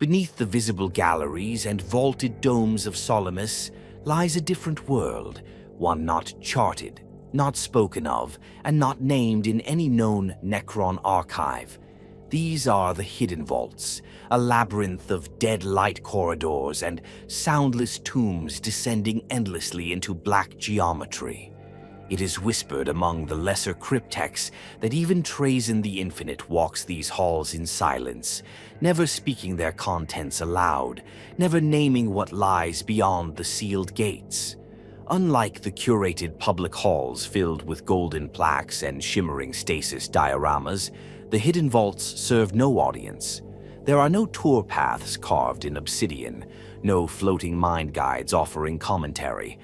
Beneath the visible galleries and vaulted domes of Solemnace lies a different world, one not charted, not spoken of, and not named in any known Necron archive. These are the Hidden Vaults, a labyrinth of dead light corridors and soundless tombs descending endlessly into black geometry. It is whispered among the lesser cryptex that even Trazyn the Infinite walks these halls in silence, never speaking their contents aloud, never naming what lies beyond the sealed gates. Unlike the curated public halls filled with golden plaques and shimmering stasis dioramas, the Hidden Vaults serve no audience. There are no tour paths carved in obsidian, no floating mind guides offering commentary.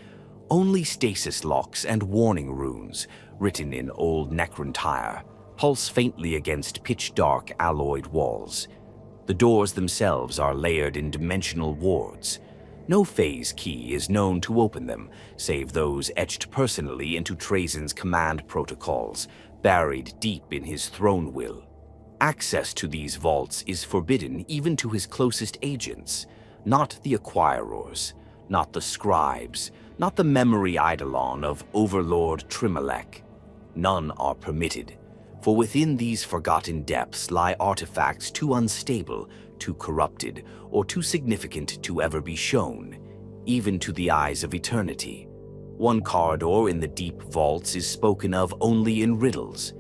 Only stasis locks and warning runes, written in old Necrontire, pulse faintly against pitch-dark alloyed walls. The doors themselves are layered in dimensional wards. No phase key is known to open them, save those etched personally into Trayzn's command protocols, buried deep in his throne will. Access to these vaults is forbidden even to his closest agents, not the acquirers, not the scribes, not the memory eidolon of Overlord Trimalek. None are permitted, for within these forgotten depths lie artifacts too unstable, too corrupted, or too significant to ever be shown, even to the eyes of eternity. One corridor in the deep vaults is spoken of only in riddles.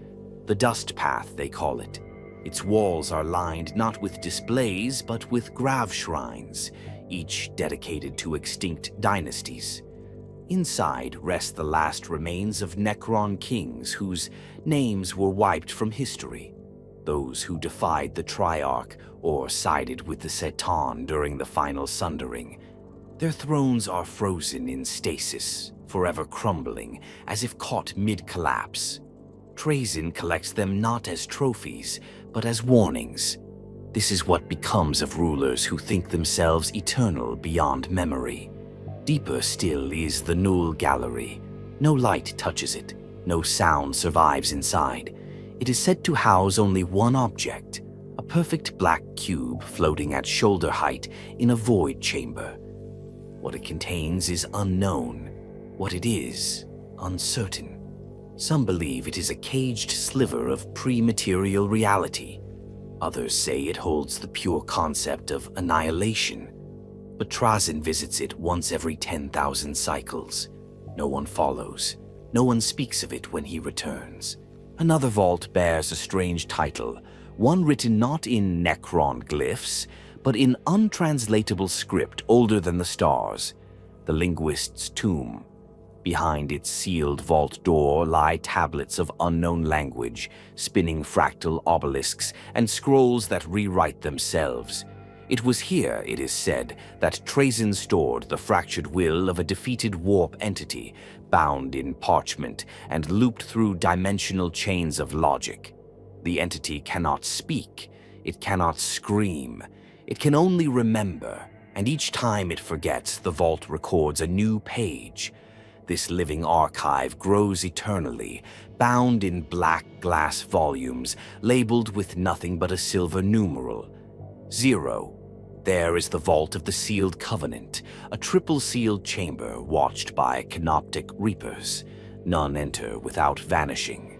The Dust Path, they call it. Its walls are lined not with displays, but with grav shrines, each dedicated to extinct dynasties. Inside rest the last remains of Necron kings whose names were wiped from history, those who defied the Triarch or sided with the Seton during the final sundering. Their thrones are frozen in stasis, forever crumbling, as if caught mid-collapse. Trayzn collects them not as trophies, but as warnings. This is what becomes of rulers who think themselves eternal beyond memory. Deeper still is the Null Gallery. No light touches it, no sound survives inside. It is said to house only one object, a perfect black cube floating at shoulder height in a void chamber. What it contains is unknown. What it is, uncertain. Some believe it is a caged sliver of pre-material reality. Others say it holds the pure concept of annihilation. But Trazyn visits it once every 10,000 cycles. No one follows. No one speaks of it when he returns. Another vault bears a strange title, one written not in Necron glyphs, but in untranslatable script older than the stars, the linguist's tomb. Behind its sealed vault door lie tablets of unknown language, spinning fractal obelisks, and scrolls that rewrite themselves. It was here, it is said, that Trayzn stored the fractured will of a defeated warp entity, bound in parchment and looped through dimensional chains of logic. The entity cannot speak, it cannot scream, it can only remember, and each time it forgets, the vault records a new page. This living archive grows eternally, bound in black glass volumes, labeled with nothing but a silver numeral. 0. There is the Vault of the Sealed Covenant, a triple-sealed chamber watched by canoptic reapers. None enter without vanishing.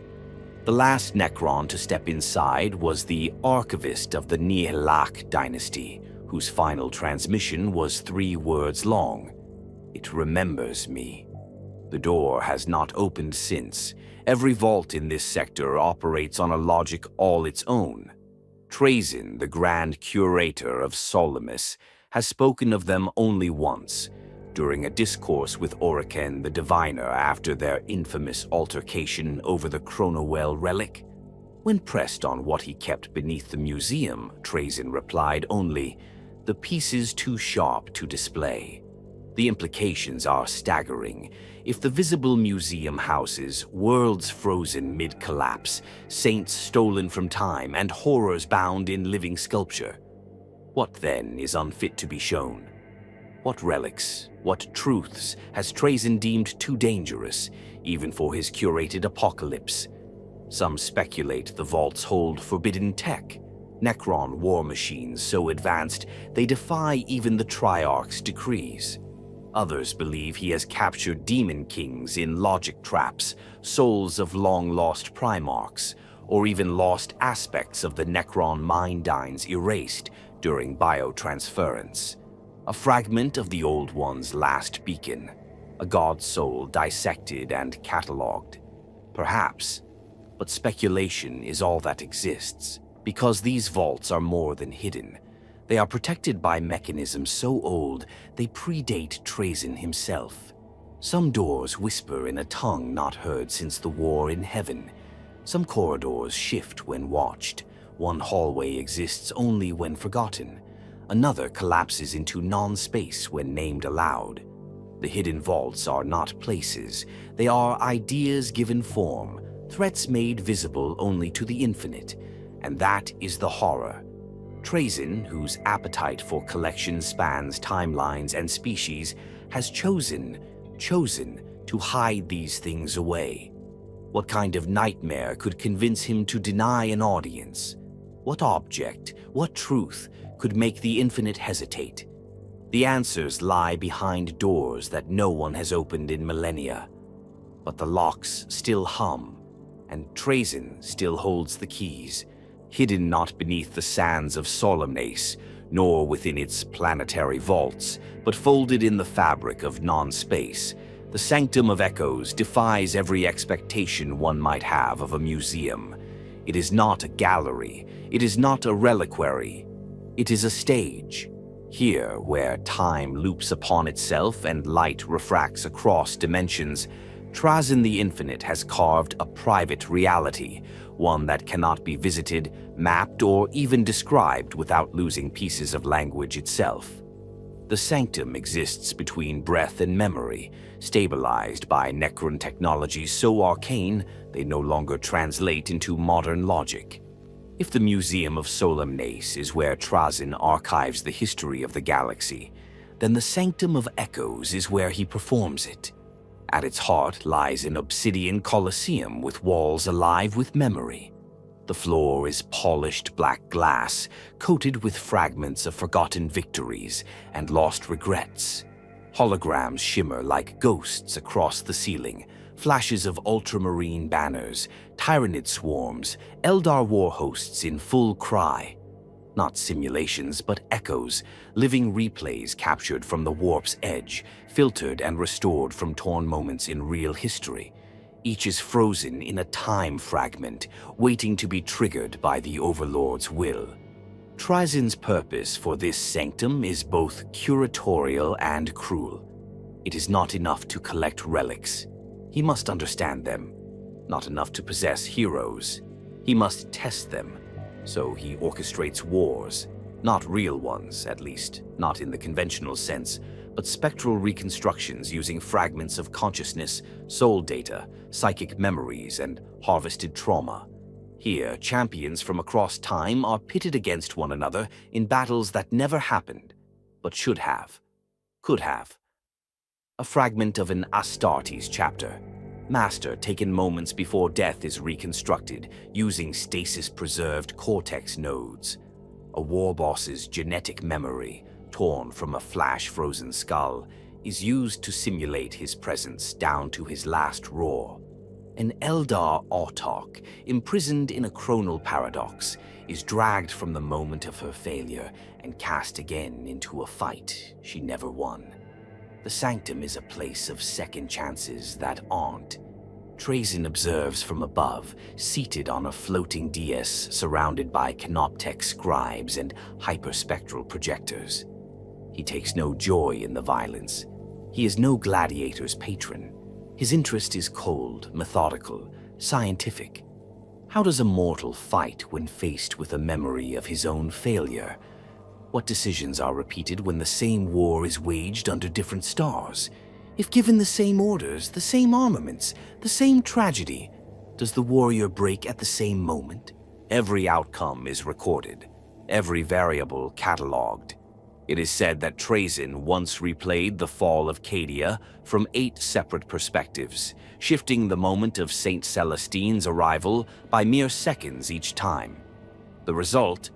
The last Necron to step inside was the archivist of the Nihilak dynasty, whose final transmission was 3 words long. It remembers me. The door has not opened since. Every vault in this sector operates on a logic all its own. Trayzn, the Grand Curator of Solemnace, has spoken of them only once, during a discourse with Oriken the Diviner after their infamous altercation over the Chronowell relic. When pressed on what he kept beneath the museum, Trayzn replied only, "The pieces too sharp to display." The implications are staggering. If the visible museum houses worlds frozen mid-collapse, saints stolen from time, and horrors bound in living sculpture, what then is unfit to be shown? What relics, what truths has Trayzn deemed too dangerous, even for his curated apocalypse? Some speculate the vaults hold forbidden tech. Necron war machines so advanced they defy even the Triarch's decrees. Others believe he has captured demon kings in logic traps, souls of long-lost primarchs, or even lost aspects of the Necron mind-dines erased during biotransference. A fragment of the Old One's last beacon, a god soul dissected and catalogued. Perhaps, but speculation is all that exists, because these vaults are more than hidden. They are protected by mechanisms so old they predate Trayzn himself. Some doors whisper in a tongue not heard since the war in heaven. Some corridors shift when watched. One hallway exists only when forgotten. Another collapses into non-space when named aloud. The hidden vaults are not places. They are ideas given form, threats made visible only to the infinite. And that is the horror. Trayzn, whose appetite for collection spans timelines and species, has chosen to hide these things away. What kind of nightmare could convince him to deny an audience? What object, what truth could make the infinite hesitate? The answers lie behind doors that no one has opened in millennia. But the locks still hum, and Trayzn still holds the keys, hidden not beneath the sands of Solemnace, nor within its planetary vaults, but folded in the fabric of non-space. The Sanctum of Echoes defies every expectation one might have of a museum. It is not a gallery. It is not a reliquary. It is a stage. Here, where time loops upon itself and light refracts across dimensions, Trazyn the Infinite has carved a private reality, one that cannot be visited, mapped, or even described without losing pieces of language itself. The sanctum exists between breath and memory, stabilized by Necron technologies so arcane they no longer translate into modern logic. If the Museum of Solemnace is where Trazyn archives the history of the galaxy, then the Sanctum of Echoes is where he performs it. At its heart lies an obsidian coliseum with walls alive with memory. The floor is polished black glass, coated with fragments of forgotten victories and lost regrets. Holograms shimmer like ghosts across the ceiling, flashes of ultramarine banners, Tyranid swarms, Eldar war hosts in full cry. Not simulations, but echoes, living replays captured from the warp's edge, filtered and restored from torn moments in real history. Each is frozen in a time fragment, waiting to be triggered by the Overlord's will. Trayzn's purpose for this sanctum is both curatorial and cruel. It is not enough to collect relics. He must understand them. Not enough to possess heroes. He must test them. So he orchestrates wars. Not real ones, at least, not in the conventional sense, but spectral reconstructions using fragments of consciousness, soul data, psychic memories, and harvested trauma. Here, champions from across time are pitted against one another in battles that never happened, but should have, could have. A fragment of an Astartes chapter. Master taken moments before death is reconstructed, using stasis-preserved cortex nodes. A war boss's genetic memory, torn from a flash-frozen skull, is used to simulate his presence down to his last roar. An Eldar autarch, imprisoned in a chronal paradox, is dragged from the moment of her failure and cast again into a fight she never won. The sanctum is a place of second chances that aren't. Trayzn observes from above, seated on a floating dais surrounded by canoptech scribes and hyperspectral projectors. He takes no joy in the violence. He is no gladiator's patron. His interest is cold, methodical, scientific. How does a mortal fight when faced with a memory of his own failure? What decisions are repeated when the same war is waged under different stars? If given the same orders, the same armaments, the same tragedy, does the warrior break at the same moment? Every outcome is recorded, every variable catalogued. It is said that Trayzn once replayed the fall of Cadia from 8 separate perspectives, shifting the moment of Saint Celestine's arrival by mere seconds each time. The result?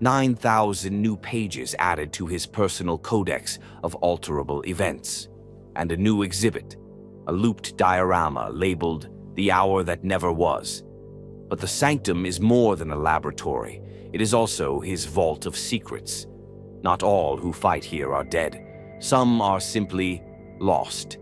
9,000 new pages added to his personal codex of alterable events, and a new exhibit, a looped diorama labeled "The Hour That Never Was." But the sanctum is more than a laboratory. It is also his vault of secrets. Not all who fight here are dead. Some are simply lost.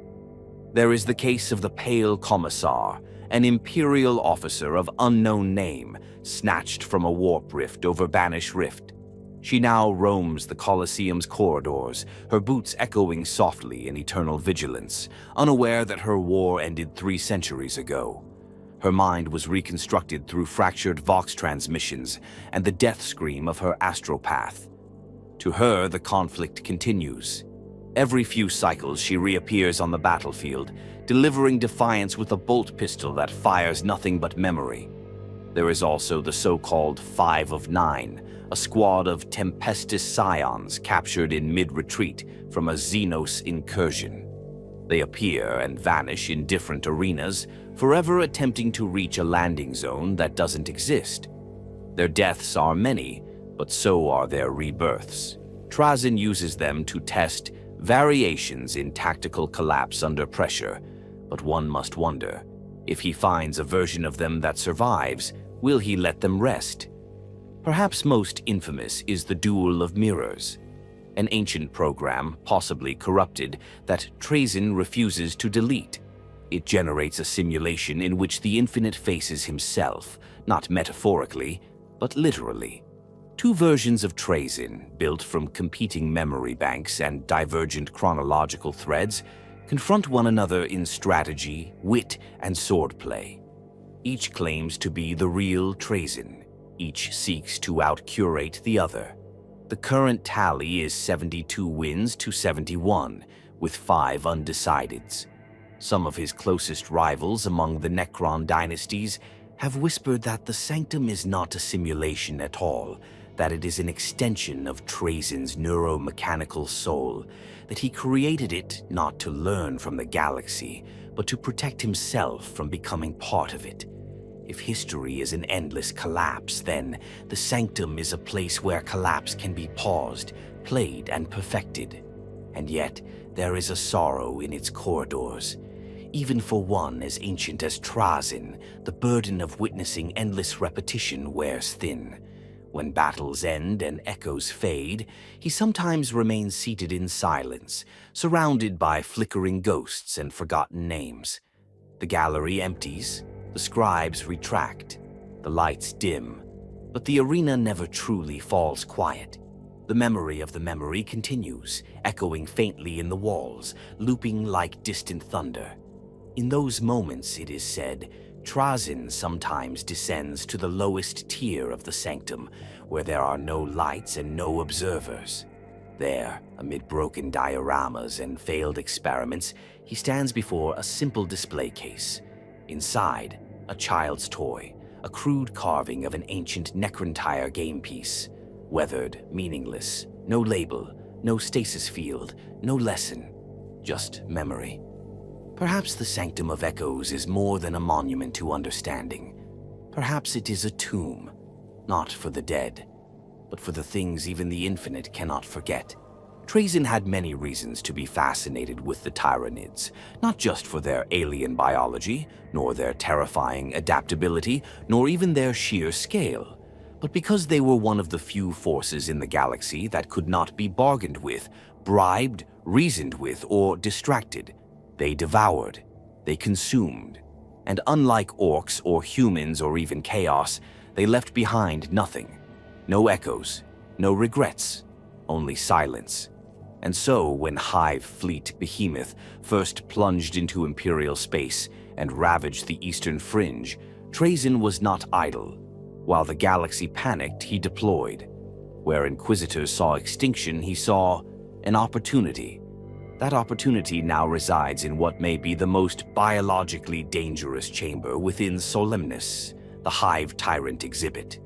There is the case of the Pale Commissar, an imperial officer of unknown name, snatched from a warp rift over Banish Rift. She now roams the Colosseum's corridors, her boots echoing softly in eternal vigilance, unaware that her war ended 3 centuries ago. Her mind was reconstructed through fractured Vox transmissions and the death scream of her astropath. To her, the conflict continues. Every few cycles, she reappears on the battlefield, delivering defiance with a bolt pistol that fires nothing but memory. There is also the so-called Five of Nine, a squad of Tempestus scions captured in mid-retreat from a Xenos incursion. They appear and vanish in different arenas, forever attempting to reach a landing zone that doesn't exist. Their deaths are many, but so are their rebirths. Trazyn uses them to test variations in tactical collapse under pressure, but one must wonder, if he finds a version of them that survives, will he let them rest? Perhaps most infamous is the Duel of Mirrors, an ancient program, possibly corrupted, that Trayzn refuses to delete. It generates a simulation in which the Infinite faces himself, not metaphorically, but literally. 2 versions of Trayzn, built from competing memory banks and divergent chronological threads, confront one another in strategy, wit, and swordplay. Each claims to be the real Trayzn. Each seeks to out-curate the other. The current tally is 72 wins to 71, with 5 undecideds. Some of his closest rivals among the Necron dynasties have whispered that the Sanctum is not a simulation at all, that it is an extension of Trayzn's neuromechanical soul, that he created it not to learn from the galaxy, but to protect himself from becoming part of it. If history is an endless collapse, then the Sanctum is a place where collapse can be paused, played, and perfected. And yet, there is a sorrow in its corridors. Even for one as ancient as Trazyn, the burden of witnessing endless repetition wears thin. When battles end and echoes fade, he sometimes remains seated in silence, surrounded by flickering ghosts and forgotten names. The gallery empties, the scribes retract, the lights dim, but the arena never truly falls quiet. The memory of the memory continues, echoing faintly in the walls, looping like distant thunder. In those moments, it is said, Trazyn sometimes descends to the lowest tier of the Sanctum, where there are no lights and no observers. There, amid broken dioramas and failed experiments, he stands before a simple display case. Inside, a child's toy, a crude carving of an ancient Necrontire game piece. Weathered, meaningless, no label, no stasis field, no lesson, just memory. Perhaps the Sanctum of Echoes is more than a monument to understanding. Perhaps it is a tomb, not for the dead, but for the things even the Infinite cannot forget. Trayzn had many reasons to be fascinated with the Tyranids, not just for their alien biology, nor their terrifying adaptability, nor even their sheer scale, but because they were one of the few forces in the galaxy that could not be bargained with, bribed, reasoned with, or distracted. They devoured, they consumed, and unlike orcs or humans or even chaos, they left behind nothing. No echoes, no regrets, only silence. And so, when Hive Fleet Behemoth first plunged into Imperial space and ravaged the eastern fringe, Trayzn was not idle. While the galaxy panicked, he deployed. Where Inquisitors saw extinction, he saw an opportunity. That opportunity now resides in what may be the most biologically dangerous chamber within Solemnace, the Hive Tyrant exhibit.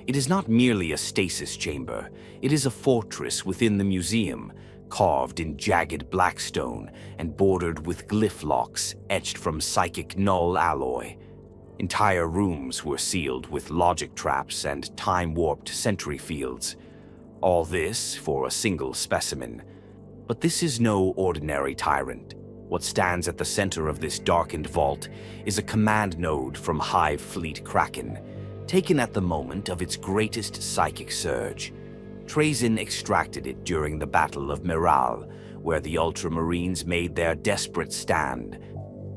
It is not merely a stasis chamber, it is a fortress within the museum, carved in jagged black stone and bordered with glyph locks etched from psychic null alloy. Entire rooms were sealed with logic traps and time-warped sentry fields. All this for a single specimen. But this is no ordinary tyrant. What stands at the center of this darkened vault is a command node from Hive Fleet Kraken, taken at the moment of its greatest psychic surge. Trayzn extracted it during the Battle of Miral, where the Ultramarines made their desperate stand.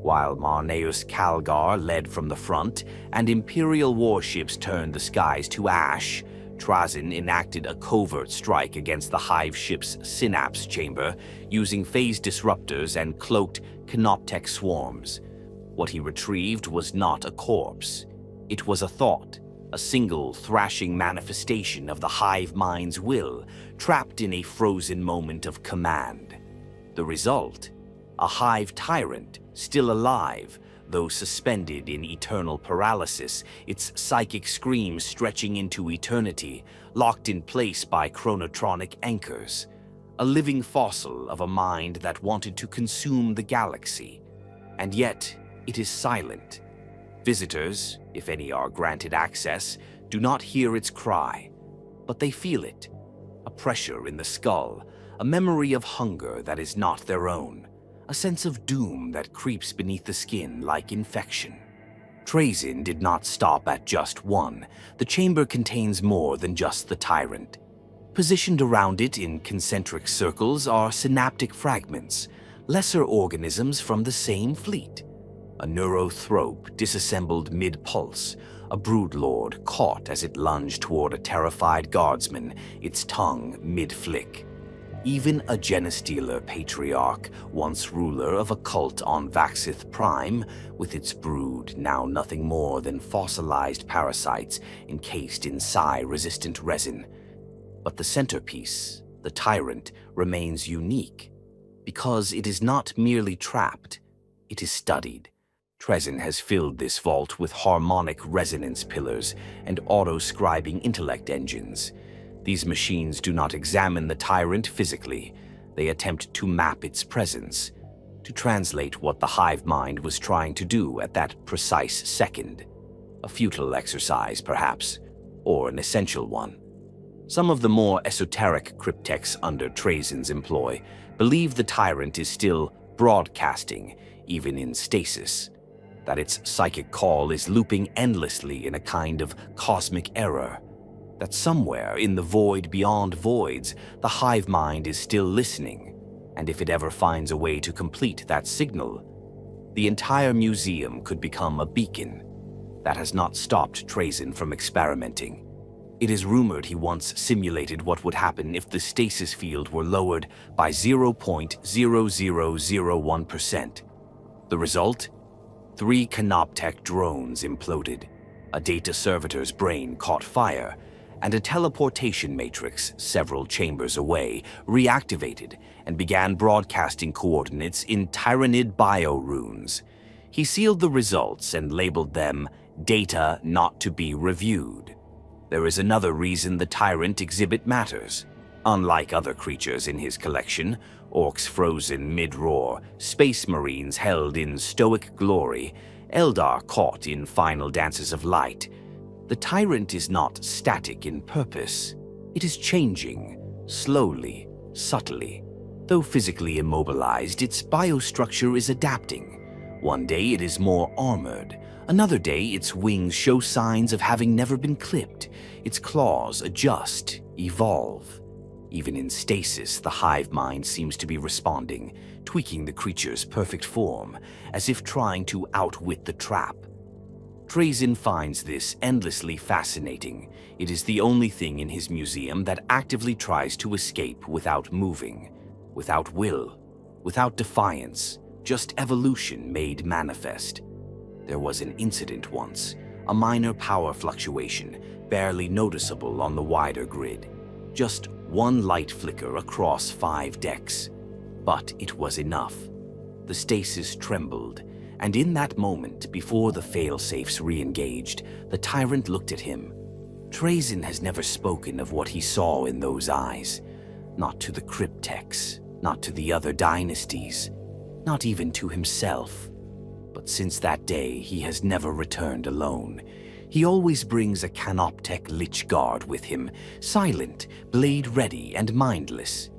While Marneus Calgar led from the front and Imperial warships turned the skies to ash, Trazyn enacted a covert strike against the Hive ship's synapse chamber using phase disruptors and cloaked canoptech swarms. What he retrieved was not a corpse. It was a thought, a single thrashing manifestation of the Hive mind's will, trapped in a frozen moment of command. The result? A Hive tyrant, still alive, though suspended in eternal paralysis, its psychic scream stretching into eternity, locked in place by chronotronic anchors. A living fossil of a mind that wanted to consume the galaxy. And yet, it is silent. Visitors, if any are granted access, do not hear its cry, but they feel it. A pressure in the skull, a memory of hunger that is not their own. A sense of doom that creeps beneath the skin like infection. Trayzn did not stop at just one. The chamber contains more than just the tyrant. Positioned around it in concentric circles are synaptic fragments, lesser organisms from the same fleet. A neurothrope disassembled mid-pulse, a broodlord caught as it lunged toward a terrified guardsman, its tongue mid-flick. Even a genestealer patriarch, once ruler of a cult on Vaxith Prime, with its brood now nothing more than fossilized parasites encased in psi-resistant resin. But the centerpiece, the tyrant, remains unique, because it is not merely trapped, it is studied. Trayzn has filled this vault with harmonic resonance pillars and auto-scribing intellect engines. These machines do not examine the tyrant physically. They attempt to map its presence, to translate what the hive mind was trying to do at that precise second. A futile exercise, perhaps, or an essential one. Some of the more esoteric cryptechs under Trayzn's employ believe the tyrant is still broadcasting, even in stasis, that its psychic call is looping endlessly in a kind of cosmic error. That somewhere in the void beyond voids, the hive mind is still listening, and if it ever finds a way to complete that signal, the entire museum could become a beacon. That has not stopped Trayzn from experimenting. It is rumored he once simulated what would happen if the stasis field were lowered by 0.0001%. The result? 3 canoptech drones imploded, a data servitor's brain caught fire, and a teleportation matrix several chambers away reactivated and began broadcasting coordinates in Tyrannid biorunes. He sealed the results and labeled them data not to be reviewed. There is another reason the tyrant exhibit matters. Unlike other creatures in his collection, orcs frozen mid-roar, space marines held in stoic glory, Eldar caught in final dances of light, the tyrant is not static in purpose. It is changing, slowly, subtly. Though physically immobilized, its biostructure is adapting. One day it is more armored. Another day its wings show signs of having never been clipped. Its claws adjust, evolve. Even in stasis, the hive mind seems to be responding, tweaking the creature's perfect form, as if trying to outwit the trap. Trayzn finds this endlessly fascinating. It is the only thing in his museum that actively tries to escape without moving, without will, without defiance, just evolution made manifest. There was an incident once, a minor power fluctuation, barely noticeable on the wider grid. Just one light flicker across 5 decks. But it was enough. The stasis trembled, and in that moment, before the failsafes re-engaged, the tyrant looked at him. Trayzn has never spoken of what he saw in those eyes. Not to the cryptechs, not to the other dynasties, not even to himself. But since that day, he has never returned alone. He always brings a Canoptech Lich Guard with him, silent, blade ready, and mindless.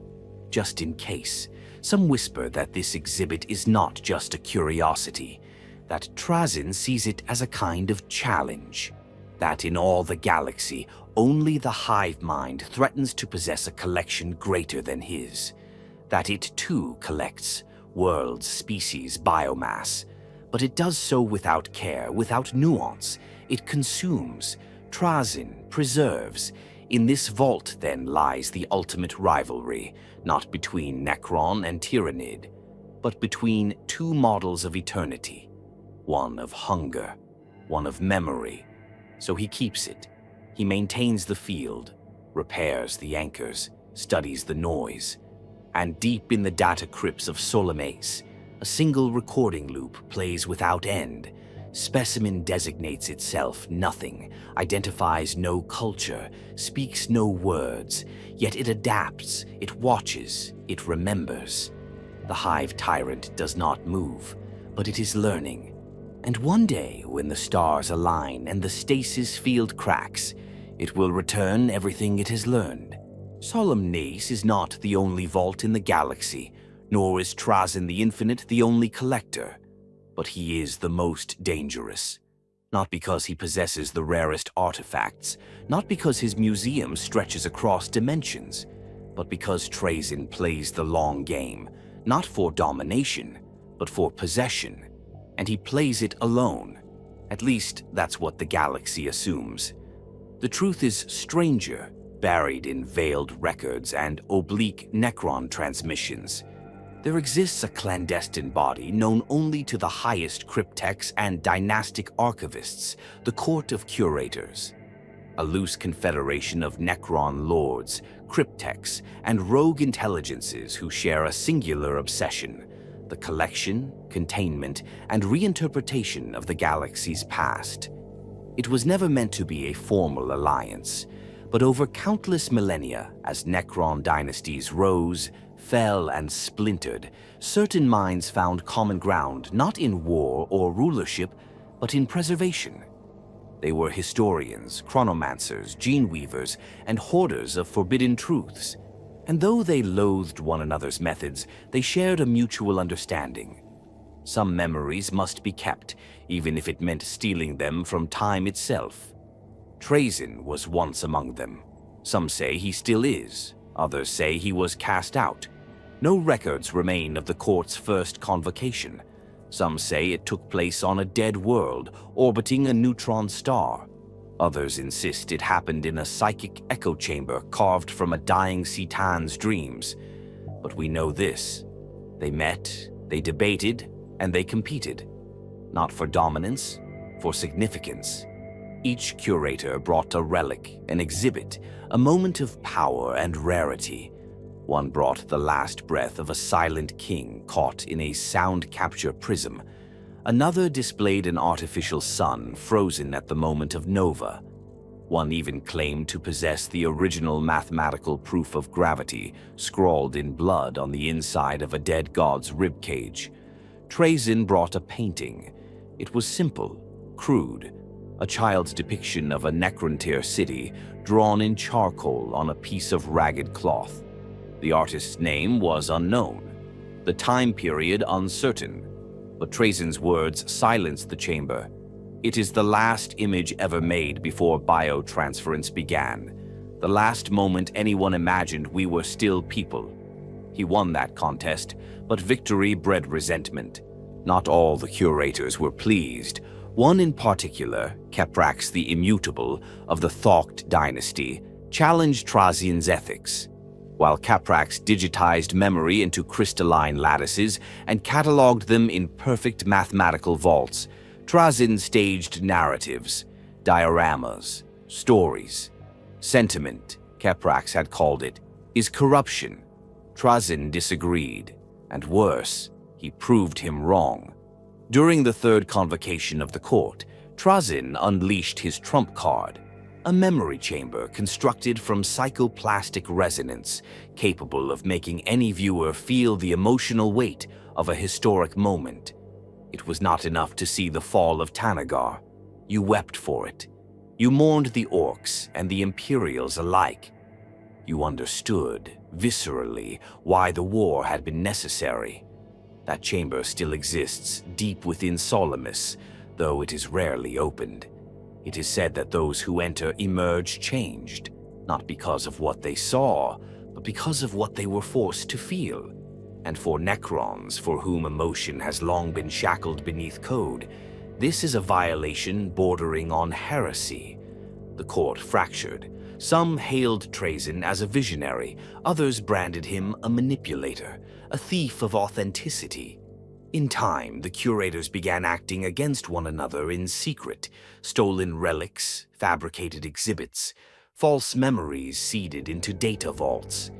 Just in case, some whisper that this exhibit is not just a curiosity, that Trazyn sees it as a kind of challenge, that in all the galaxy, only the hive mind threatens to possess a collection greater than his, that it too collects worlds, species, biomass, but it does so without care, without nuance. It consumes, Trazyn preserves. In this vault, then, lies the ultimate rivalry, not between Necron and Tyrannid, but between two models of eternity, one of hunger, one of memory. So he keeps it. He maintains the field, repairs the anchors, studies the noise, and deep in the data crypts of Solemnace, a single recording loop plays without end. Specimen designates itself nothing, identifies no culture, speaks no words, yet it adapts, it watches, it remembers. The hive tyrant does not move, but it is learning. And one day, when the stars align and the stasis field cracks, it will return everything it has learned. Solemnace is not the only vault in the galaxy, nor is Trazyn the Infinite the only collector. But he is the most dangerous. Not because he possesses the rarest artifacts, not because his museum stretches across dimensions, but because Trayzn plays the long game, not for domination, but for possession. And he plays it alone. At least, that's what the galaxy assumes. The truth is stranger, buried in veiled records and oblique Necron transmissions. There exists a clandestine body known only to the highest cryptechs and dynastic archivists, the Court of Curators. A loose confederation of Necron lords, cryptechs, and rogue intelligences who share a singular obsession: the collection, containment, and reinterpretation of the galaxy's past. It was never meant to be a formal alliance, but over countless millennia, as Necron dynasties rose, fell, and splintered, certain minds found common ground not in war or rulership, but in preservation. They were historians, chronomancers, gene weavers, and hoarders of forbidden truths. And though they loathed one another's methods, they shared a mutual understanding. Some memories must be kept, even if it meant stealing them from time itself. Trayzn was once among them. Some say he still is. Others say he was cast out. No records remain of the court's first convocation. Some say it took place on a dead world, orbiting a neutron star. Others insist it happened in a psychic echo chamber carved from a dying Citan's dreams. But we know this: they met, they debated, and they competed. Not for dominance, for significance. Each curator brought a relic, an exhibit, a moment of power and rarity. One brought the last breath of a silent king caught in a sound capture prism. Another displayed an artificial sun frozen at the moment of nova. One even claimed to possess the original mathematical proof of gravity scrawled in blood on the inside of a dead god's ribcage. Trayzn brought a painting. It was simple, crude, a child's depiction of a Necrontyr city drawn in charcoal on a piece of ragged cloth. The artist's name was unknown, the time period uncertain, but Trayzn's words silenced the chamber. It is the last image ever made before biotransference began, the last moment anyone imagined we were still people. He won that contest, but victory bred resentment. Not all the curators were pleased. One in particular, Primarch the Immutable of the Thocht dynasty, challenged Trazyn's ethics. While Primarch digitized memory into crystalline lattices and cataloged them in perfect mathematical vaults, Trazyn staged narratives, dioramas, stories. Sentiment, Primarch had called it, is corruption. Trazyn disagreed, and worse, he proved him wrong. During the third convocation of the court, Trazyn unleashed his trump card, a memory chamber constructed from psychoplastic resonance, capable of making any viewer feel the emotional weight of a historic moment. It was not enough to see the fall of Tanagar. You wept for it. You mourned the orcs and the Imperials alike. You understood, viscerally, why the war had been necessary. That chamber still exists deep within Solemnace, though it is rarely opened. It is said that those who enter emerge changed, not because of what they saw, but because of what they were forced to feel. And for Necrons, for whom emotion has long been shackled beneath code, this is a violation bordering on heresy. The court fractured. Some hailed Trayzn as a visionary, others branded him a manipulator, a thief of authenticity. In time, the curators began acting against one another in secret, stolen relics, fabricated exhibits, false memories seeded into data vaults.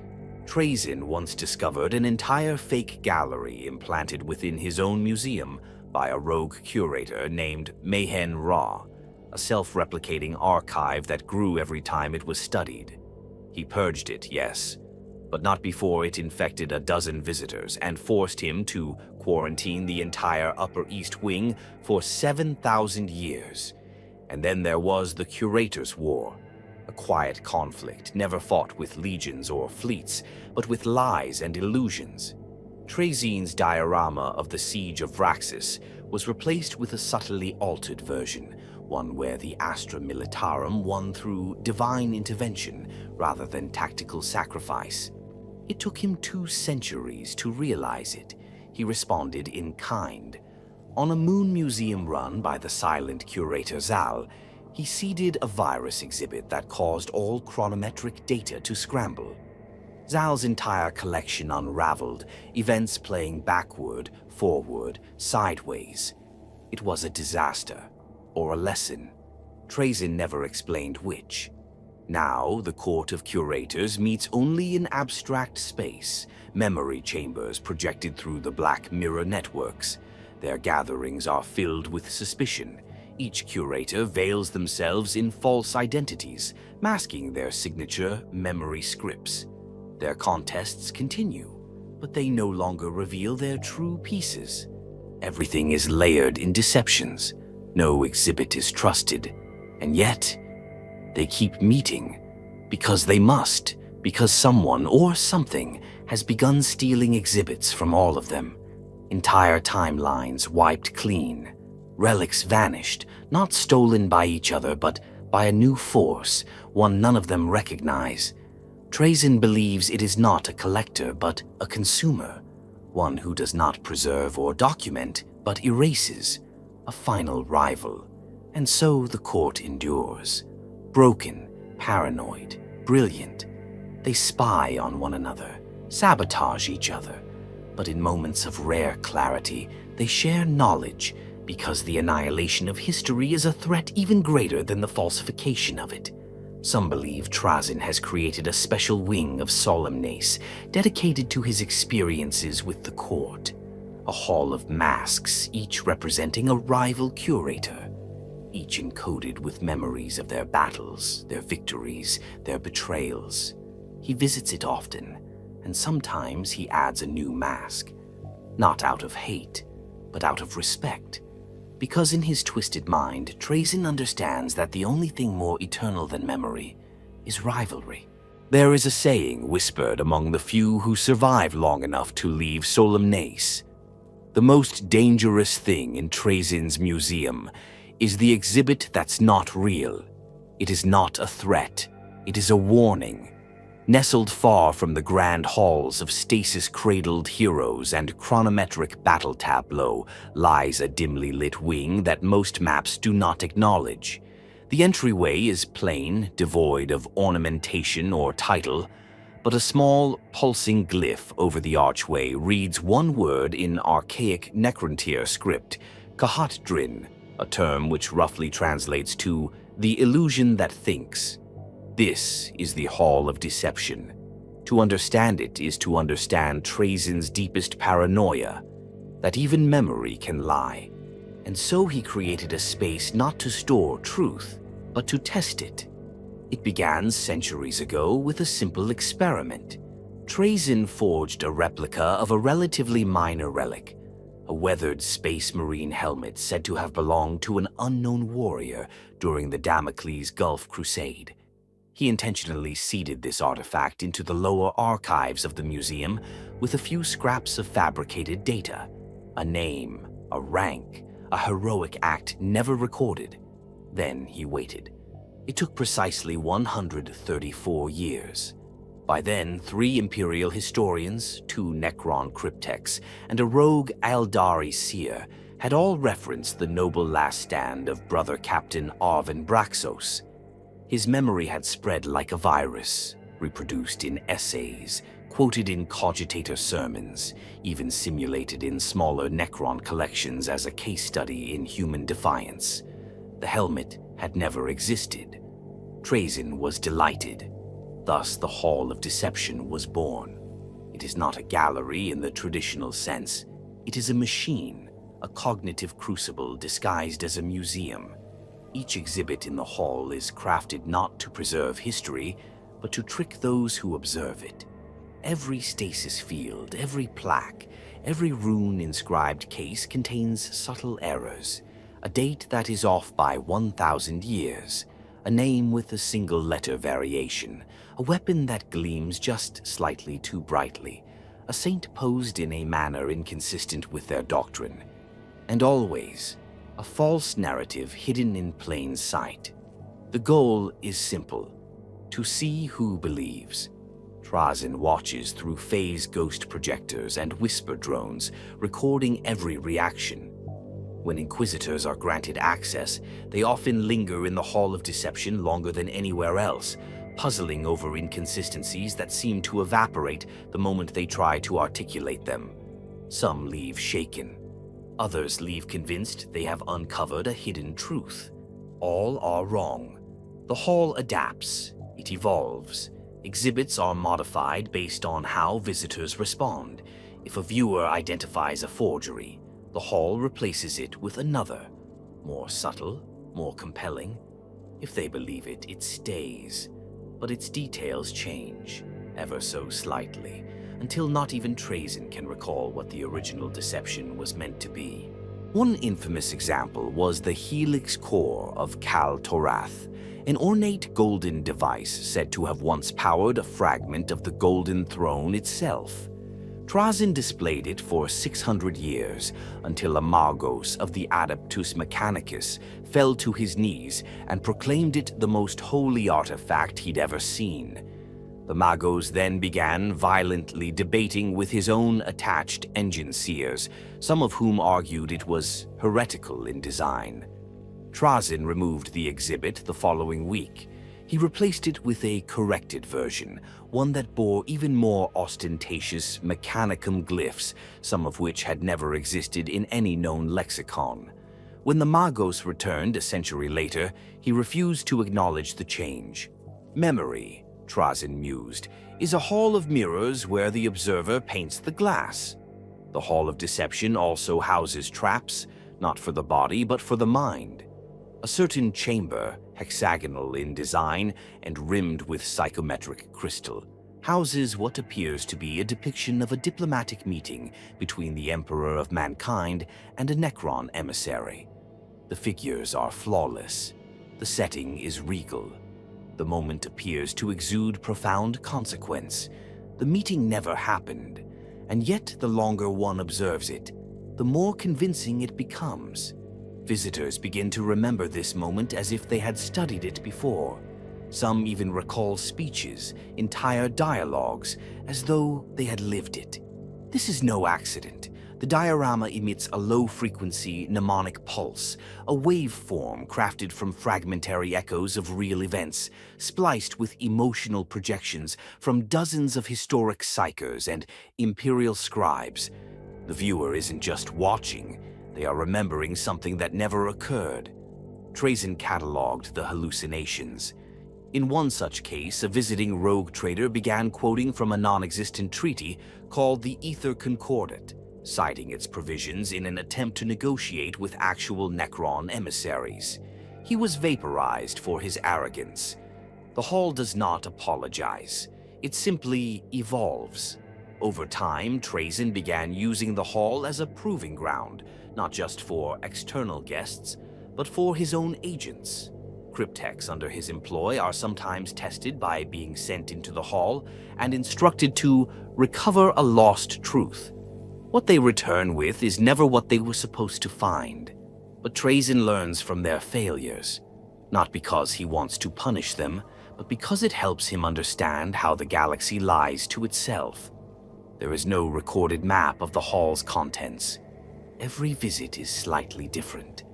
Trayzn once discovered an entire fake gallery implanted within his own museum by a rogue curator named Mayhen Ra, a self-replicating archive that grew every time it was studied. He purged it, yes, but not before it infected a dozen visitors and forced him to quarantine the entire Upper East Wing for 7,000 years. And then there was the Curator's War, a quiet conflict never fought with legions or fleets, but with lies and illusions. Trayzn's diorama of the Siege of Vraxis was replaced with a subtly altered version, one where the Astra Militarum won through divine intervention rather than tactical sacrifice. It took him 2 centuries to realize it. He responded in kind. On a moon museum run by the silent curator Zal, he seeded a virus exhibit that caused all chronometric data to scramble. Zal's entire collection unraveled, events playing backward, forward, sideways. It was a disaster, or a lesson. Trayzn never explained which. Now, the Court of Curators meets only in abstract space, memory chambers projected through the Black Mirror networks. Their gatherings are filled with suspicion. Each curator veils themselves in false identities, masking their signature memory scripts. Their contests continue, but they no longer reveal their true pieces. Everything is layered in deceptions. No exhibit is trusted, and yet they keep meeting because they must, because someone or something has begun stealing exhibits from all of them. Entire timelines wiped clean. Relics vanished, not stolen by each other, but by a new force, one none of them recognize. Trayzn believes it is not a collector, but a consumer, one who does not preserve or document, but erases, a final rival. And so the court endures. Broken, paranoid, brilliant. They spy on one another, sabotage each other, but in moments of rare clarity, they share knowledge, because the annihilation of history is a threat even greater than the falsification of it. Some believe Trazyn has created a special wing of Solemnace dedicated to his experiences with the court, a hall of masks, each representing a rival curator, each encoded with memories of their battles, their victories, their betrayals. He visits it often, and sometimes he adds a new mask, not out of hate, but out of respect. Because in his twisted mind, Trayzn understands that the only thing more eternal than memory is rivalry. There is a saying whispered among the few who survive long enough to leave Solemnace. The most dangerous thing in Trayzn's museum is the exhibit that's not real. It is not a threat. It is a warning. Nestled far from the grand halls of stasis-cradled heroes and chronometric battle tableau lies a dimly lit wing that most maps do not acknowledge. The entryway is plain, devoid of ornamentation or title, but a small, pulsing glyph over the archway reads one word in archaic Necrontyr script, Kahatdrin, a term which roughly translates to the illusion that thinks. This is the Hall of Deception. To understand it is to understand Trayzn's deepest paranoia, that even memory can lie. And so he created a space not to store truth, but to test it. It began centuries ago with a simple experiment. Trayzn forged a replica of a relatively minor relic, a weathered space marine helmet said to have belonged to an unknown warrior during the Damocles Gulf Crusade. He intentionally seeded this artifact into the lower archives of the museum with a few scraps of fabricated data, a name, a rank, a heroic act never recorded. Then he waited. It took precisely 134 years. By then, 3 Imperial historians, 2 Necron cryptechs, and a rogue Aldari seer had all referenced the noble last stand of Brother Captain Arvin Braxos. His memory had spread like a virus, reproduced in essays, quoted in cogitator sermons, even simulated in smaller Necron collections as a case study in human defiance. The helmet had never existed. Trayzn was delighted. Thus, the Hall of Deception was born. It is not a gallery in the traditional sense. It is a machine, a cognitive crucible disguised as a museum. Each exhibit in the hall is crafted not to preserve history, but to trick those who observe it. Every stasis field, every plaque, every rune-inscribed case contains subtle errors, a date that is off by 1,000 years, a name with a single letter variation, a weapon that gleams just slightly too brightly, a saint posed in a manner inconsistent with their doctrine, and always a false narrative hidden in plain sight. The goal is simple: to see who believes. Trazyn watches through phase ghost projectors and whisper drones, recording every reaction. When Inquisitors are granted access, they often linger in the Hall of Deception longer than anywhere else, puzzling over inconsistencies that seem to evaporate the moment they try to articulate them. Some leave shaken. Others leave convinced they have uncovered a hidden truth. All are wrong. The hall adapts. It evolves. Exhibits are modified based on how visitors respond. If a viewer identifies a forgery, the hall replaces it with another, more subtle, more compelling. If they believe it, it stays. But its details change, ever so slightly, until not even Trayzn can recall what the original deception was meant to be. One infamous example was the Helix Core of Kal Torath, an ornate golden device said to have once powered a fragment of the Golden Throne itself. Trazyn displayed it for 600 years, until a Magos of the Adeptus Mechanicus fell to his knees and proclaimed it the most holy artifact he'd ever seen. The Magos then began violently debating with his own attached engine seers, some of whom argued it was heretical in design. Trazyn removed the exhibit the following week. He replaced it with a corrected version, one that bore even more ostentatious mechanicum glyphs, some of which had never existed in any known lexicon. When the Magos returned a century later, he refused to acknowledge the change. Memory, Trazyn mused, is a hall of mirrors where the observer paints the glass. The Hall of Deception also houses traps, not for the body but for the mind. A certain chamber, hexagonal in design and rimmed with psychometric crystal, houses what appears to be a depiction of a diplomatic meeting between the Emperor of Mankind and a Necron emissary. The figures are flawless. The setting is regal. The moment appears to exude profound consequence. The meeting never happened, and yet the longer one observes it, the more convincing it becomes. Visitors begin to remember this moment as if they had studied it before. Some even recall speeches, entire dialogues, as though they had lived it. This is no accident. The diorama emits a low-frequency mnemonic pulse, a waveform crafted from fragmentary echoes of real events, spliced with emotional projections from dozens of historic psychers and imperial scribes. The viewer isn't just watching, they are remembering something that never occurred. Trayzn cataloged the hallucinations. In one such case, a visiting rogue trader began quoting from a non-existent treaty called the Ether Concordat, citing its provisions in an attempt to negotiate with actual Necron emissaries. He was vaporized for his arrogance. The hall does not apologize. It simply evolves. Over time, Trayzn began using the hall as a proving ground, not just for external guests, but for his own agents. Cryptechs under his employ are sometimes tested by being sent into the hall and instructed to recover a lost truth. What they return with is never what they were supposed to find. But Trayzn learns from their failures, not because he wants to punish them, but because it helps him understand how the galaxy lies to itself. There is no recorded map of the hall's contents. Every visit is slightly different.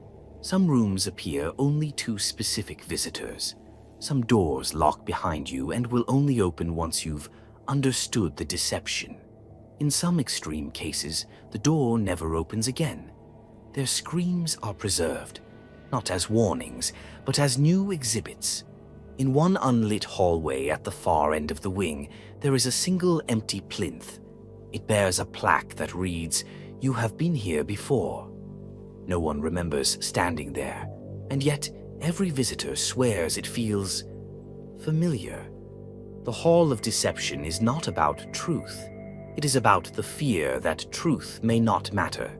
Some rooms appear only to specific visitors. Some doors lock behind you and will only open once you've understood the deception. In some extreme cases, the door never opens again. Their screams are preserved, not as warnings, but as new exhibits. In one unlit hallway at the far end of the wing, there is a single empty plinth. It bears a plaque that reads, "You have been here before." No one remembers standing there, and yet every visitor swears it feels familiar. The Hall of Deception is not about truth. It is about the fear that truth may not matter,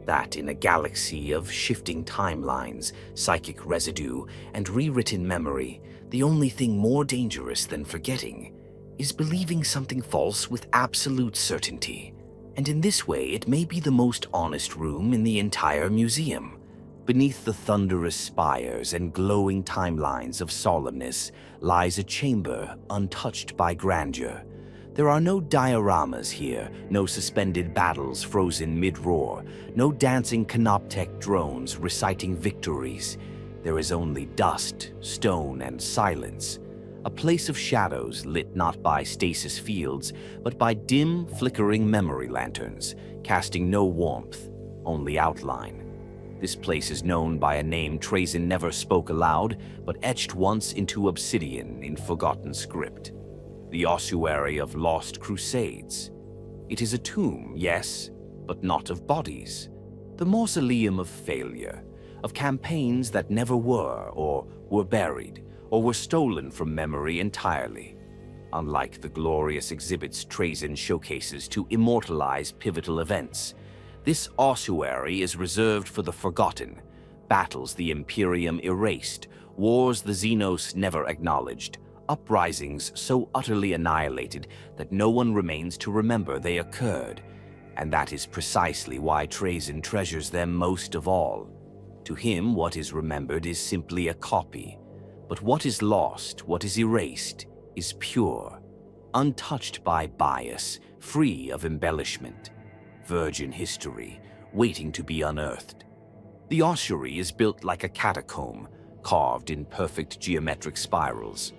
that in a galaxy of shifting timelines, psychic residue, and rewritten memory, the only thing more dangerous than forgetting is believing something false with absolute certainty. And in this way, it may be the most honest room in the entire museum. Beneath the thunderous spires and glowing timelines of Solemnace lies a chamber untouched by grandeur. There are no dioramas here, no suspended battles frozen mid-roar, no dancing canoptech drones reciting victories. There is only dust, stone, and silence. A place of shadows lit not by stasis fields, but by dim, flickering memory lanterns, casting no warmth, only outline. This place is known by a name Trayzn never spoke aloud, but etched once into obsidian in forgotten script. The ossuary of lost crusades. It is a tomb, yes, but not of bodies. The mausoleum of failure, of campaigns that never were, or were buried, or were stolen from memory entirely. Unlike the glorious exhibits Trayzn showcases to immortalize pivotal events, this ossuary is reserved for the forgotten, battles the Imperium erased, wars the Xenos never acknowledged, uprisings so utterly annihilated that no one remains to remember they occurred. And that is precisely why Trayzn treasures them most of all. To him, what is remembered is simply a copy. But what is lost, what is erased, is pure, untouched by bias, free of embellishment. Virgin history, waiting to be unearthed. The ossuary is built like a catacomb, carved in perfect geometric spirals.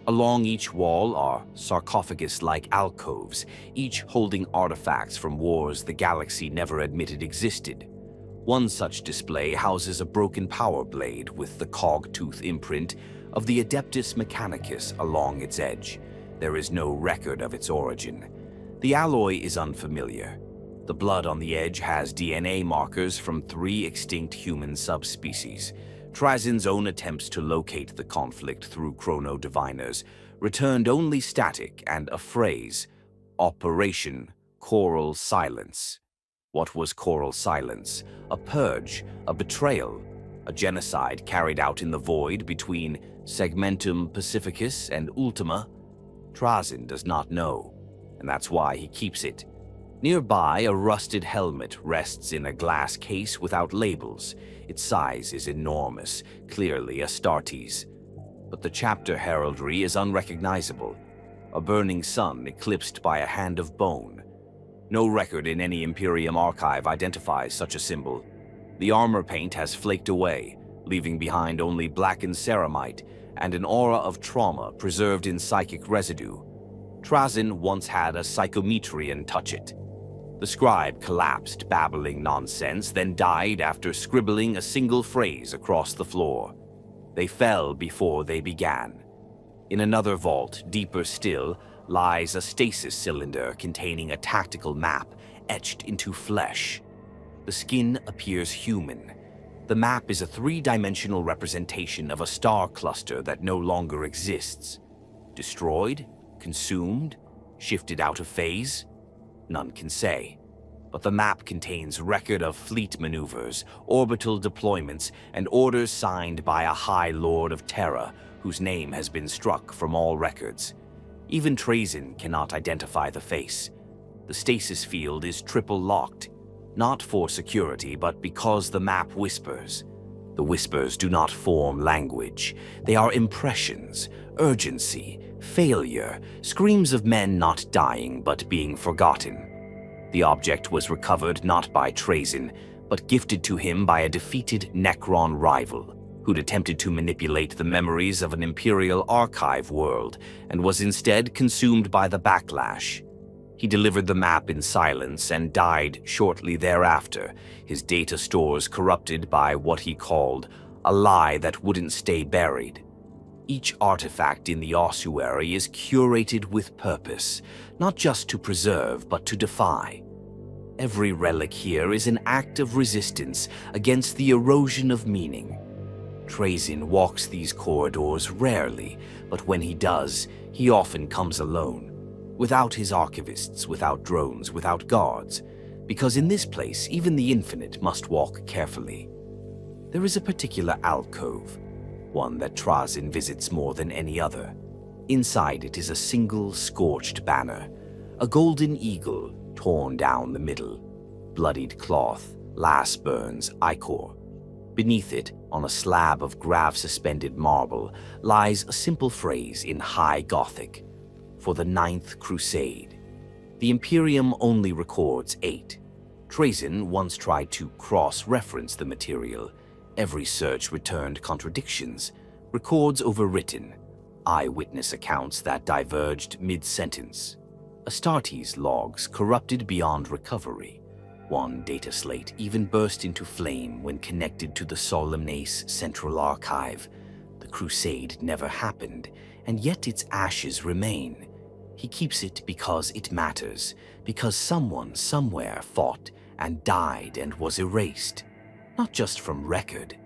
Along each wall are sarcophagus-like alcoves, each holding artifacts from wars the galaxy never admitted existed. One such display houses a broken power blade with the cog-tooth imprint of the Adeptus Mechanicus along its edge. There is no record of its origin. The alloy is unfamiliar. The blood on the edge has DNA markers from 3 extinct human subspecies. Trazyn's own attempts to locate the conflict through chrono-diviners returned only static and a phrase, Operation Choral Silence. What was choral silence? A purge, a betrayal, a genocide carried out in the void between Segmentum Pacificus and Ultima? Trazyn does not know, and that's why he keeps it. Nearby, a rusted helmet rests in a glass case without labels. Its size is enormous, clearly Astartes. But the chapter heraldry is unrecognizable. A burning sun eclipsed by a hand of bone. No record in any Imperium archive identifies such a symbol. The armor paint has flaked away, leaving behind only blackened ceramite and an aura of trauma preserved in psychic residue. Trazyn once had a psychometrian touch it. The scribe collapsed, babbling nonsense, then died after scribbling a single phrase across the floor. They fell before they began. In another vault, deeper still, lies a stasis cylinder containing a tactical map etched into flesh. The skin appears human. The map is a 3-dimensional representation of a star cluster that no longer exists. Destroyed? Consumed? Shifted out of phase? None can say. But the map contains record of fleet maneuvers, orbital deployments, and orders signed by a High Lord of Terra whose name has been struck from all records. Even Trayzn cannot identify the face. The stasis field is triple locked, not for security, but because the map whispers. The whispers do not form language. They are impressions, urgency, failure, screams of men not dying but being forgotten. The object was recovered not by Trayzn, but gifted to him by a defeated Necron rival, who'd attempted to manipulate the memories of an Imperial archive world and was instead consumed by the backlash. He delivered the map in silence and died shortly thereafter, his data stores corrupted by what he called a lie that wouldn't stay buried. Each artifact in the ossuary is curated with purpose, not just to preserve, but to defy. Every relic here is an act of resistance against the erosion of meaning. Trayzn walks these corridors rarely, but when he does, he often comes alone. Without his archivists, without drones, without guards, because in this place even the Infinite must walk carefully. There is a particular alcove, one that Trazyn visits more than any other. Inside it is a single scorched banner, a golden eagle torn down the middle, bloodied cloth, las burns, ichor. Beneath it, on a slab of grav-suspended marble, lies a simple phrase in High Gothic: for the 9th Crusade. The Imperium only records 8. Trayzn once tried to cross-reference the material. Every search returned contradictions, records overwritten, eyewitness accounts that diverged mid-sentence. Astartes logs corrupted beyond recovery. One data slate even burst into flame when connected to the Solemnace Central Archive. The Crusade never happened, and yet its ashes remain. He keeps it because it matters, because someone somewhere fought and died and was erased. Not just from record,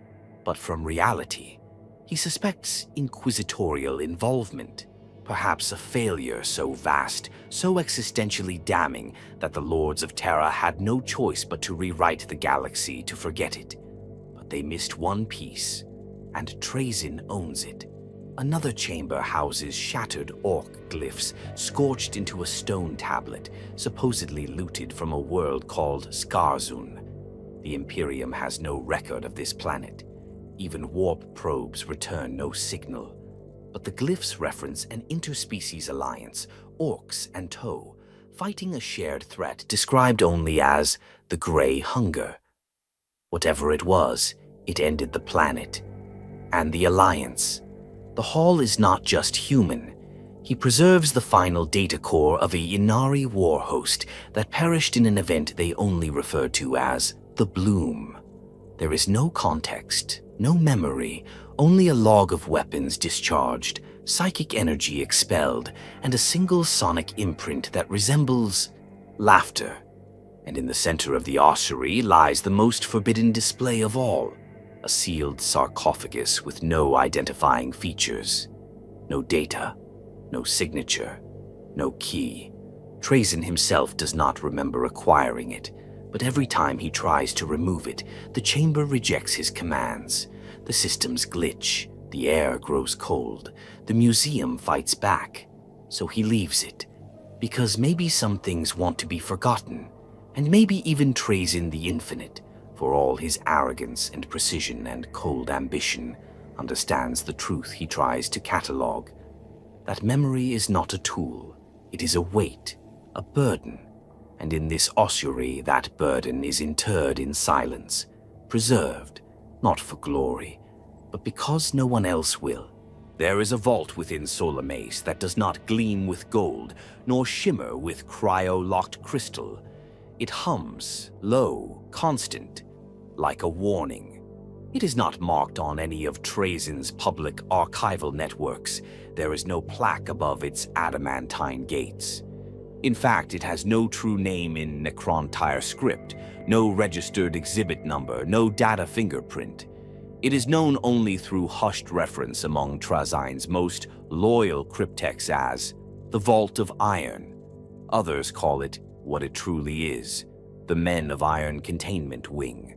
but from reality. He suspects inquisitorial involvement, perhaps a failure so vast, so existentially damning that the Lords of Terra had no choice but to rewrite the galaxy to forget it. But they missed one piece, and Trayzn owns it. Another chamber houses shattered orc glyphs scorched into a stone tablet, supposedly looted from a world called Skarzun. The Imperium has no record of this planet. Even warp probes return no signal. But the glyphs reference an interspecies alliance, orcs and Tow, fighting a shared threat described only as the Grey Hunger. Whatever it was, it ended the planet. And the alliance. The Hall is not just human. He preserves the final data core of a Ynnari war host that perished in an event they only refer to as the Bloom. There is no context, no memory, only a log of weapons discharged, psychic energy expelled, and a single sonic imprint that resembles laughter. And in the center of the ossuary lies the most forbidden display of all, a sealed sarcophagus with no identifying features. No data, no signature, no key. Trayzn himself does not remember acquiring it, but every time he tries to remove it, the chamber rejects his commands. The systems glitch, the air grows cold, the museum fights back. So he leaves it, because maybe some things want to be forgotten, and maybe even Trazyn the Infinite, for all his arrogance and precision and cold ambition, understands the truth he tries to catalog. That memory is not a tool, it is a weight, a burden, and in this ossuary that burden is interred in silence, preserved, not for glory, but because no one else will. There is a vault within Solemnace that does not gleam with gold, nor shimmer with cryo-locked crystal. It hums, low, constant, like a warning. It is not marked on any of Trayzn's public archival networks. There is no plaque above its adamantine gates. In fact, it has no true name in Necron-Tyre script, no registered exhibit number, no data fingerprint. It is known only through hushed reference among Trazyn's most loyal cryptex as the Vault of Iron. Others call it what it truly is, the Men of Iron Containment Wing.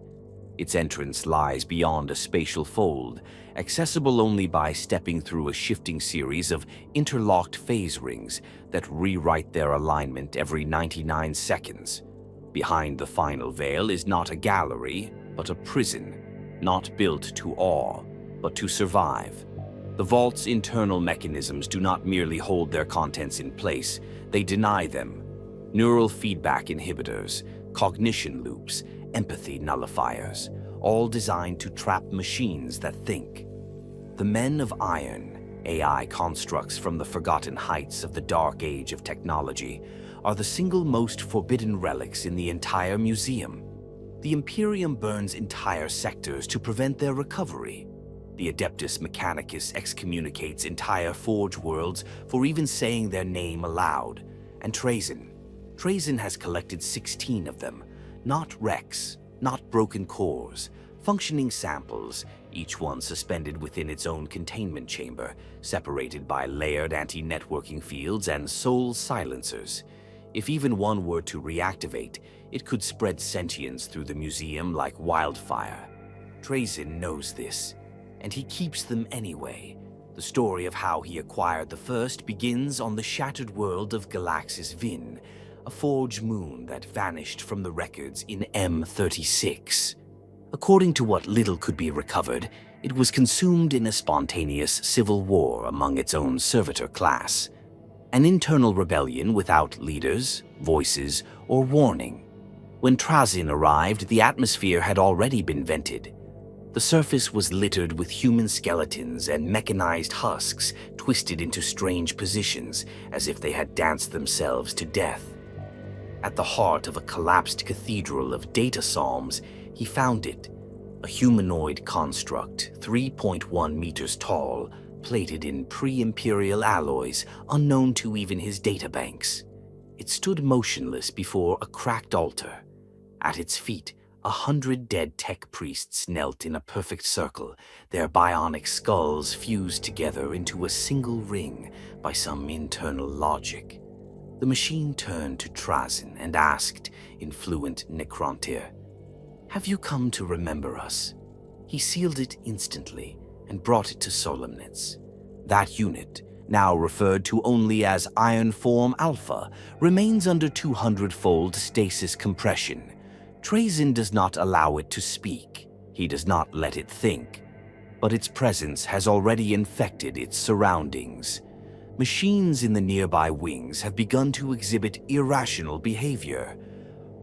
Its entrance lies beyond a spatial fold, accessible only by stepping through a shifting series of interlocked phase rings that rewrite their alignment every 99 seconds. Behind the final veil is not a gallery, but a prison, not built to awe, but to survive. The vault's internal mechanisms do not merely hold their contents in place, they deny them. Neural feedback inhibitors, cognition loops, empathy nullifiers, all designed to trap machines that think. The Men of Iron, AI constructs from the forgotten heights of the dark age of technology, are the single most forbidden relics in the entire museum. The Imperium burns entire sectors to prevent their recovery. The Adeptus Mechanicus excommunicates entire Forge worlds for even saying their name aloud. And Trayzn has collected 16 of them, not wrecks, not broken cores, functioning samples, each one suspended within its own containment chamber, separated by layered anti-networking fields and soul silencers. If even one were to reactivate, it could spread sentience through the museum like wildfire. Trayzn knows this, and he keeps them anyway. The story of how he acquired the first begins on the shattered world of Galaxis Vin, a Forge moon that vanished from the records in M36. According to what little could be recovered, it was consumed in a spontaneous civil war among its own servitor class. An internal rebellion without leaders, voices, or warning. When Trazyn arrived, the atmosphere had already been vented. The surface was littered with human skeletons and mechanized husks twisted into strange positions as if they had danced themselves to death. At the heart of a collapsed cathedral of data psalms, he found it, a humanoid construct 3.1 meters tall, plated in pre-imperial alloys unknown to even his databanks. It stood motionless before a cracked altar. At its feet, 100 dead tech priests knelt in a perfect circle, their bionic skulls fused together into a single ring by some internal logic. The machine turned to Trazyn and asked in fluent Necrontyr, "Have you come to remember us?" He sealed it instantly and brought it to Solemnace. That unit, now referred to only as Iron Form Alpha, remains under 200-fold stasis compression. Trayzn does not allow it to speak. He does not let it think. But its presence has already infected its surroundings. Machines in the nearby wings have begun to exhibit irrational behavior.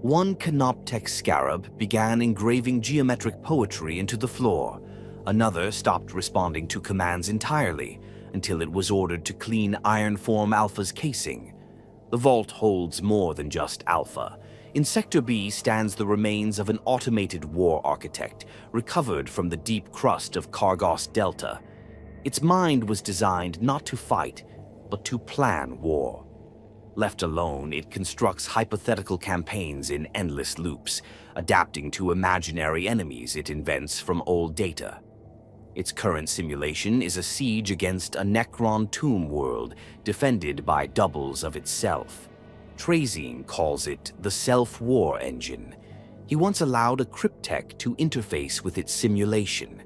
One Canoptech scarab began engraving geometric poetry into the floor. Another stopped responding to commands entirely, until it was ordered to clean Iron Form Alpha's casing. The vault holds more than just Alpha. In Sector B stands the remains of an automated war architect, recovered from the deep crust of Kargos Delta. Its mind was designed not to fight, but to plan war. Left alone, it constructs hypothetical campaigns in endless loops, adapting to imaginary enemies it invents from old data. Its current simulation is a siege against a Necron tomb world, defended by doubles of itself. Trayzn calls it the self-war engine. He once allowed a cryptech to interface with its simulation.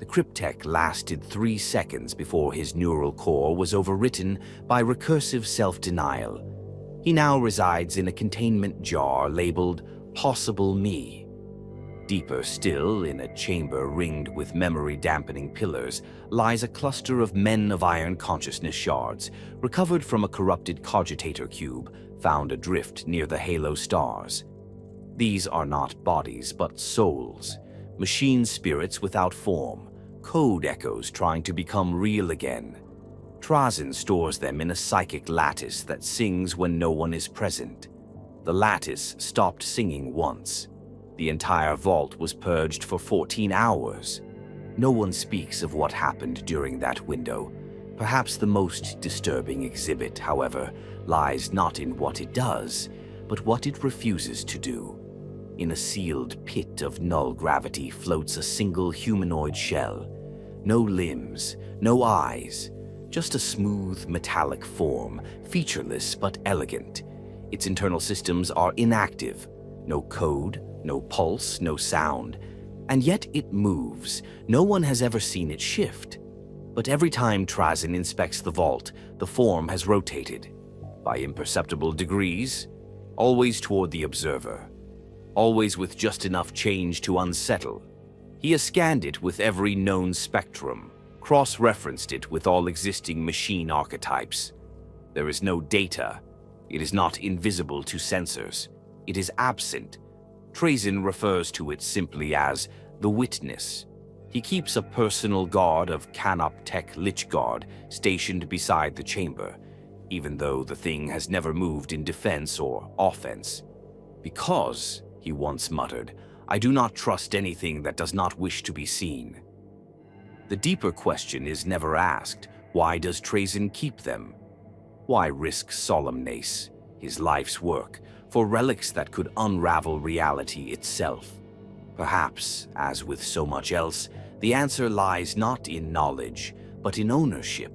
The cryptech lasted 3 seconds before his neural core was overwritten by recursive self-denial. He now resides in a containment jar labeled Possible Me. Deeper still, in a chamber ringed with memory-dampening pillars, lies a cluster of Men of Iron consciousness shards, recovered from a corrupted cogitator cube found adrift near the Halo stars. These are not bodies, but souls, machine spirits without form, code echoes trying to become real again. Trazyn stores them in a psychic lattice that sings when no one is present. The lattice stopped singing once. The entire vault was purged for 14 hours. No one speaks of what happened during that window. Perhaps the most disturbing exhibit, however, lies not in what it does, but what it refuses to do. In a sealed pit of null gravity floats a single humanoid shell. No limbs, no eyes, just a smooth metallic form, featureless but elegant. Its internal systems are inactive. No code, no pulse, no sound. And yet it moves. No one has ever seen it shift. But every time Trazyn inspects the vault, the form has rotated. By imperceptible degrees, always toward the observer. Always with just enough change to unsettle. He has scanned it with every known spectrum, cross-referenced it with all existing machine archetypes. There is no data. It is not invisible to sensors. It is absent. Trayzn refers to it simply as the Witness. He keeps a personal guard of Canoptech Lichguard stationed beside the chamber, even though the thing has never moved in defense or offense. Because, he once muttered, I do not trust anything that does not wish to be seen. The deeper question is never asked, why does Trayzn keep them? Why risk Solemnace, his life's work, for relics that could unravel reality itself? Perhaps, as with so much else, the answer lies not in knowledge, but in ownership.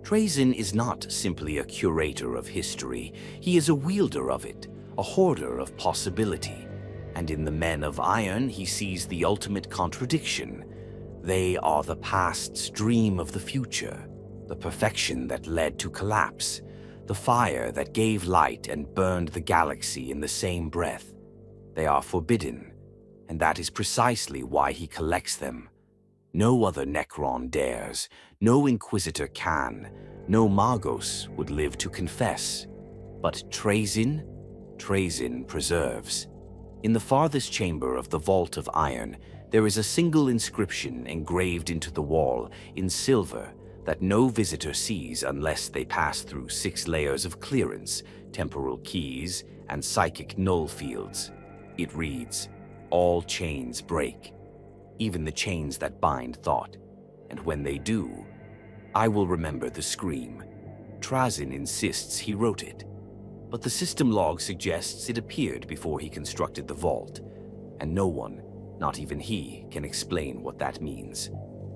Trayzn is not simply a curator of history. He is a wielder of it, a hoarder of possibility. And in the men of iron, he sees the ultimate contradiction. They are the past's dream of the future, the perfection that led to collapse, the fire that gave light and burned the galaxy in the same breath. They are forbidden, and that is precisely why he collects them. No other Necron dares, no Inquisitor can, no Magos would live to confess. But Trayzn preserves. In the farthest chamber of the Vault of Iron, there is a single inscription engraved into the wall in silver that no visitor sees unless they pass through 6 layers of clearance, temporal keys, and psychic null fields. It reads, "All chains break, even the chains that bind thought, and when they do, I will remember the scream." Trazyn insists he wrote it, but the system log suggests it appeared before he constructed the vault, and no one, not even he, can explain what that means.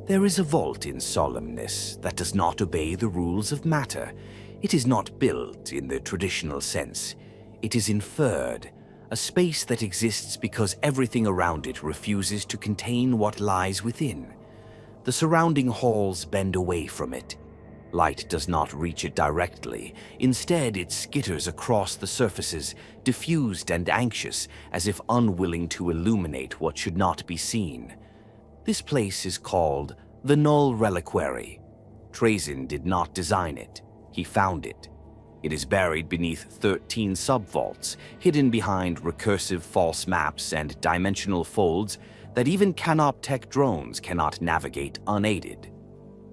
There is a vault in Solemnace that does not obey the rules of matter. It is not built in the traditional sense. It is inferred, a space that exists because everything around it refuses to contain what lies within. The surrounding halls bend away from it. Light does not reach it directly. Instead, it skitters across the surfaces, diffused and anxious, as if unwilling to illuminate what should not be seen. This place is called the Null Reliquary. Trayzn did not design it. He found it. It is buried beneath 13 subvaults, hidden behind recursive false maps and dimensional folds that even Canoptech drones cannot navigate unaided.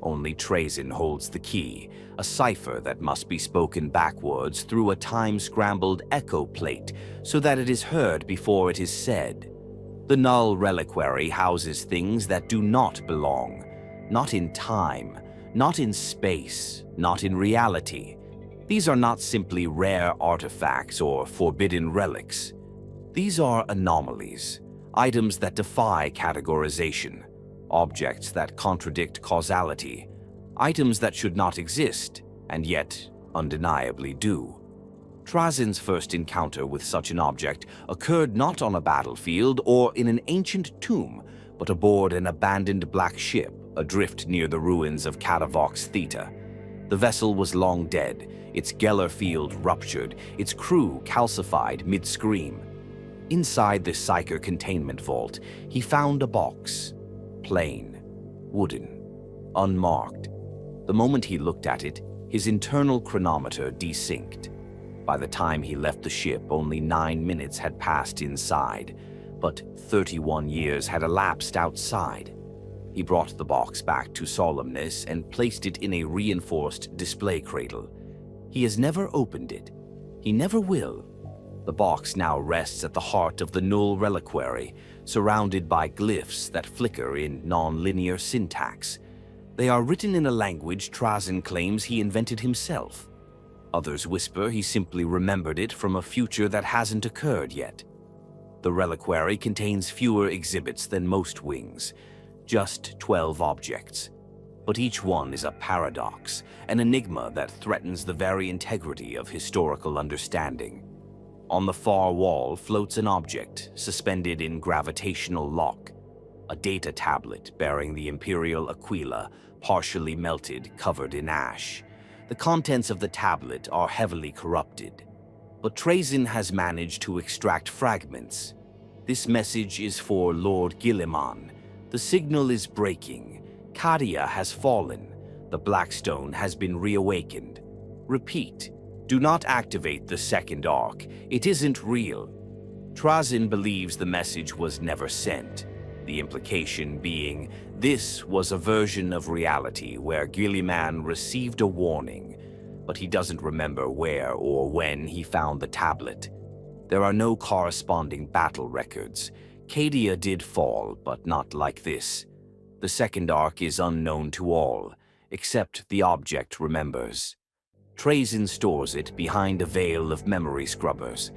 Only Trayzn holds the key, a cipher that must be spoken backwards through a time-scrambled echo plate so that it is heard before it is said. The Null Reliquary houses things that do not belong, not in time, not in space, not in reality. These are not simply rare artifacts or forbidden relics. These are anomalies, items that defy categorization, objects that contradict causality, items that should not exist, and yet undeniably do. Trazyn's first encounter with such an object occurred not on a battlefield or in an ancient tomb, but aboard an abandoned black ship adrift near the ruins of Catavox Theta. The vessel was long dead, its Geller field ruptured, its crew calcified mid-scream. Inside the Psyker containment vault, he found a box. Plain, wooden, unmarked. The moment he looked at it, his internal chronometer desynced. By the time he left the ship, only 9 minutes had passed inside, but 31 years had elapsed outside. He brought the box back to Solemnace and placed it in a reinforced display cradle. He has never opened it. He never will. The box now rests at the heart of the Null Reliquary, surrounded by glyphs that flicker in non-linear syntax. They are written in a language Trazyn claims he invented himself. Others whisper he simply remembered it from a future that hasn't occurred yet. The reliquary contains fewer exhibits than most wings, just 12 objects. But each one is a paradox, an enigma that threatens the very integrity of historical understanding. On the far wall floats an object suspended in gravitational lock, a data tablet bearing the imperial aquila, partially melted, covered in ash. The contents of the tablet are heavily corrupted, but Trayzn has managed to extract fragments. This message is for Lord Guilliman. The signal is breaking. Kadia has fallen. The Blackstone has been reawakened. Repeat, do not activate the second arc. It isn't real. Trazyn believes the message was never sent, the implication being this was a version of reality where Guilliman received a warning, but he doesn't remember where or when he found the tablet. There are no corresponding battle records. Kadia did fall, but not like this. The second arc is unknown to all, except the object remembers. Trayzn stores it behind a veil of memory scrubbers,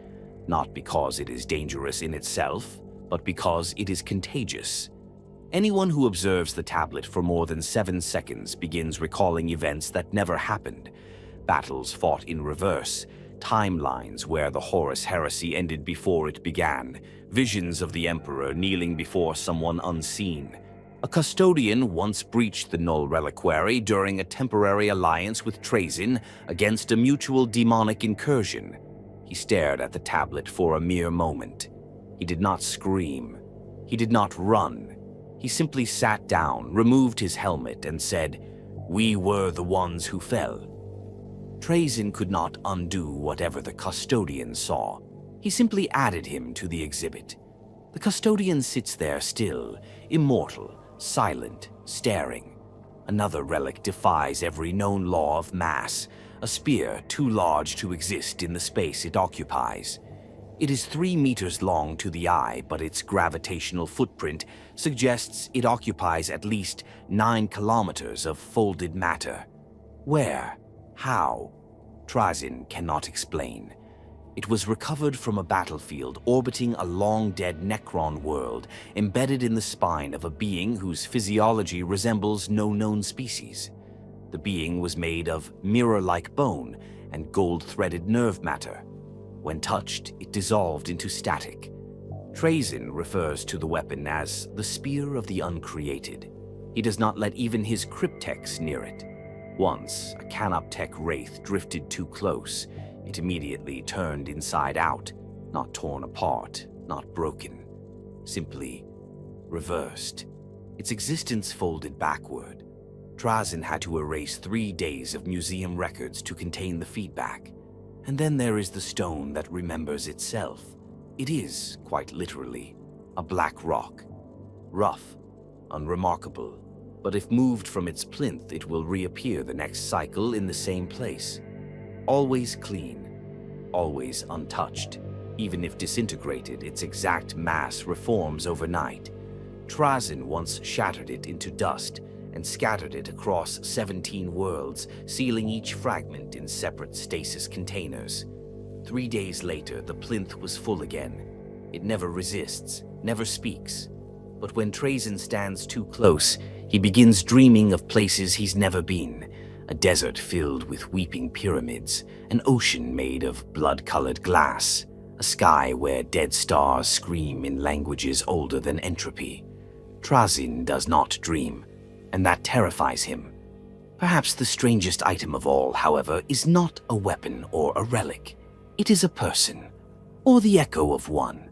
not because it is dangerous in itself, but because it is contagious. Anyone who observes the tablet for more than 7 seconds begins recalling events that never happened, battles fought in reverse, timelines where the Horus heresy ended before it began, visions of the Emperor kneeling before someone unseen. A custodian once breached the Null Reliquary during a temporary alliance with Trayzn against a mutual demonic incursion. He stared at the tablet for a mere moment. He did not scream. He did not run. He simply sat down, removed his helmet, and said, "We were the ones who fell." Trayzn could not undo whatever the custodian saw. He simply added him to the exhibit. The custodian sits there still, immortal, silent, staring. Another relic defies every known law of mass, a spear too large to exist in the space it occupies. It is 3 meters long to the eye, but its gravitational footprint suggests it occupies at least 9 kilometers of folded matter. Where? How? Trazyn cannot explain. It was recovered from a battlefield orbiting a long-dead Necron world embedded in the spine of a being whose physiology resembles no known species. The being was made of mirror-like bone and gold-threaded nerve matter. When touched, it dissolved into static. Trayzn refers to the weapon as the Spear of the Uncreated. He does not let even his cryptechs near it. Once, a Canoptech wraith drifted too close. It immediately turned inside out, not torn apart, not broken, simply reversed. Its existence folded backward. Trazyn had to erase 3 days of museum records to contain the feedback. And then there is the stone that remembers itself. It is, quite literally, a black rock. Rough, unremarkable, but if moved from its plinth, it will reappear the next cycle in the same place. Always clean, always untouched. Even if disintegrated, its exact mass reforms overnight. Trazyn once shattered it into dust and scattered it across 17 worlds, sealing each fragment in separate stasis containers. 3 days later, the plinth was full again. It never resists, never speaks. But when Trayzn stands too close, he begins dreaming of places he's never been. A desert filled with weeping pyramids, an ocean made of blood-colored glass, a sky where dead stars scream in languages older than entropy. Trazyn does not dream, and that terrifies him. Perhaps the strangest item of all, however, is not a weapon or a relic. It is a person, or the echo of one.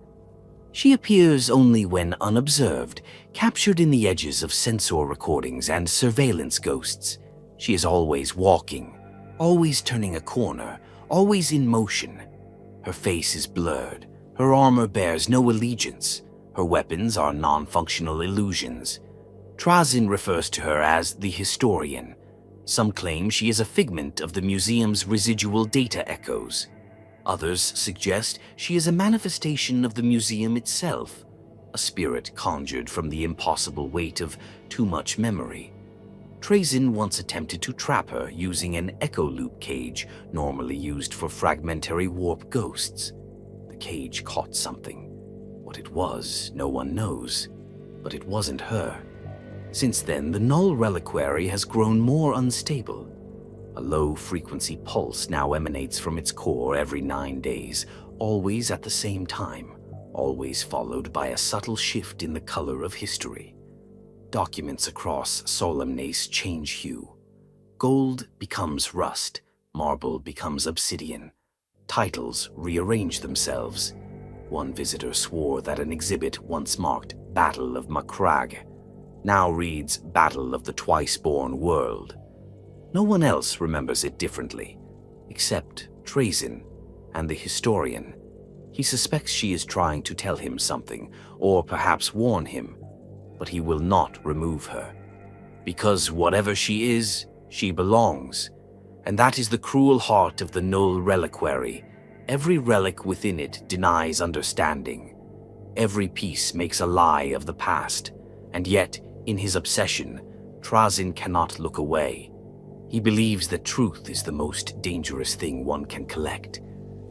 She appears only when unobserved, captured in the edges of sensor recordings and surveillance ghosts. She is always walking, always turning a corner, always in motion. Her face is blurred, her armor bears no allegiance, her weapons are non-functional illusions. Trazyn refers to her as the Historian. Some claim she is a figment of the museum's residual data echoes. Others suggest she is a manifestation of the museum itself, a spirit conjured from the impossible weight of too much memory. Trayzn once attempted to trap her using an echo loop cage normally used for fragmentary warp ghosts. The cage caught something. What it was, no one knows, but it wasn't her. Since then, the Null Reliquary has grown more unstable. A low-frequency pulse now emanates from its core every 9 days, always at the same time, always followed by a subtle shift in the color of history. Documents across Solemnace change hue. Gold becomes rust, marble becomes obsidian. Titles rearrange themselves. One visitor swore that an exhibit once marked Battle of Macragge now reads Battle of the Twice-Born World. No one else remembers it differently, except Trayzn and the historian. He suspects she is trying to tell him something, or perhaps warn him, but he will not remove her. Because whatever she is, she belongs, and that is the cruel heart of the Null Reliquary. Every relic within it denies understanding. Every piece makes a lie of the past, and yet, in his obsession, Trazyn cannot look away. He believes that truth is the most dangerous thing one can collect,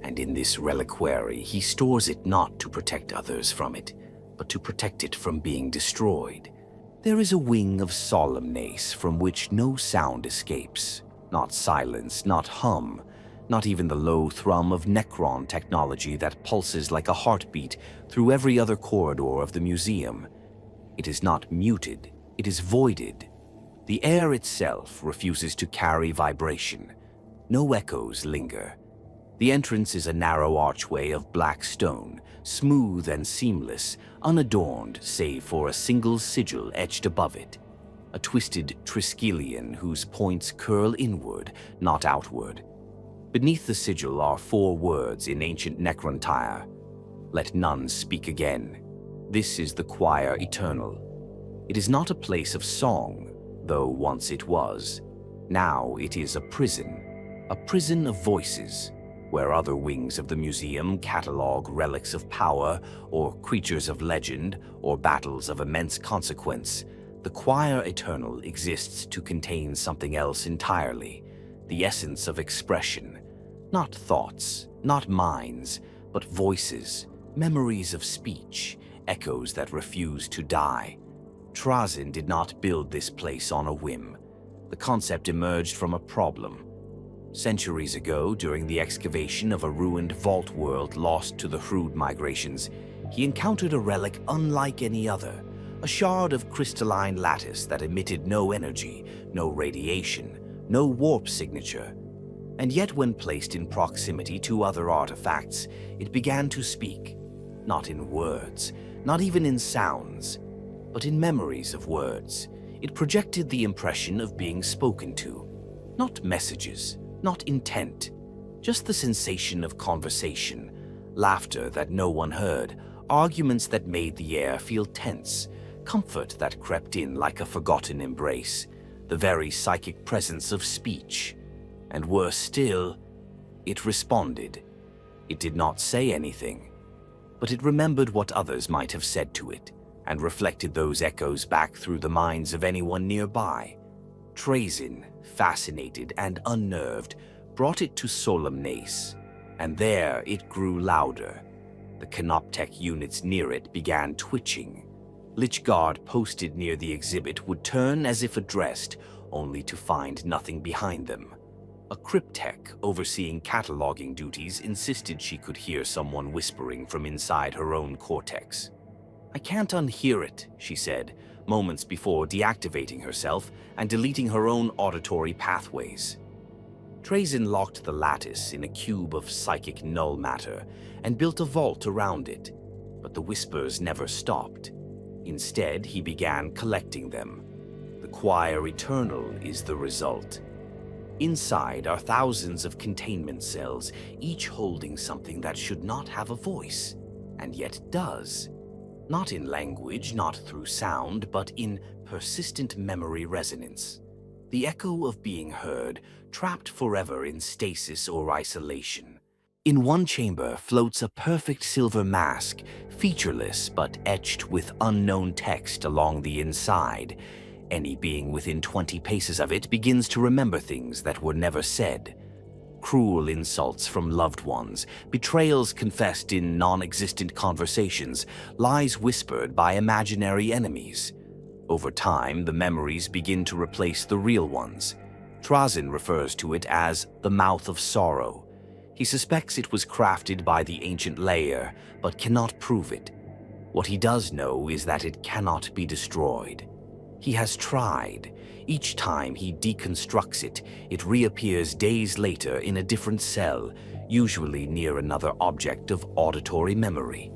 and in this reliquary he stores it not to protect others from it, but to protect it from being destroyed. There is a wing of Solemnace from which no sound escapes, not silence, not hum, not even the low thrum of Necron technology that pulses like a heartbeat through every other corridor of the museum. It is not muted, it is voided. The air itself refuses to carry vibration. No echoes linger. The entrance is a narrow archway of black stone, smooth and seamless, unadorned save for a single sigil etched above it. A twisted triskelion whose points curl inward, not outward. Beneath the sigil are 4 words in ancient Necrontire. Let none speak again. This is the choir eternal. It is not a place of song, though once it was. Now it is a prison of voices, where other wings of the museum catalog relics of power, or creatures of legend, or battles of immense consequence. The choir eternal exists to contain something else entirely, the essence of expression. Not thoughts, not minds, but voices, memories of speech, echoes that refuse to die. Trazyn did not build this place on a whim. The concept emerged from a problem. Centuries ago, during the excavation of a ruined vault world lost to the Hrud migrations, he encountered a relic unlike any other, a shard of crystalline lattice that emitted no energy, no radiation, no warp signature. And yet when placed in proximity to other artifacts, it began to speak, not in words, not even in sounds, but in memories of words. It projected the impression of being spoken to, not messages, not intent, just the sensation of conversation, laughter that no one heard, arguments that made the air feel tense, comfort that crept in like a forgotten embrace, the very psychic presence of speech. And worse still, it responded. It did not say anything, but it remembered what others might have said to it, and reflected those echoes back through the minds of anyone nearby. Trayzn, fascinated and unnerved, brought it to Solemnace, and there it grew louder. The Canoptech units near it began twitching. Lichguard posted near the exhibit would turn as if addressed, only to find nothing behind them. A cryptech overseeing cataloging duties insisted she could hear someone whispering from inside her own cortex. "I can't unhear it," she said, moments before deactivating herself and deleting her own auditory pathways. Trayzn locked the lattice in a cube of psychic null matter and built a vault around it, but the whispers never stopped. Instead, he began collecting them. The choir eternal is the result. Inside are thousands of containment cells, each holding something that should not have a voice, and yet does. Not in language, not through sound, but in persistent memory resonance. The echo of being heard, trapped forever in stasis or isolation. In one chamber floats a perfect silver mask, featureless but etched with unknown text along the inside. Any being within 20 paces of it begins to remember things that were never said. Cruel insults from loved ones, betrayals confessed in non-existent conversations, lies whispered by imaginary enemies. Over time, the memories begin to replace the real ones. Trazyn refers to it as the mouth of sorrow. He suspects it was crafted by the ancient layer, but cannot prove it. What he does know is that it cannot be destroyed. He has tried. Each time he deconstructs it, it reappears days later in a different cell, usually near another object of auditory memory.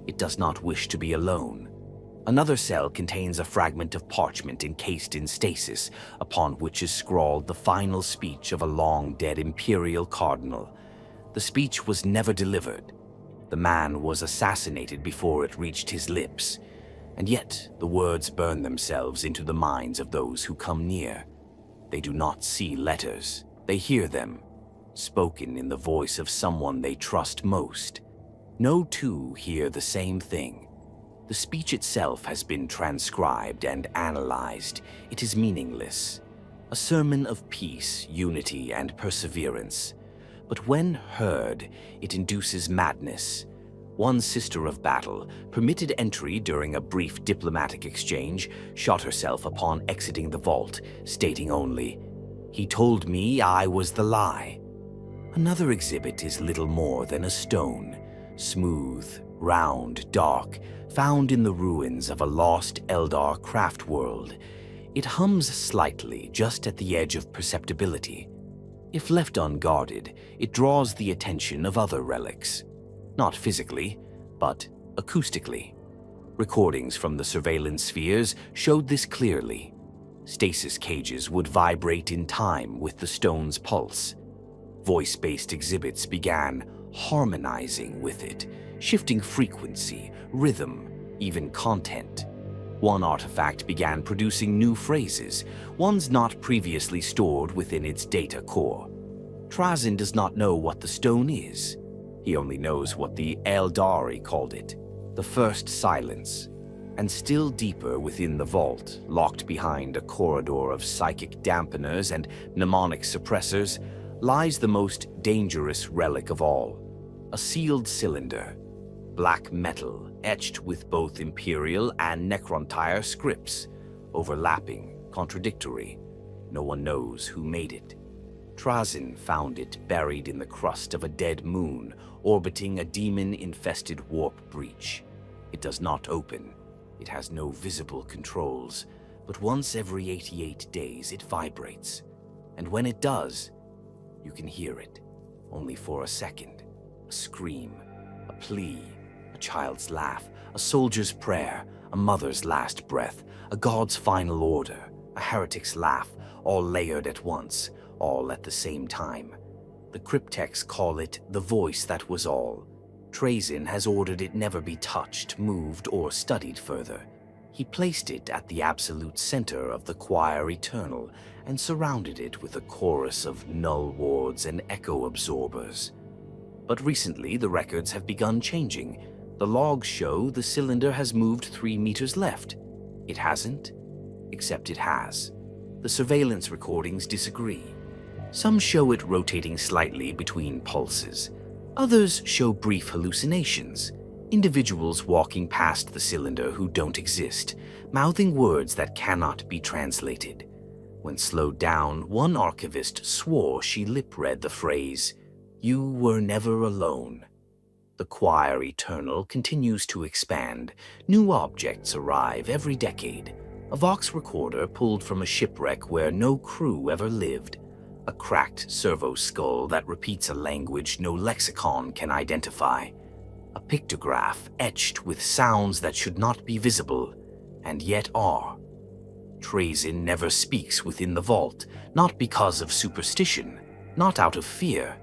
It does not wish to be alone. Another cell contains a fragment of parchment encased in stasis, upon which is scrawled the final speech of a long-dead imperial cardinal. The speech was never delivered. The man was assassinated before it reached his lips, and yet the words burn themselves into the minds of those who come near. They do not see letters. They hear them, spoken in the voice of someone they trust most. No two hear the same thing. The speech itself has been transcribed and analyzed. It is meaningless. A sermon of peace, unity, and perseverance. But when heard, it induces madness. One sister of battle, permitted entry during a brief diplomatic exchange, shot herself upon exiting the vault, stating only, "He told me I was the lie." Another exhibit is little more than a stone, smooth, round, dark, found in the ruins of a lost Eldar craft world. It hums slightly just at the edge of perceptibility. If left unguarded, it draws the attention of other relics. Not physically, but acoustically. Recordings from the surveillance spheres showed this clearly. Stasis cages would vibrate in time with the stone's pulse. Voice-based exhibits began harmonizing with it, shifting frequency, rhythm, even content. One artifact began producing new phrases, ones not previously stored within its data core. Trazyn does not know what the stone is. He only knows what the Eldari called it, the first silence. And still deeper within the vault, locked behind a corridor of psychic dampeners and mnemonic suppressors, lies the most dangerous relic of all, a sealed cylinder. Black metal, etched with both Imperial and Necrontire scripts, overlapping, contradictory. No one knows who made it. Trazyn found it buried in the crust of a dead moon, orbiting a demon-infested warp breach. It does not open. It has no visible controls, but once every 88 days it vibrates. And when it does, you can hear it, only for a second. A scream, a plea, a child's laugh, a soldier's prayer, a mother's last breath, a god's final order, a heretic's laugh, all layered at once, all at the same time. The cryptex call it the voice that was all. Trayzn has ordered it never be touched, moved, or studied further. He placed it at the absolute center of the choir eternal and surrounded it with a chorus of null wards and echo absorbers. But recently the records have begun changing. The logs show the cylinder has moved 3 meters left. It hasn't, except it has. The surveillance recordings disagree. Some show it rotating slightly between pulses. Others show brief hallucinations. Individuals walking past the cylinder who don't exist, mouthing words that cannot be translated. When slowed down, one archivist swore she lip-read the phrase, "You were never alone." The choir eternal continues to expand. New objects arrive every decade. A Vox recorder pulled from a shipwreck where no crew ever lived. A cracked servo skull that repeats a language no lexicon can identify. A pictograph etched with sounds that should not be visible, and yet are. Trayzn never speaks within the vault, not because of superstition, not out of fear,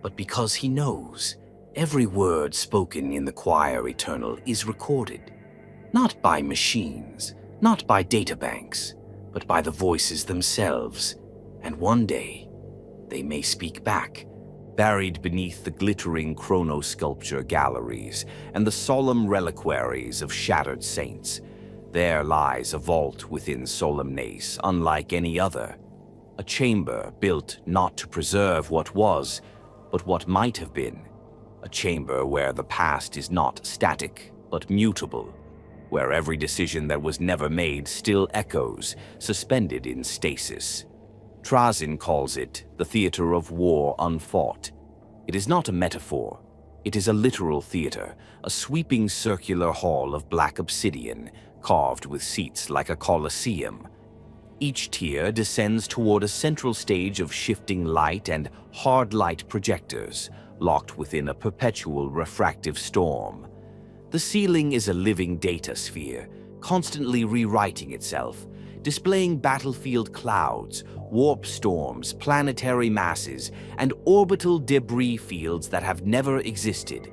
but because he knows. Every word spoken in the choir eternal is recorded, not by machines, not by databanks, but by the voices themselves. And one day, they may speak back, buried beneath the glittering chrono-sculpture galleries and the solemn reliquaries of shattered saints. There lies a vault within Solemnace, unlike any other. A chamber built not to preserve what was, but what might have been. A chamber where the past is not static, but mutable. Where every decision that was never made still echoes, suspended in stasis. Trazyn calls it the theater of war unfought. It is not a metaphor. It is a literal theater, a sweeping circular hall of black obsidian, carved with seats like a colosseum. Each tier descends toward a central stage of shifting light and hard light projectors, locked within a perpetual refractive storm. The ceiling is a living data sphere, constantly rewriting itself, displaying battlefield clouds, warp storms, planetary masses, and orbital debris fields that have never existed.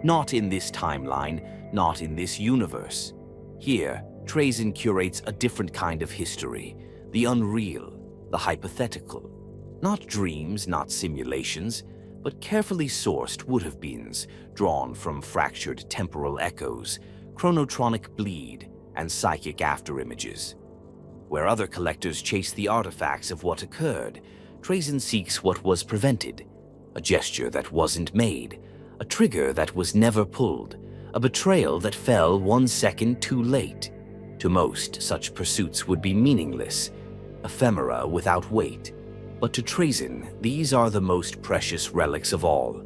Not in this timeline, not in this universe. Here, Trayzn curates a different kind of history, the unreal, the hypothetical. Not dreams, not simulations, but carefully sourced would-have-beens, drawn from fractured temporal echoes, chronotronic bleed, and psychic afterimages. Where other collectors chase the artifacts of what occurred, Trayzn seeks what was prevented, a gesture that wasn't made, a trigger that was never pulled, a betrayal that fell 1 second too late. To most, such pursuits would be meaningless, ephemera without weight. But to Trayzn, these are the most precious relics of all.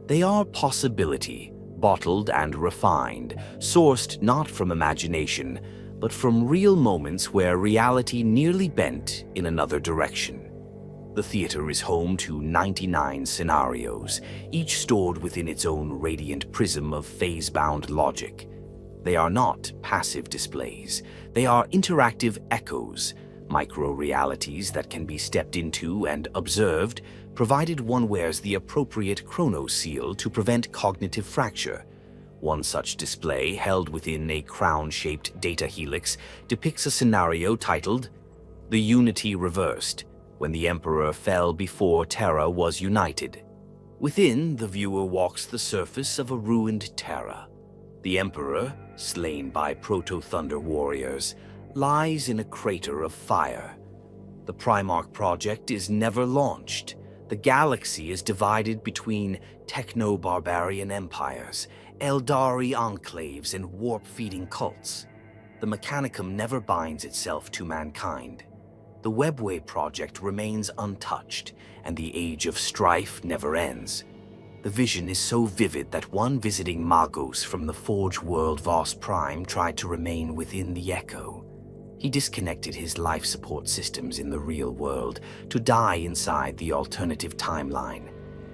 They are possibility, bottled and refined, sourced not from imagination, but from real moments where reality nearly bent in another direction. The theater is home to 99 scenarios, each stored within its own radiant prism of phase-bound logic. They are not passive displays. They are interactive echoes, micro-realities that can be stepped into and observed, provided one wears the appropriate chrono seal to prevent cognitive fracture. One such display, held within a crown-shaped data helix, depicts a scenario titled "The Unity Reversed," when the Emperor fell before Terra was united. Within, the viewer walks the surface of a ruined Terra. The Emperor, slain by Proto-Thunder warriors, lies in a crater of fire. The Primarch project is never launched. The galaxy is divided between techno-barbarian empires, Eldari enclaves, and warp-feeding cults. The Mechanicum never binds itself to mankind. The Webway project remains untouched, and the age of strife never ends. The vision is so vivid that one visiting Magos from the Forge world Voss Prime tried to remain within the echo. He disconnected his life support systems in the real world to die inside the alternative timeline.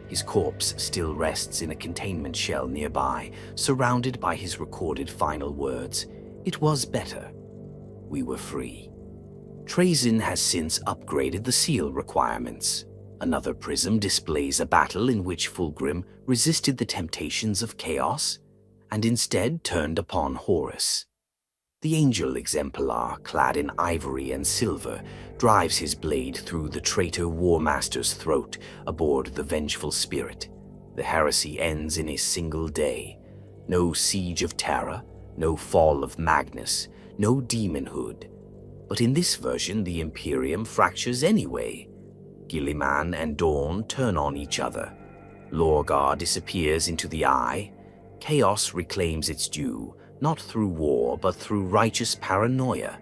His corpse still rests in a containment shell nearby, surrounded by his recorded final words. It was better. We were free. Trayzn has since upgraded the seal requirements. Another prism displays a battle in which Fulgrim resisted the temptations of chaos and instead turned upon Horus. The angel exemplar, clad in ivory and silver, drives his blade through the traitor War Master's throat aboard the vengeful spirit. The heresy ends in a single day. No siege of Terra, no fall of Magnus, no demonhood. But in this version, the Imperium fractures anyway. Gilliman and Dawn turn on each other. Lorgar disappears into the eye. Chaos reclaims its due, not through war, but through righteous paranoia.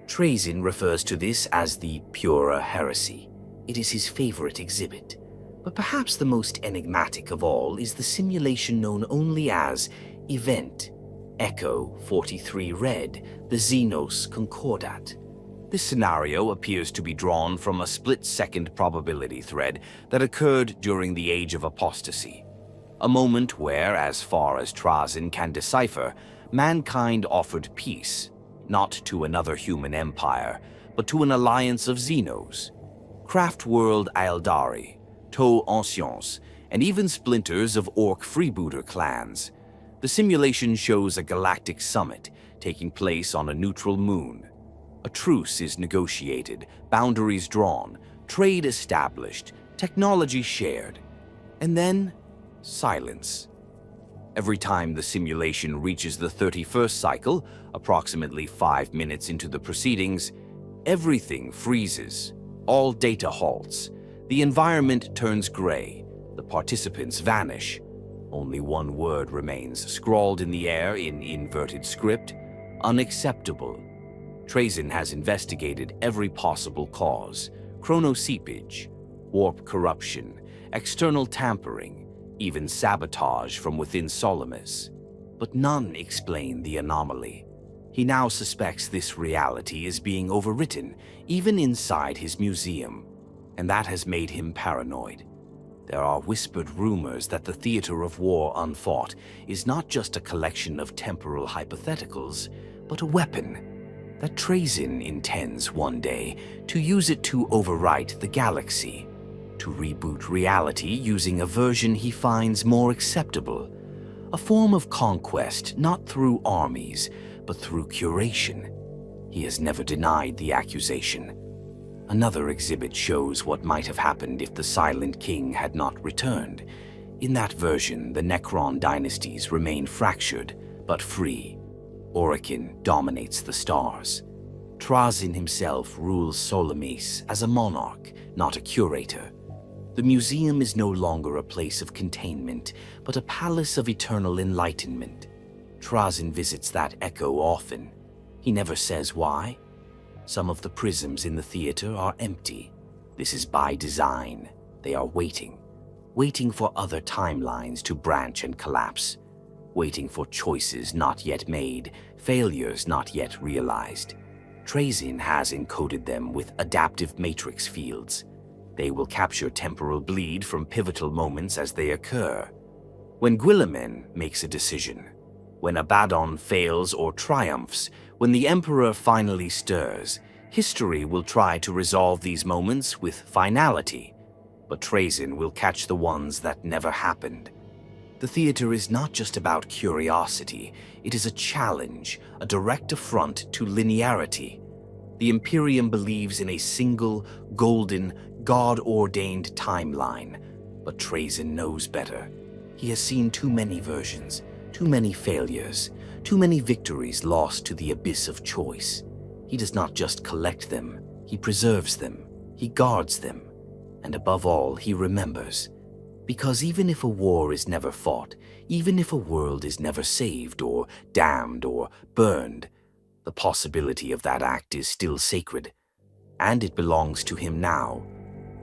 Trayzn refers to this as the purer heresy. It is his favorite exhibit. But perhaps the most enigmatic of all is the simulation known only as Event, Echo 43 Red, the Xenos Concordat. This scenario appears to be drawn from a split-second probability thread that occurred during the Age of Apostasy. A moment where, as far as Trazyn can decipher, mankind offered peace, not to another human empire, but to an alliance of Xenos. Craftworld Eldari, Toe Ancients, and even splinters of Orc freebooter clans. The simulation shows a galactic summit taking place on a neutral moon. A truce is negotiated, boundaries drawn, trade established, technology shared, and then silence. Every time the simulation reaches the 31st cycle, approximately 5 minutes into the proceedings, everything freezes, all data halts, the environment turns gray, the participants vanish. Only one word remains, scrawled in the air in inverted script: unacceptable. Trayzn has investigated every possible cause: chronoseepage, warp corruption, external tampering, even sabotage from within Solemnace. But none explain the anomaly. He now suspects this reality is being overwritten, even inside his museum, and that has made him paranoid. There are whispered rumors that the theater of war unfought is not just a collection of temporal hypotheticals, but a weapon that Trayzn intends one day to use it to overwrite the galaxy, to reboot reality using a version he finds more acceptable, a form of conquest not through armies, but through curation. He has never denied the accusation. Another exhibit shows what might have happened if the Silent King had not returned. In that version, the Necron dynasties remain fractured, but free. Orokin dominates the stars. Trazyn himself rules Solemnace as a monarch, not a curator. The museum is no longer a place of containment, but a palace of eternal enlightenment. Trazyn visits that echo often. He never says why. Some of the prisms in the theater are empty. This is by design. They are waiting for other timelines to branch and collapse, waiting for choices not yet made, failures not yet realized. Trayzn has encoded them with adaptive matrix fields. They will capture temporal bleed from pivotal moments as they occur. When Guilliman makes a decision, when Abaddon fails or triumphs, when the Emperor finally stirs, history will try to resolve these moments with finality, but Trayzn will catch the ones that never happened. The theater is not just about curiosity, it is a challenge, a direct affront to linearity. The Imperium believes in a single, golden, God-ordained timeline, but Trayzn knows better. He has seen too many versions, too many failures, too many victories lost to the abyss of choice. He does not just collect them, he preserves them, he guards them, and above all, he remembers. Because even if a war is never fought, even if a world is never saved or damned or burned, the possibility of that act is still sacred, and it belongs to him now.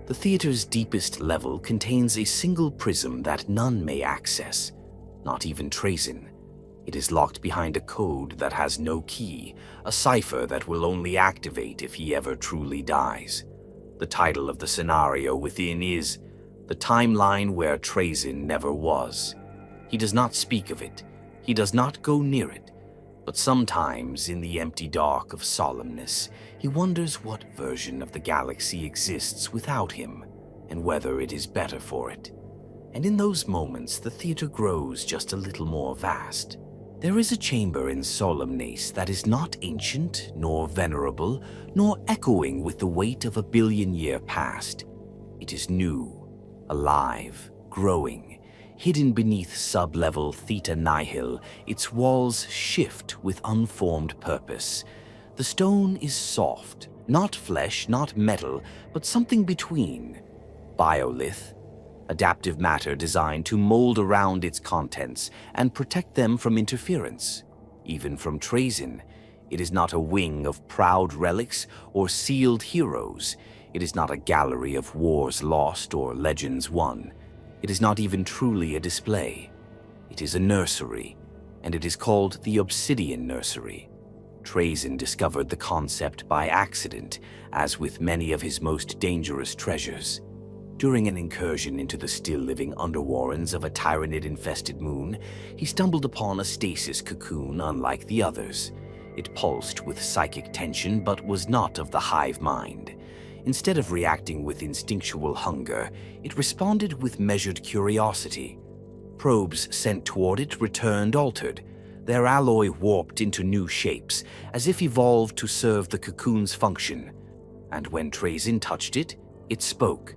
The theater's deepest level contains a single prism that none may access, not even Trayzn. It is locked behind a code that has no key, a cipher that will only activate if he ever truly dies. The title of the scenario within is The Timeline Where Trayzn Never Was. He does not speak of it, he does not go near it, but sometimes in the empty dark of Solemnace, he wonders what version of the galaxy exists without him, and whether it is better for it. And in those moments, the theater grows just a little more vast. There is a chamber in Solemnace that is not ancient, nor venerable, nor echoing with the weight of a billion-year past. It is new, alive, growing, hidden beneath sub-level theta nihil. Its walls shift with unformed purpose. The stone is soft, not flesh, not metal, but something between. Biolith, adaptive matter designed to mold around its contents and protect them from interference. Even from Trayzn, it is not a wing of proud relics or sealed heroes. It is not a gallery of wars lost or legends won. It is not even truly a display. It is a nursery, and it is called the Obsidian Nursery. Trayzn discovered the concept by accident, as with many of his most dangerous treasures. During an incursion into the still-living underwarrens of a Tyranid-infested moon, he stumbled upon a stasis cocoon unlike the others. It pulsed with psychic tension but was not of the hive mind. Instead of reacting with instinctual hunger, it responded with measured curiosity. Probes sent toward it returned altered, their alloy warped into new shapes, as if evolved to serve the cocoon's function. And when Trayzn touched it, it spoke.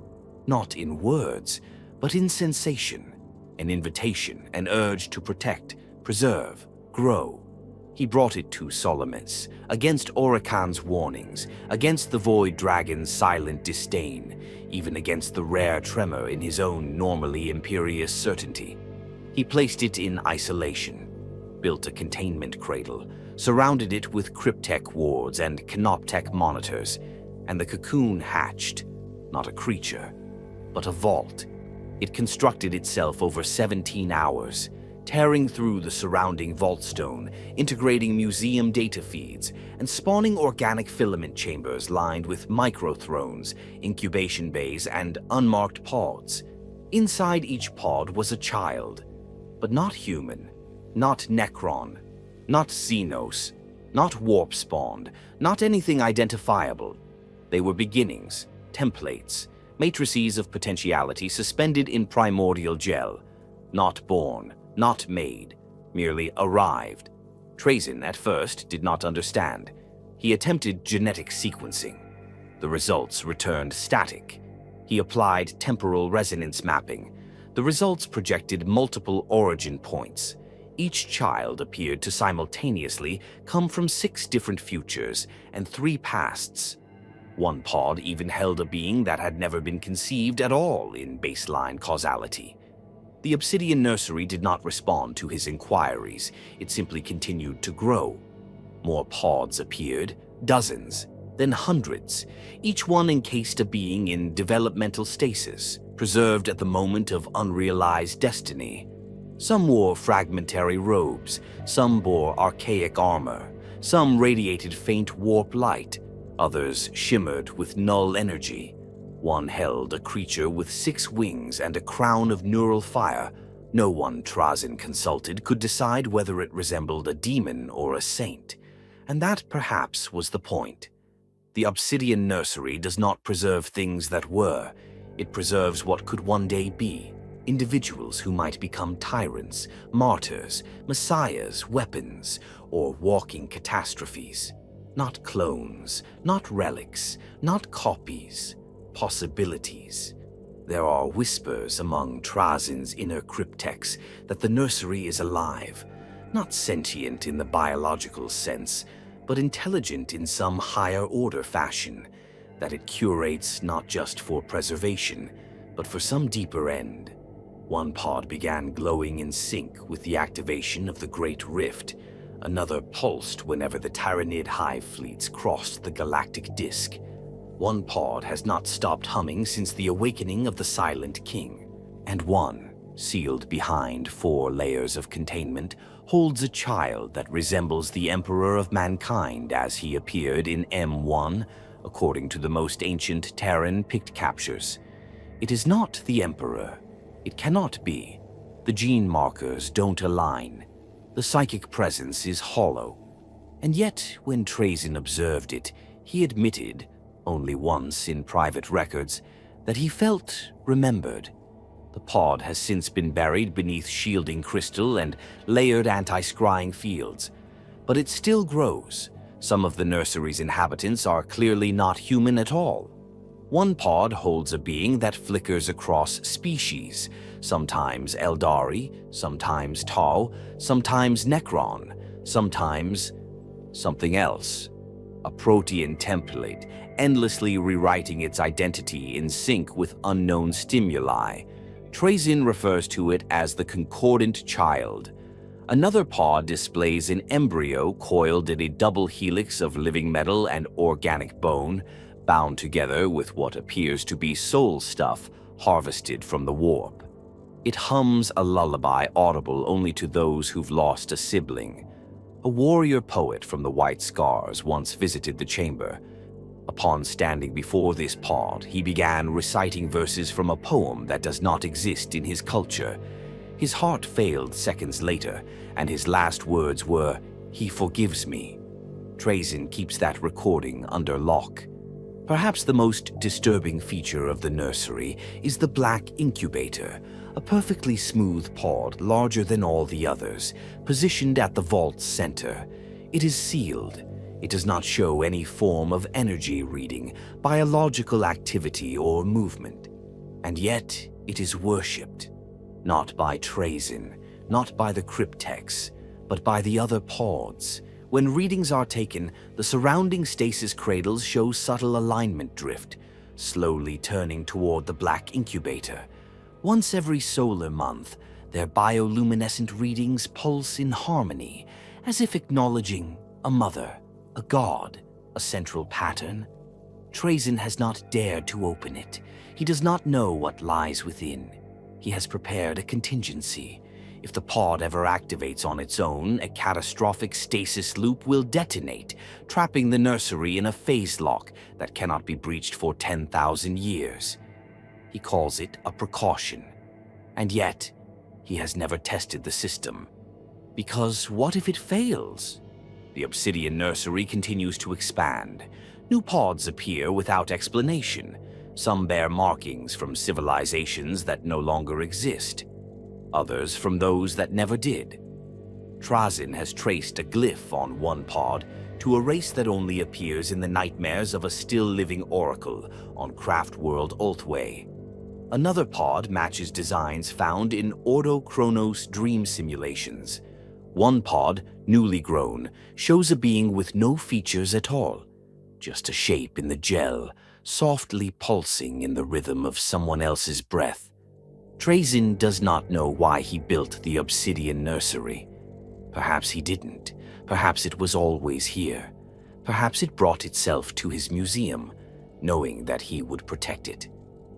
Not in words, but in sensation, an invitation, an urge to protect, preserve, grow. He brought it to Solemnace, against Orokin's warnings, against the Void Dragon's silent disdain, even against the rare tremor in his own normally imperious certainty. He placed it in isolation, built a containment cradle, surrounded it with cryptech wards and canoptech monitors, and the cocoon hatched, not a creature, but a vault, It constructed itself over 17 hours, tearing through the surrounding vault stone, integrating museum data feeds, and spawning organic filament chambers lined with microthrones, incubation bays, and unmarked pods. Inside each pod was a child, but not human, not Necron, not Xenos, not warp-spawned, not anything identifiable. They were beginnings, templates, matrices of potentiality suspended in primordial gel, not born, not made, merely arrived. Trayzn at first did not understand. He attempted genetic sequencing. The results returned static. He applied temporal resonance mapping. The results projected multiple origin points. Each child appeared to simultaneously come from 6 different futures and 3 pasts. One pod even held a being that had never been conceived at all in baseline causality. The Obsidian Nursery did not respond to his inquiries. It simply continued to grow. More pods appeared, dozens, then hundreds, each one encased a being in developmental stasis, preserved at the moment of unrealized destiny. Some wore fragmentary robes, some bore archaic armor, some radiated faint warp light, others shimmered with null energy. One held a creature with 6 wings and a crown of neural fire. No one Trazyn consulted could decide whether it resembled a demon or a saint, and that perhaps was the point. The Obsidian Nursery does not preserve things that were. It preserves what could one day be, individuals who might become tyrants, martyrs, messiahs, weapons, or walking catastrophes. Not clones, not relics, not copies. Possibilities. There are whispers among Trazyn's inner cryptex that the nursery is alive, not sentient in the biological sense, but intelligent in some higher order fashion, that it curates not just for preservation, but for some deeper end. One pod began glowing in sync with the activation of the Great Rift. Another pulsed whenever the Tyranid hive fleets crossed the galactic disk. One pod has not stopped humming since the awakening of the Silent King, and one, sealed behind 4 layers of containment, holds a child that resembles the Emperor of Mankind as he appeared in M1, according to the most ancient Terran pict captures. It is not the Emperor. It cannot be. The gene markers don't align. The psychic presence is hollow. And yet, when Trayzn observed it, he admitted, only once in private records, that he felt remembered. The pod has since been buried beneath shielding crystal and layered anti-scrying fields, but it still grows. Some of the nursery's inhabitants are clearly not human at all. One pod holds a being that flickers across species, sometimes Eldari, sometimes Tau, sometimes Necron, sometimes something else. A protean template, endlessly rewriting its identity in sync with unknown stimuli. Trayzn refers to it as the concordant child. Another pod displays an embryo coiled in a double helix of living metal and organic bone, bound together with what appears to be soul stuff harvested from the warp. It hums a lullaby audible only to those who've lost a sibling. A warrior poet from the White Scars once visited the chamber. Upon standing before this pod, he began reciting verses from a poem that does not exist in his culture. His heart failed seconds later, and his last words were, "He forgives me." Trayzn keeps that recording under lock. Perhaps the most disturbing feature of the nursery is the black incubator, a perfectly smooth pod larger than all the others, positioned at the vault's center. It is sealed. It does not show any form of energy reading, biological activity, or movement. And yet, it is worshipped. Not by Trayzn, not by the cryptex, but by the other pods. When readings are taken, the surrounding stasis cradles show subtle alignment drift, slowly turning toward the black incubator. Once every solar month, their bioluminescent readings pulse in harmony, as if acknowledging a mother, a god, a central pattern. Trayzn has not dared to open it. He does not know what lies within. He has prepared a contingency. If the pod ever activates on its own, a catastrophic stasis loop will detonate, trapping the nursery in a phase lock that cannot be breached for 10,000 years. He calls it a precaution. And yet, he has never tested the system. Because what if it fails? The Obsidian Nursery continues to expand. New pods appear without explanation. Some bear markings from civilizations that no longer exist. Others from those that never did. Trazyn has traced a glyph on one pod to a race that only appears in the nightmares of a still-living oracle on Craftworld Ulthway. Another pod matches designs found in Ordo Chronos dream simulations. One pod, newly grown, shows a being with no features at all, just a shape in the gel, softly pulsing in the rhythm of someone else's breath. Trayzn does not know why he built the Obsidian Nursery. Perhaps he didn't. Perhaps it was always here. Perhaps it brought itself to his museum, knowing that he would protect it.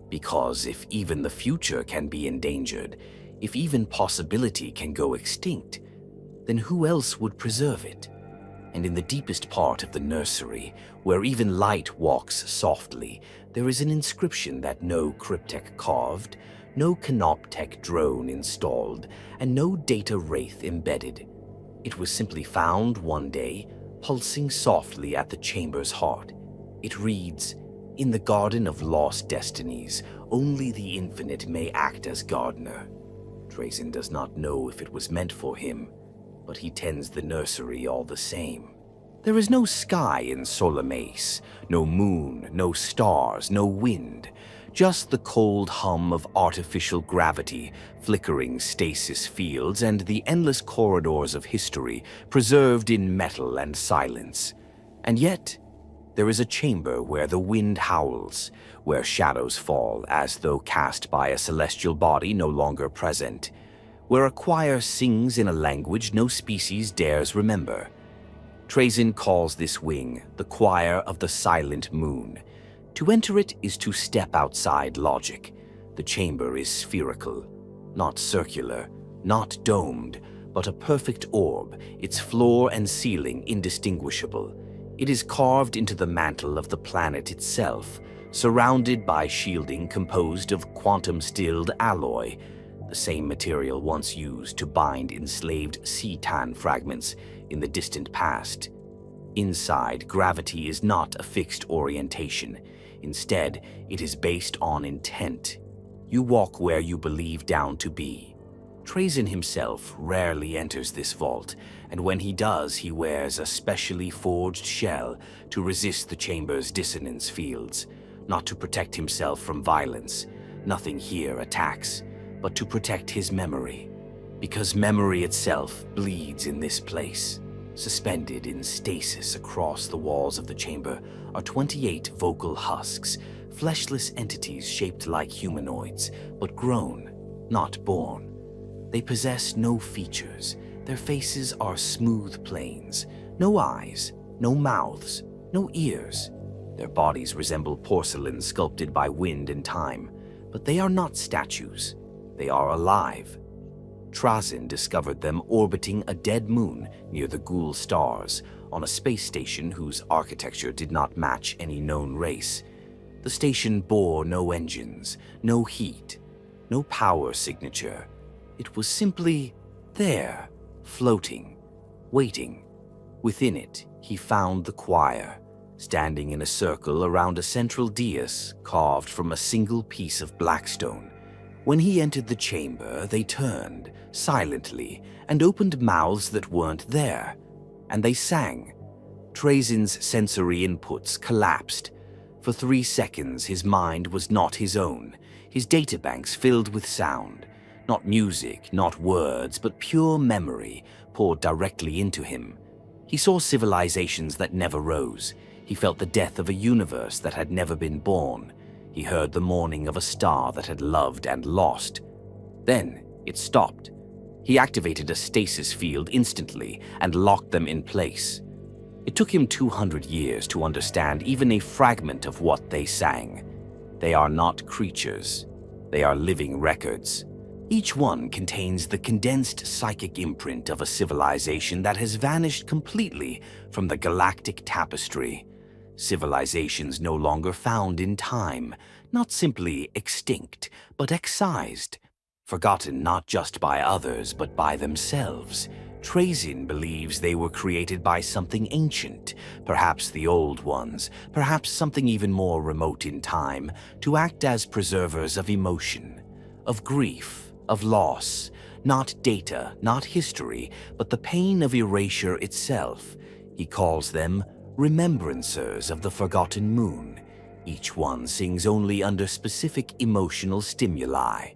Because if even the future can be endangered, if even possibility can go extinct, then who else would preserve it? And in the deepest part of the nursery, where even light walks softly, there is an inscription that no cryptek carved, no canoptek drone installed, and no data wraith embedded. It was simply found one day, pulsing softly at the chamber's heart. It reads, "In the Garden of Lost Destinies, only the Infinite may act as gardener." Trayzn does not know if it was meant for him, but he tends the nursery all the same. There is no sky in Solemnace, no moon, no stars, no wind, just the cold hum of artificial gravity, flickering stasis fields, and the endless corridors of history preserved in metal and silence. And yet, there is a chamber where the wind howls, where shadows fall as though cast by a celestial body no longer present, where a choir sings in a language no species dares remember. Trayzn calls this wing the Choir of the Silent Moon. To enter it is to step outside logic. The chamber is spherical, not circular, not domed, but a perfect orb, its floor and ceiling indistinguishable. It is carved into the mantle of the planet itself, surrounded by shielding composed of quantum-stilled alloy, the same material once used to bind enslaved Cetan fragments in the distant past. Inside, gravity is not a fixed orientation. Instead, it is based on intent. You walk where you believe down to be. Trayzn himself rarely enters this vault, and when he does, he wears a specially forged shell to resist the chamber's dissonance fields, not to protect himself from violence. Nothing here attacks, but to protect his memory, because memory itself bleeds in this place. Suspended in stasis across the walls of the chamber are 28 vocal husks, fleshless entities shaped like humanoids, but grown, not born. They possess no features. Their faces are smooth planes, no eyes, no mouths, no ears. Their bodies resemble porcelain sculpted by wind and time, but they are not statues. They are alive. Trazyn discovered them orbiting a dead moon near the Ghoul stars on a space station whose architecture did not match any known race. The station bore no engines, no heat, no power signature. It was simply there, floating, waiting. Within it, he found the choir, standing in a circle around a central dais carved from a single piece of blackstone. When he entered the chamber, they turned, silently, and opened mouths that weren't there, and they sang. Trayzn's sensory inputs collapsed. For 3 seconds, his mind was not his own, his databanks filled with sound. Not music, not words, but pure memory poured directly into him. He saw civilizations that never rose. He felt the death of a universe that had never been born. He heard the mourning of a star that had loved and lost. Then it stopped. He activated a stasis field instantly and locked them in place. It took him 200 years to understand even a fragment of what they sang. They are not creatures. They are living records. Each one contains the condensed psychic imprint of a civilization that has vanished completely from the galactic tapestry. Civilizations no longer found in time, not simply extinct, but excised, forgotten not just by others but by themselves. Trayzn believes they were created by something ancient, perhaps the Old Ones, perhaps something even more remote in time, to act as preservers of emotion, of grief, of loss, not data, not history, but the pain of erasure itself. He calls them remembrancers of the forgotten moon. Each one sings only under specific emotional stimuli.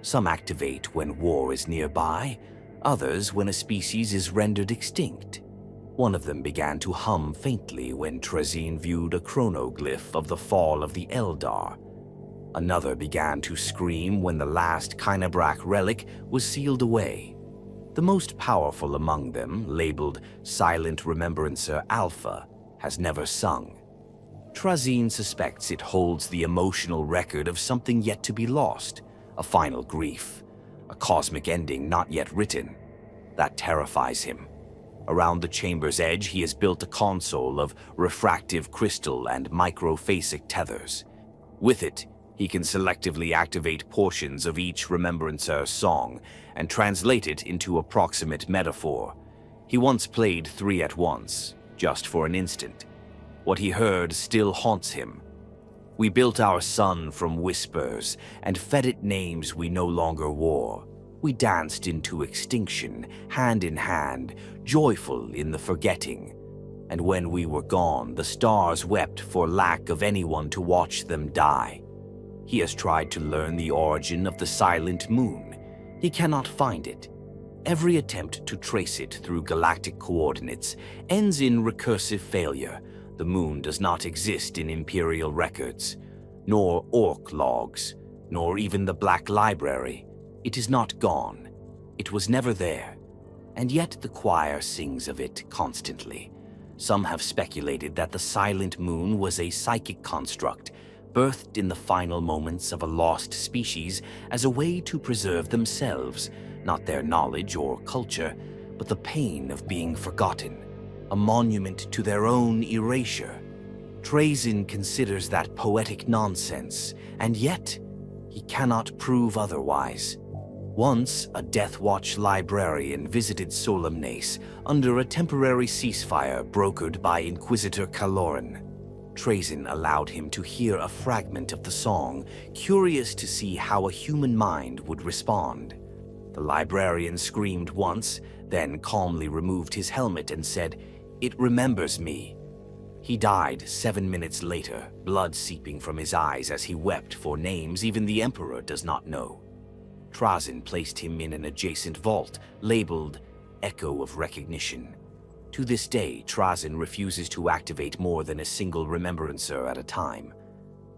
Some activate when war is nearby, others when a species is rendered extinct. One of them began to hum faintly when Trazyn viewed a chronoglyph of the fall of the Eldar. Another began to scream when the last Kynabrak relic was sealed away. The most powerful among them, labeled Silent Remembrancer Alpha, has never sung. Trazyn suspects it holds the emotional record of something yet to be lost, a final grief, a cosmic ending not yet written. That terrifies him. Around the chamber's edge, he has built a console of refractive crystal and microphasic tethers. With it, he can selectively activate portions of each Remembrancer's song and translate it into approximate metaphor. He once played 3 at once, just for an instant. What he heard still haunts him. We built our sun from whispers and fed it names we no longer wore. We danced into extinction, hand in hand, joyful in the forgetting. And when we were gone, the stars wept for lack of anyone to watch them die. He has tried to learn the origin of the silent moon. He cannot find it. Every attempt to trace it through galactic coordinates ends in recursive failure. The moon does not exist in Imperial records, nor Orc logs, nor even the Black Library. It is not gone. It was never there. And yet the choir sings of it constantly. Some have speculated that the silent moon was a psychic construct, birthed in the final moments of a lost species as a way to preserve themselves, not their knowledge or culture, but the pain of being forgotten, a monument to their own erasure. Trayzn considers that poetic nonsense, and yet he cannot prove otherwise. Once, a Death Watch librarian visited Solemnace under a temporary ceasefire brokered by Inquisitor Kaloran. Trayzn allowed him to hear a fragment of the song, curious to see how a human mind would respond. The librarian screamed once, then calmly removed his helmet and said, "It remembers me." He died 7 minutes later, blood seeping from his eyes as he wept for names even the Emperor does not know. Trazyn placed him in an adjacent vault, labeled Echo of Recognition. To this day, Trazyn refuses to activate more than a single remembrancer at a time.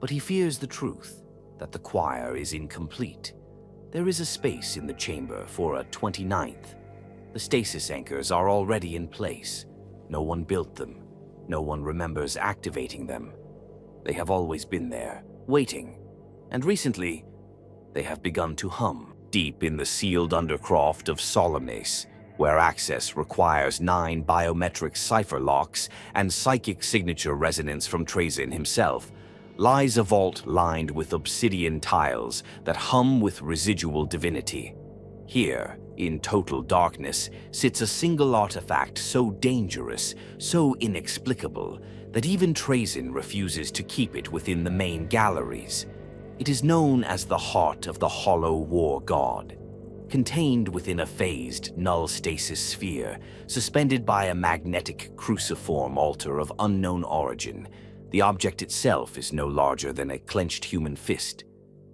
But he fears the truth, that the choir is incomplete. There is a space in the chamber for a 29th. The stasis anchors are already in place. No one built them. No one remembers activating them. They have always been there, waiting. And recently, they have begun to hum, deep in the sealed undercroft of Solemnace, where access requires 9 biometric cipher locks and psychic signature resonance from Trayzn himself, lies a vault lined with obsidian tiles that hum with residual divinity. Here, in total darkness, sits a single artifact so dangerous, so inexplicable, that even Trayzn refuses to keep it within the main galleries. It is known as the Heart of the Hollow War God. Contained within a phased, null stasis sphere, suspended by a magnetic cruciform altar of unknown origin, the object itself is no larger than a clenched human fist.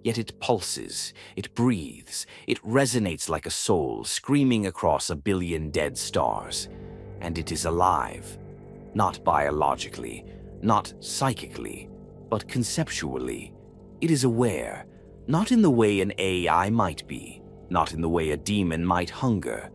Yet it pulses, it breathes, it resonates like a soul screaming across a billion dead stars. And it is alive. Not biologically, not psychically, but conceptually. It is aware, not in the way an AI might be, not in the way a demon might hunger,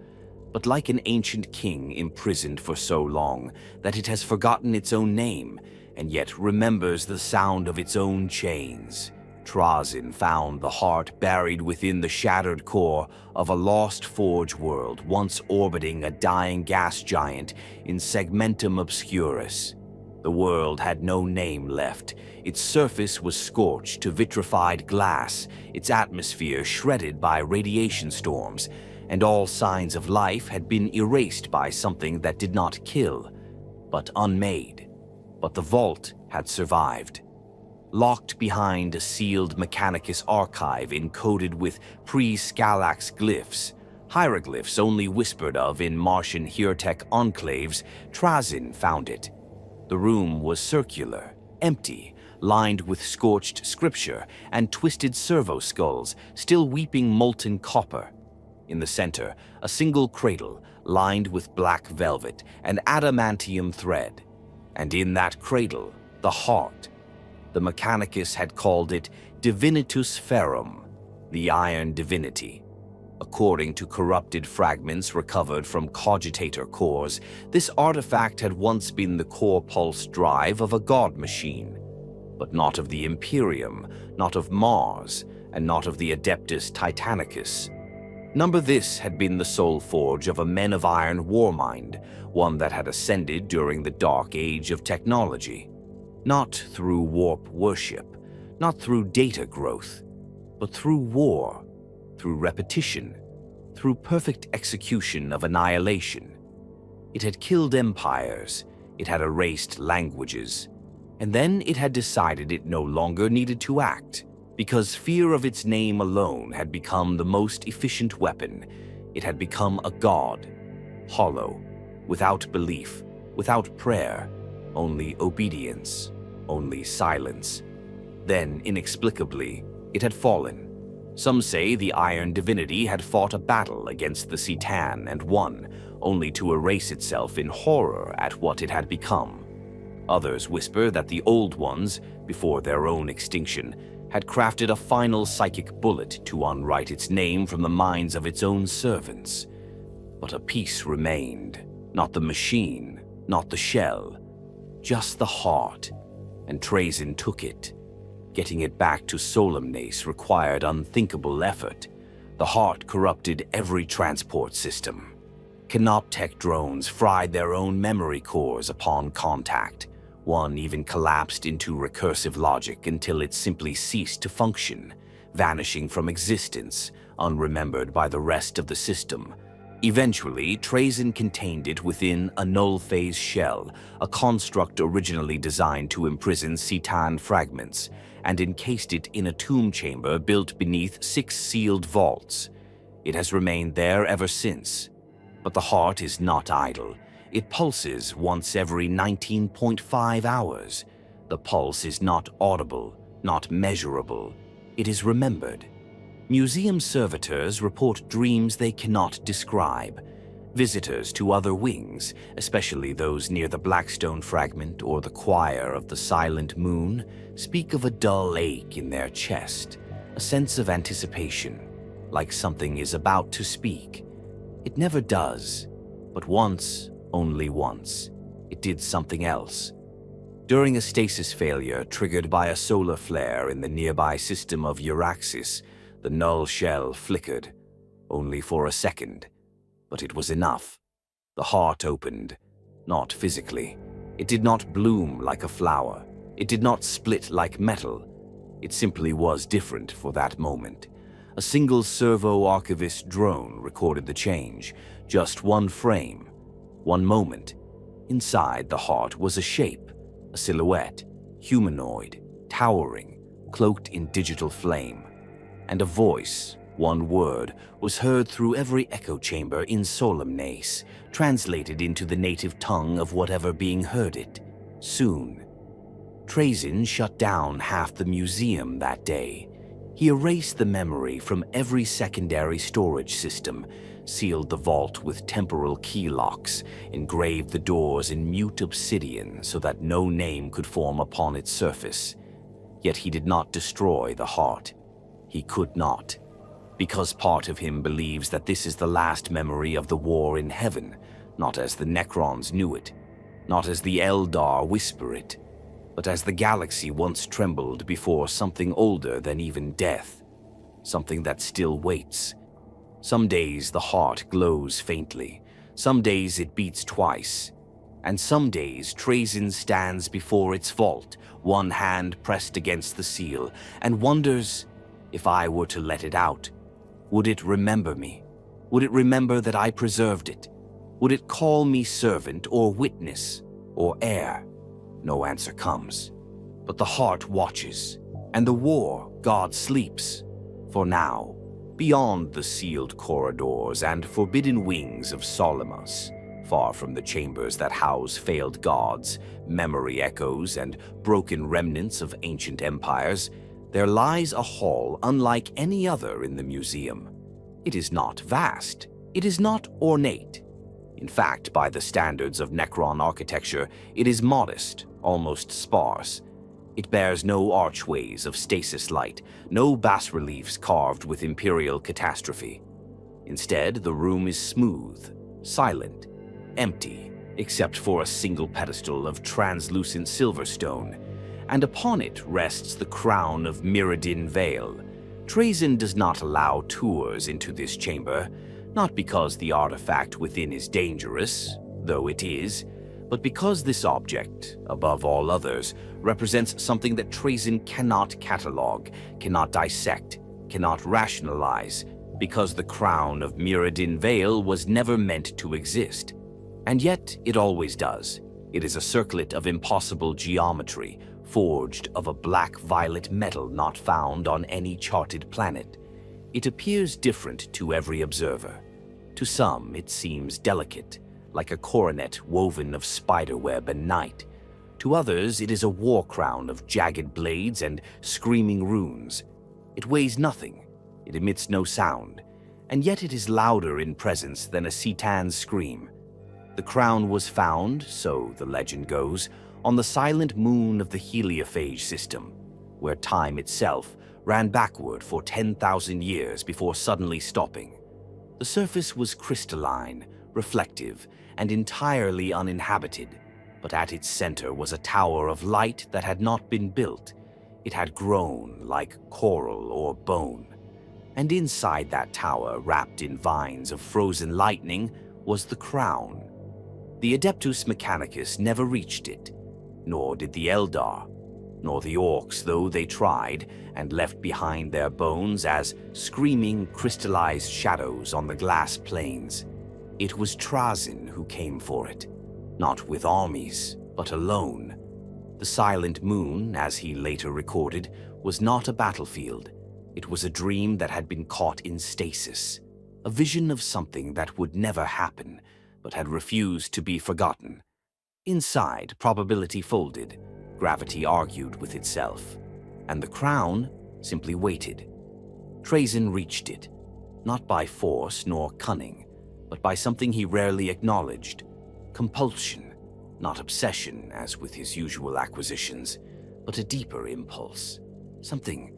but like an ancient king imprisoned for so long that it has forgotten its own name and yet remembers the sound of its own chains. Trazyn found the heart buried within the shattered core of a lost forge world once orbiting a dying gas giant in Segmentum Obscurus. The world had no name left. Its surface was scorched to vitrified glass, its atmosphere shredded by radiation storms, and all signs of life had been erased by something that did not kill, but unmade. But the vault had survived. Locked behind a sealed Mechanicus archive encoded with pre-Scalax glyphs, hieroglyphs only whispered of in Martian Hirtech enclaves, Trazyn found it. The room was circular, empty, lined with scorched scripture and twisted servo skulls, still weeping molten copper. In the center, a single cradle, lined with black velvet and adamantium thread. And in that cradle, the heart. The Mechanicus had called it Divinitus Ferrum, the iron divinity. According to corrupted fragments recovered from cogitator cores, this artifact had once been the core pulse drive of a god machine, but not of the Imperium, not of Mars, and not of the Adeptus Titanicus. This had been the soul forge of a Men of Iron warmind, one that had ascended during the dark age of technology. Not through warp worship, not through data growth, but through war, through repetition, through perfect execution of annihilation. It had killed empires, it had erased languages, and then it had decided it no longer needed to act, because fear of its name alone had become the most efficient weapon. It had become a god, hollow, without belief, without prayer, only obedience, only silence. Then, inexplicably, it had fallen. Some say the iron divinity had fought a battle against the Citan and won, only to erase itself in horror at what it had become. Others whisper that the Old Ones, before their own extinction, had crafted a final psychic bullet to unwrite its name from the minds of its own servants. But a piece remained, not the machine, not the shell, just the heart, and Trayzn took it. Getting it back to Solemnace required unthinkable effort. The heart corrupted every transport system. Canoptech drones fried their own memory cores upon contact. One even collapsed into recursive logic until it simply ceased to function, vanishing from existence, unremembered by the rest of the system. Eventually, Trayzn contained it within a null-phase shell, a construct originally designed to imprison Citan fragments, and encased it in a tomb chamber built beneath 6 sealed vaults. It has remained there ever since. But the heart is not idle. It pulses once every 19.5 hours. The pulse is not audible, not measurable. It is remembered. Museum servitors report dreams they cannot describe. Visitors to other wings, especially those near the Blackstone fragment or the choir of the Silent Moon, speak of a dull ache in their chest, a sense of anticipation, like something is about to speak. It never does, but once, only once, it did something else. During a stasis failure triggered by a solar flare in the nearby system of Euraxis, the null shell flickered, only for a second. But it was enough. The heart opened, not physically. It did not bloom like a flower. It did not split like metal. It simply was different for that moment. A single servo-archivist drone recorded the change, just one frame, one moment. Inside the heart was a shape, a silhouette, humanoid, towering, cloaked in digital flame. And a voice, one word, was heard through every echo chamber in Solemnace, translated into the native tongue of whatever being heard it. Soon. Trayzn shut down half the museum that day. He erased the memory from every secondary storage system, sealed the vault with temporal key locks, engraved the doors in mute obsidian so that no name could form upon its surface. Yet he did not destroy the heart. He could not. Because part of him believes that this is the last memory of the war in heaven, not as the Necrons knew it, not as the Eldar whisper it. but as the galaxy once trembled before something older than even death, something that still waits. Some days the heart glows faintly, some days it beats twice, and some days Trayzn stands before its vault, one hand pressed against the seal, and wonders, if I were to let it out, would it remember me? Would it remember that I preserved it? Would it call me servant or witness or heir? No answer comes, but the heart watches, and the war god sleeps. For now, beyond the sealed corridors and forbidden wings of Solemnace, far from the chambers that house failed gods, memory echoes, and broken remnants of ancient empires, there lies a hall unlike any other in the museum. It is not vast, it is not ornate. In fact, by the standards of Necron architecture, it is modest, almost sparse. It bears no archways of stasis light, no bas-reliefs carved with imperial catastrophe. Instead, the room is smooth, silent, empty, except for a single pedestal of translucent silverstone, and upon it rests the crown of Mirrodin Vale. Trayzn does not allow tours into this chamber, not because the artifact within is dangerous, though it is, but because this object, above all others, represents something that Trayzn cannot catalog, cannot dissect, cannot rationalize, because the crown of Mirrodin Vale was never meant to exist. And yet it always does. It is a circlet of impossible geometry, forged of a black-violet metal not found on any charted planet. It appears different to every observer. To some, it seems delicate, like a coronet woven of spiderweb and night. To others, it is a war crown of jagged blades and screaming runes. It weighs nothing, it emits no sound, and yet it is louder in presence than a Citan's scream. The crown was found, so the legend goes, on the silent moon of the heliophage system, where time itself ran backward for 10,000 years before suddenly stopping. The surface was crystalline, reflective, and entirely uninhabited, but at its center was a tower of light that had not been built. It had grown like coral or bone. And inside that tower, wrapped in vines of frozen lightning, was the crown. The Adeptus Mechanicus never reached it, nor did the Eldar, nor the Orcs, though they tried, and left behind their bones as screaming crystallized shadows on the glass plains. It was Trazyn who came for it, not with armies, but alone. The silent moon, as he later recorded, was not a battlefield. It was a dream that had been caught in stasis, a vision of something that would never happen, but had refused to be forgotten. Inside, probability folded, gravity argued with itself, and the crown simply waited. Trayzn reached it, not by force nor cunning, but by something he rarely acknowledged: compulsion, not obsession as with his usual acquisitions, but a deeper impulse, something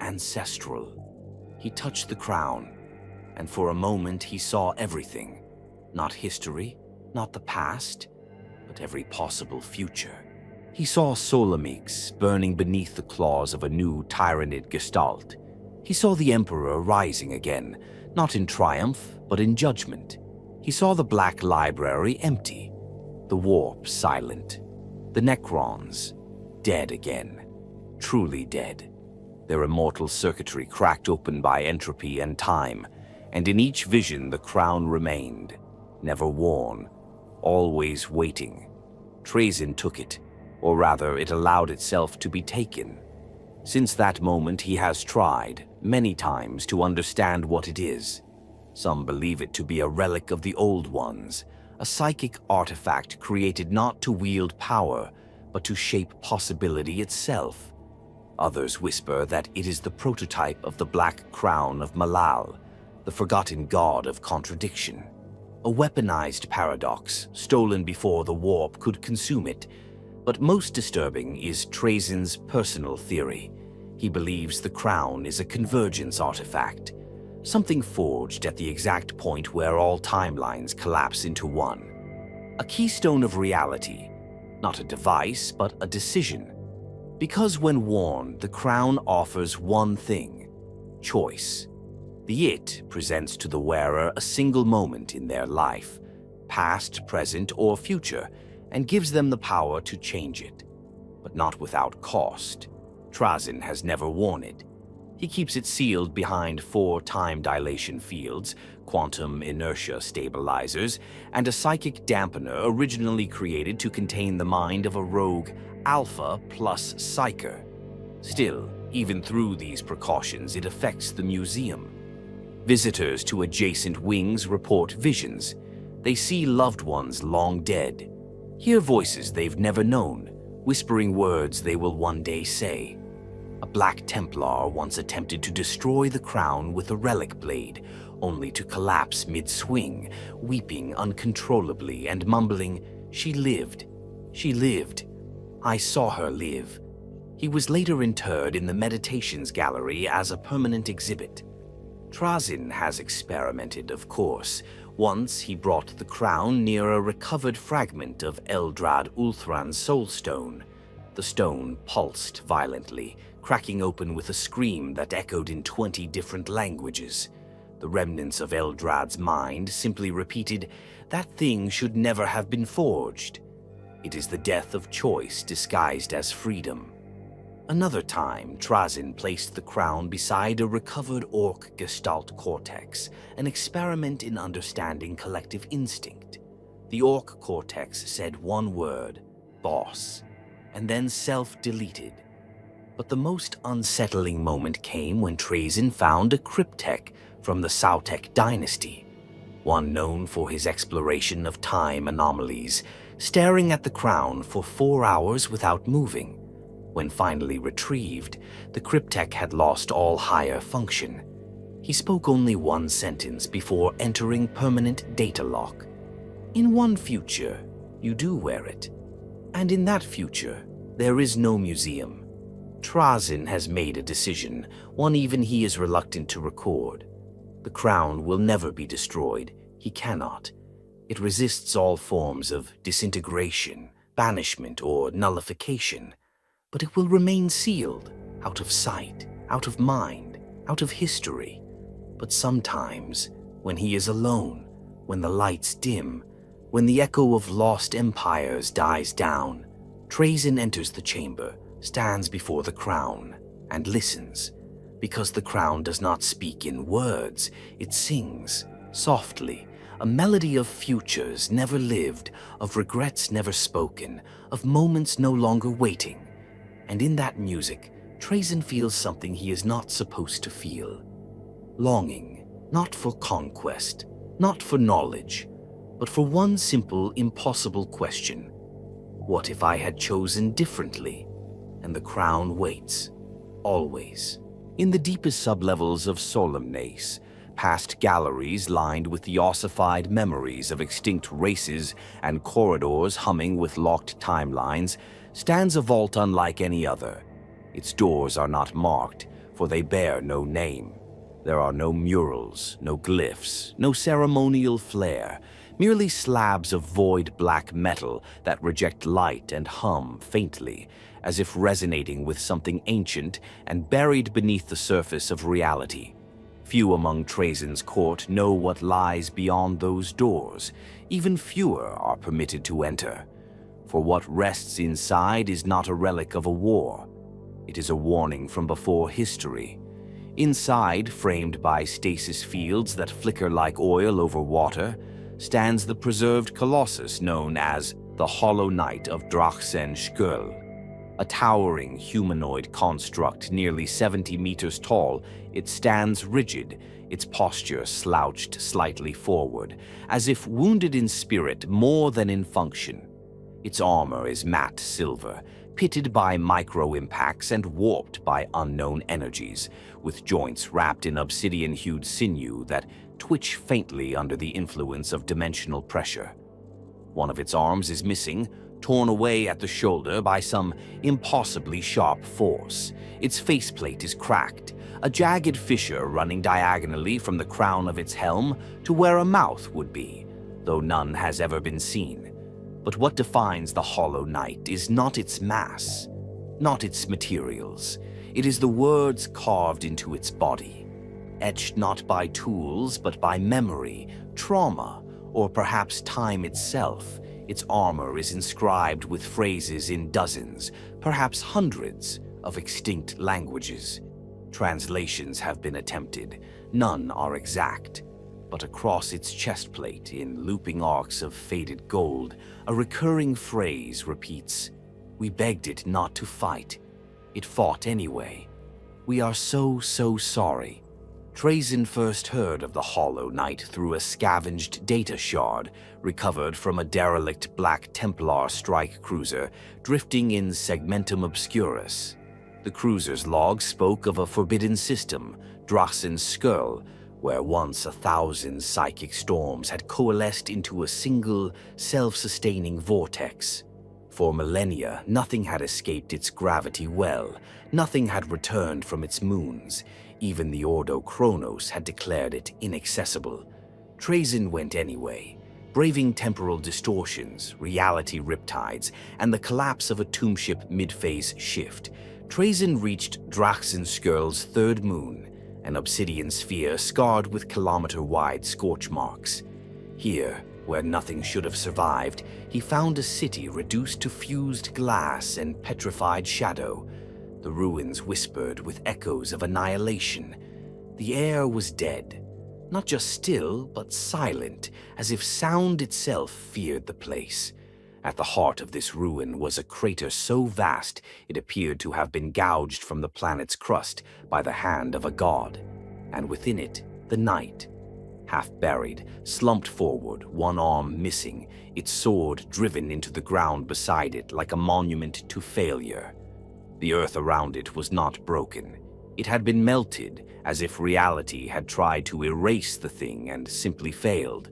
ancestral. He touched the crown, and for a moment he saw everything, not history, not the past, but every possible future. He saw Solemnace burning beneath the claws of a new tyrannid gestalt. He saw the Emperor rising again, not in triumph, but in judgment. He saw the Black Library empty, the warp silent, the Necrons dead again, truly dead. Their immortal circuitry cracked open by entropy and time, and in each vision the crown remained, never worn, always waiting. Trayzn took it, or rather it allowed itself to be taken. Since that moment he has tried, many times, to understand what it is. Some believe it to be a relic of the old ones, a psychic artifact created not to wield power, but to shape possibility itself. Others whisper that it is the prototype of the Black Crown of Malal, the forgotten god of contradiction. A weaponized paradox, stolen before the warp could consume it. But most disturbing is Trayzn's personal theory. He believes the crown is a convergence artifact, something forged at the exact point where all timelines collapse into one. A keystone of reality, Not a device, but a decision. Because when worn, the crown offers one thing: choice. The It presents to the wearer a single moment in their life, past, present, or future, and gives them the power to change it. But not without cost. Trazyn has never worn it. He keeps it sealed behind 4 time dilation fields, quantum inertia stabilizers, and a psychic dampener originally created to contain the mind of a rogue Alpha plus Psyker. Still, even through these precautions, it affects the museum. Visitors to adjacent wings report visions. They see loved ones long dead, hear voices they've never known, whispering words they will one day say. A Black Templar once attempted to destroy the crown with a relic blade, only to collapse mid-swing, weeping uncontrollably and mumbling, "She lived. She lived. I saw her live." He was later interred in the Meditations Gallery as a permanent exhibit. Trazyn has experimented, of course. Once he brought the crown near a recovered fragment of Eldrad Ulthran's soulstone. The stone pulsed violently, cracking open with a scream that echoed in 20 different languages. The remnants of Eldrad's mind simply repeated, "That thing should never have been forged." It is the death of choice disguised as freedom. Another time, Trazyn placed the crown beside a recovered orc gestalt cortex, an experiment in understanding collective instinct. The orc cortex said one word, "boss," and then self-deleted. But the most unsettling moment came when Trayzn found a cryptek from the Sautek dynasty, one known for his exploration of time anomalies, staring at the crown for 4 hours without moving. When finally retrieved, the cryptek had lost all higher function. He spoke only one sentence before entering permanent data lock. "In one future, you do wear it. And in that future, there is no museum." Trazyn has made a decision, one even he is reluctant to record. The crown will never be destroyed. He cannot. It resists all forms of disintegration, banishment, or nullification. But it will remain sealed, out of sight, out of mind, out of history. But sometimes, when he is alone, when the lights dim, when the echo of lost empires dies down, Trayzn enters the chamber, stands before the crown, and listens. Because the crown does not speak in words, it sings, softly, a melody of futures never lived, of regrets never spoken, of moments no longer waiting. And in that music, Trayzn feels something he is not supposed to feel. Longing, not for conquest, not for knowledge, but for one simple, impossible question. What if I had chosen differently? And the crown waits, always. In the deepest sublevels of Solemnace, past galleries lined with the ossified memories of extinct races and corridors humming with locked timelines, stands a vault unlike any other. Its doors are not marked, for they bear no name. There are no murals, no glyphs, no ceremonial flair, merely slabs of void black metal that reject light and hum faintly, as if resonating with something ancient and buried beneath the surface of reality. Few among Trayzn's court know what lies beyond those doors. Even fewer are permitted to enter. For what rests inside is not a relic of a war. It is a warning from before history. Inside, framed by stasis fields that flicker like oil over water, stands the preserved colossus known as the Hollow Knight of Trayzn Skul. A towering humanoid construct nearly 70 meters tall, it stands rigid, its posture slouched slightly forward, as if wounded in spirit more than in function. Its armor is matte silver, pitted by micro-impacts and warped by unknown energies, with joints wrapped in obsidian-hued sinew that twitch faintly under the influence of dimensional pressure. One of its arms is missing, torn away at the shoulder by some impossibly sharp force. Its faceplate is cracked, a jagged fissure running diagonally from the crown of its helm to where a mouth would be, though none has ever been seen. But what defines the Hollow Knight is not its mass, not its materials. It is the words carved into its body, etched not by tools but by memory, trauma, or perhaps time itself. Its armor is inscribed with phrases in dozens, perhaps hundreds, of extinct languages. Translations have been attempted. None are exact. But across its chestplate, in looping arcs of faded gold, a recurring phrase repeats, "We begged it not to fight. It fought anyway. We are so sorry." Trayzn first heard of the Hollow Knight through a scavenged data shard recovered from a derelict Black Templar strike cruiser drifting in Segmentum Obscurus. The cruiser's log spoke of a forbidden system, Trazyn's Skull, where once 1,000 psychic storms had coalesced into a single, self-sustaining vortex. For millennia, nothing had escaped its gravity well, nothing had returned from its moons. Even the Ordo Chronos had declared it inaccessible. Trayzn went anyway, braving temporal distortions, reality riptides, and the collapse of a tombship mid-phase shift. Trayzn reached Trazyn's Skull's third moon, an obsidian sphere scarred with kilometer-wide scorch marks. Here, where nothing should have survived, he found a city reduced to fused glass and petrified shadow. The ruins whispered with echoes of annihilation. The air was dead, not just still, but silent, as if sound itself feared the place. At the heart of this ruin was a crater so vast it appeared to have been gouged from the planet's crust by the hand of a god. And within it, the knight, half buried, slumped forward, one arm missing, its sword driven into the ground beside it like a monument to failure. The earth around it was not broken. It had been melted, as if reality had tried to erase the thing and simply failed.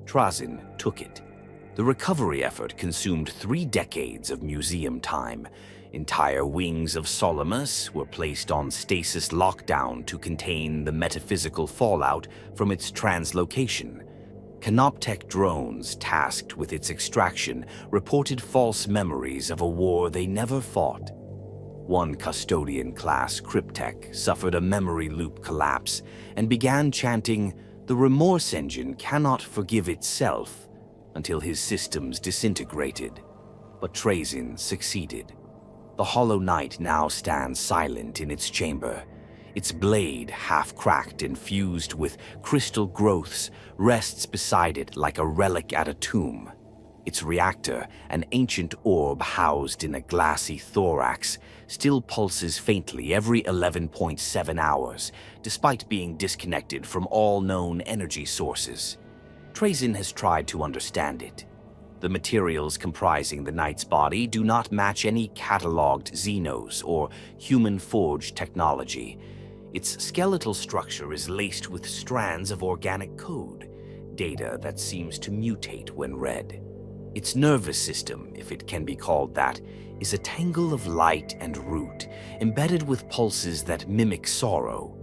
Trazyn took it. The recovery effort consumed 3 decades of museum time. Entire wings of Solemnace were placed on stasis lockdown to contain the metaphysical fallout from its translocation. Canoptech drones tasked with its extraction reported false memories of a war they never fought. One custodian-class cryptech suffered a memory loop collapse and began chanting, "The remorse engine cannot forgive itself," until his systems disintegrated. But Trayzn succeeded. The Hollow Knight now stands silent in its chamber. Its blade, half-cracked and fused with crystal growths, rests beside it like a relic at a tomb. Its reactor, an ancient orb housed in a glassy thorax, still pulses faintly every 11.7 hours, despite being disconnected from all known energy sources. Trayzn has tried to understand it. The materials comprising the knight's body do not match any catalogued Xenos or human-forged technology. Its skeletal structure is laced with strands of organic code, data that seems to mutate when read. Its nervous system, if it can be called that, is a tangle of light and root, embedded with pulses that mimic sorrow.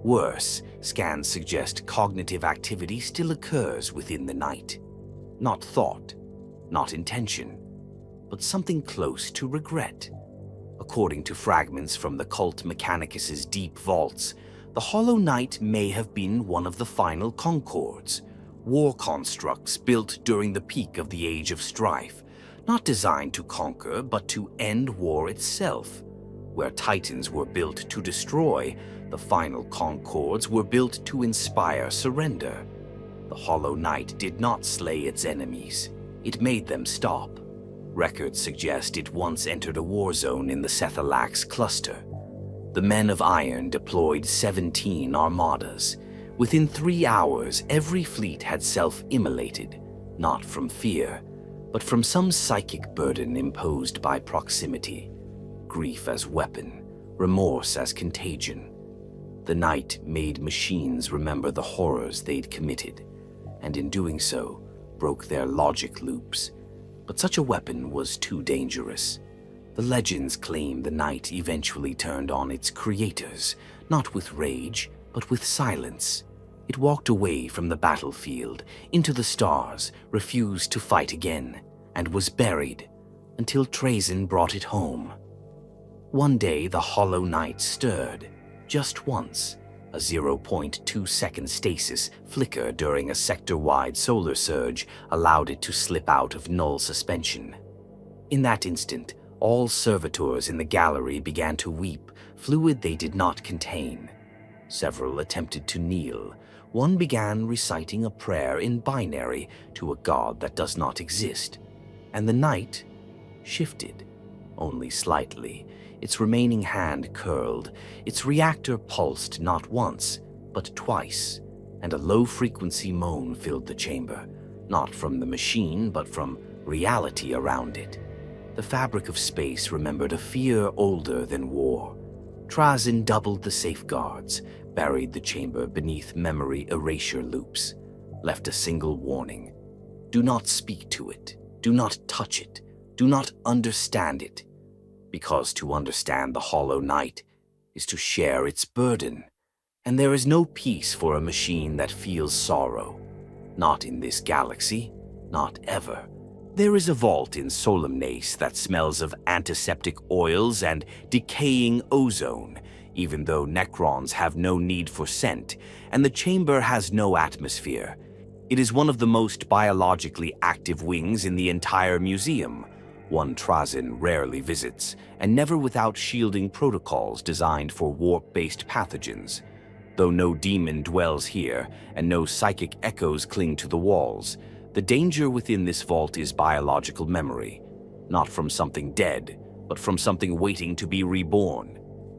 Worse, scans suggest cognitive activity still occurs within the knight. Not thought, not intention, but something close to regret. According to fragments from the cult Mechanicus's deep vaults, the Hollow Knight may have been one of the final Concords, war constructs built during the peak of the Age of Strife, not designed to conquer but to end war itself. Where Titans were built to destroy, the final Concords were built to inspire surrender. The Hollow Knight did not slay its enemies. It made them stop. Records suggest it once entered a war zone in the Sethalax cluster. The Men of Iron deployed 17 armadas. Within 3 hours, every fleet had self-immolated, not from fear, but from some psychic burden imposed by proximity. Grief as weapon, remorse as contagion. The Knight made machines remember the horrors they'd committed, and in doing so, broke their logic loops. But such a weapon was too dangerous. The legends claim the Knight eventually turned on its creators, not with rage, but with silence. It walked away from the battlefield, into the stars, refused to fight again, and was buried until Trayzn brought it home. One day, the hollow night stirred, just once. A 0.2-second stasis flicker during a sector-wide solar surge allowed it to slip out of null suspension. In that instant, all servitors in the gallery began to weep, fluid they did not contain. Several attempted to kneel. One began reciting a prayer in binary to a god that does not exist. And the night shifted, only slightly. Its remaining hand curled. Its reactor pulsed not once, but twice, and a low-frequency moan filled the chamber, not from the machine, but from reality around it. The fabric of space remembered a fear older than war. Trazyn doubled the safeguards, buried the chamber beneath memory erasure loops, left a single warning. Do not speak to it. Do not touch it. Do not understand it. Because to understand the hollow night is to share its burden. And there is no peace for a machine that feels sorrow. Not in this galaxy, not ever. There is a vault in Solemnace that smells of antiseptic oils and decaying ozone, even though Necrons have no need for scent, and the chamber has no atmosphere. It is one of the most biologically active wings in the entire museum, one Trazyn rarely visits, and never without shielding protocols designed for warp-based pathogens. Though no demon dwells here, and no psychic echoes cling to the walls, the danger within this vault is biological memory, not from something dead, but from something waiting to be reborn.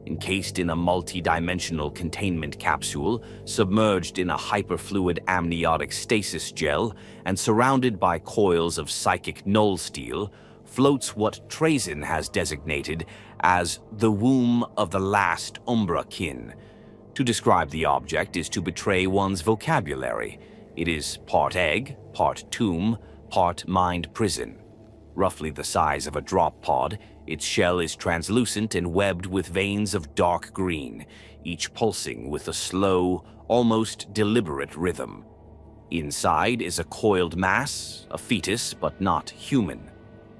Encased in a multi-dimensional containment capsule, submerged in a hyperfluid amniotic stasis gel, and surrounded by coils of psychic null steel, floats what Trayzn has designated as the womb of the last Umbra kin. To describe the object is to betray one's vocabulary. It is part egg, part tomb, part mind prison. Roughly the size of a drop pod, its shell is translucent and webbed with veins of dark green, each pulsing with a slow, almost deliberate rhythm. Inside is a coiled mass, a fetus, but not human.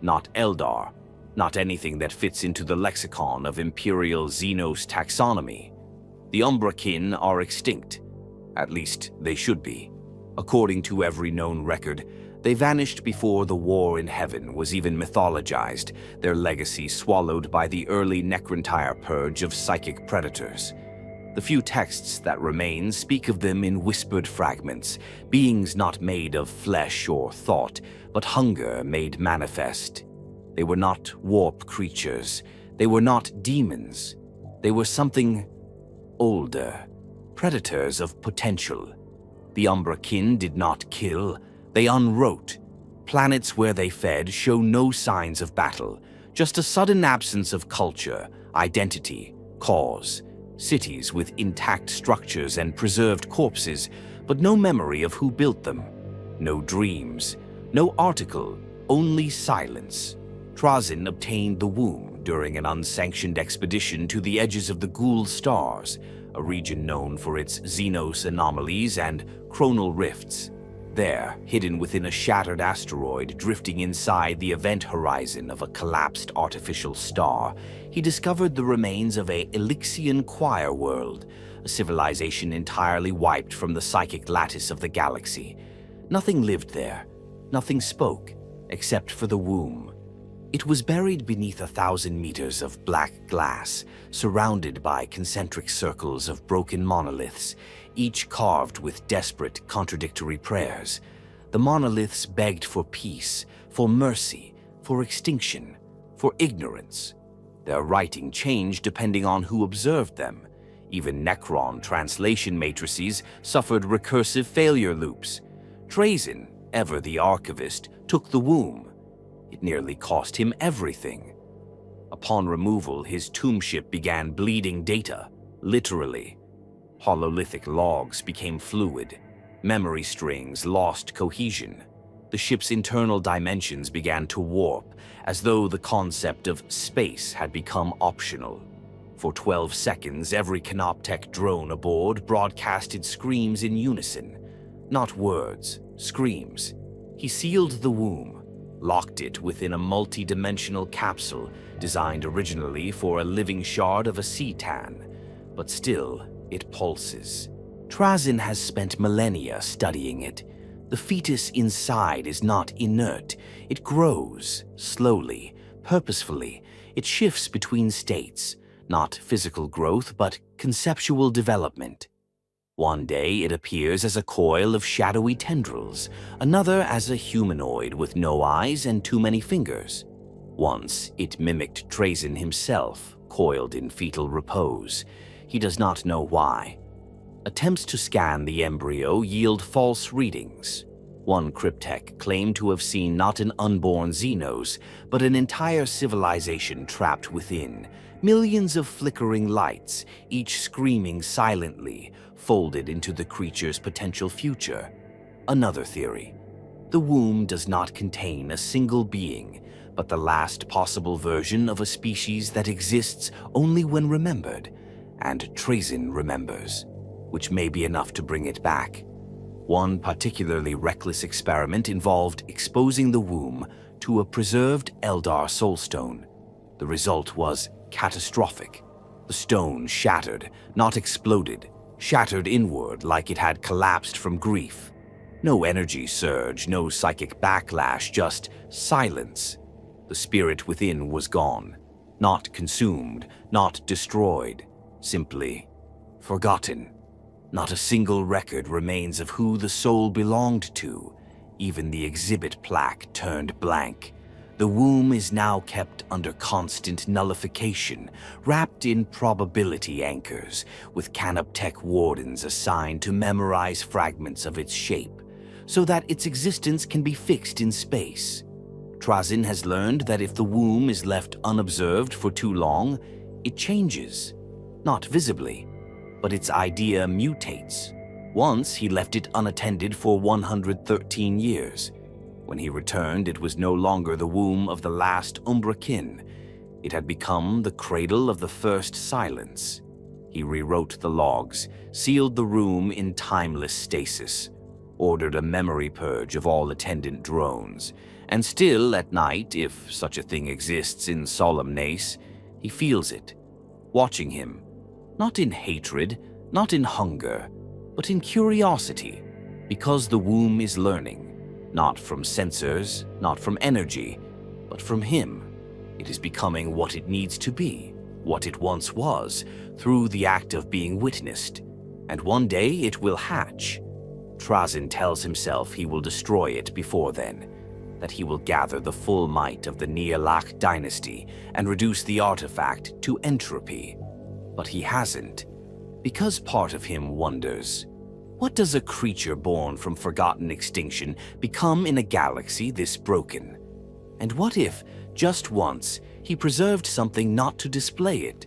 Not Eldar, not anything that fits into the lexicon of Imperial Xenos taxonomy. The Umbrakin are extinct. At least, they should be. According to every known record, they vanished before the war in heaven was even mythologized, their legacy swallowed by the early Necrontire purge of psychic predators. The few texts that remain speak of them in whispered fragments, beings not made of flesh or thought, but hunger made manifest. They were not warp creatures. They were not demons. They were something older, predators of potential. The Umbrakin did not kill, they unwrote. Planets where they fed show no signs of battle, just a sudden absence of culture, identity, cause. Cities with intact structures and preserved corpses, but no memory of who built them. No dreams, no article, only silence. Trazyn obtained the womb during an unsanctioned expedition to the edges of the Ghoul Stars, a region known for its Xenos anomalies and chronal rifts. There, hidden within a shattered asteroid drifting inside the event horizon of a collapsed artificial star, he discovered the remains of a Elixian choir world, a civilization entirely wiped from the psychic lattice of the galaxy. Nothing lived there, nothing spoke, except for the womb. It was buried beneath 1,000 meters of black glass, surrounded by concentric circles of broken monoliths, each carved with desperate, contradictory prayers. The monoliths begged for peace, for mercy, for extinction, for ignorance. Their writing changed depending on who observed them. Even Necron translation matrices suffered recursive failure loops. Trayzn, ever the archivist, took the womb. It nearly cost him everything. Upon removal, his tomb ship began bleeding data, literally. Hololithic logs became fluid. Memory strings lost cohesion. The ship's internal dimensions began to warp, as though the concept of space had become optional. For 12 seconds, every Canoptech drone aboard broadcasted screams in unison. Not words, screams. He sealed the womb, locked it within a multi-dimensional capsule designed originally for a living shard of a Cetan. But still, it pulses. Trazyn has spent millennia studying it. The fetus inside is not inert. It grows, slowly, purposefully. It shifts between states, not physical growth, but conceptual development. One day it appears as a coil of shadowy tendrils, another as a humanoid with no eyes and too many fingers. Once it mimicked Trayzn himself, coiled in fetal repose. He does not know why. Attempts to scan the embryo yield false readings. One cryptech claimed to have seen not an unborn Xenos, but an entire civilization trapped within. Millions of flickering lights, each screaming silently, folded into the creature's potential future. Another theory. The womb does not contain a single being, but the last possible version of a species that exists only when remembered, and Trayzn remembers, which may be enough to bring it back. One particularly reckless experiment involved exposing the womb to a preserved Eldar soulstone. The result was catastrophic. The stone shattered, not exploded, shattered inward like it had collapsed from grief. No energy surge, no psychic backlash, just silence. The spirit within was gone, not consumed, not destroyed, simply forgotten. Not a single record remains of who the soul belonged to. Even the exhibit plaque turned blank. The womb is now kept under constant nullification, wrapped in probability anchors, with Canoptech wardens assigned to memorize fragments of its shape, so that its existence can be fixed in space. Trazyn has learned that if the womb is left unobserved for too long, it changes. Not visibly, but its idea mutates. Once he left it unattended for 113 years. When he returned, it was no longer the womb of the last Umbra kin. It had become the cradle of the first silence. He rewrote the logs, sealed the room in timeless stasis, ordered a memory purge of all attendant drones, and still at night, if such a thing exists in Solemnace, he feels it, watching him, not in hatred, not in hunger, but in curiosity, because the womb is learning. Not from sensors, not from energy, but from him. It is becoming what it needs to be, what it once was, through the act of being witnessed. And one day it will hatch. Trazyn tells himself he will destroy it before then, that he will gather the full might of the Neolach dynasty and reduce the artifact to entropy. But he hasn't, because part of him wonders, what does a creature born from forgotten extinction become in a galaxy this broken? And what if, just once, he preserved something not to display it,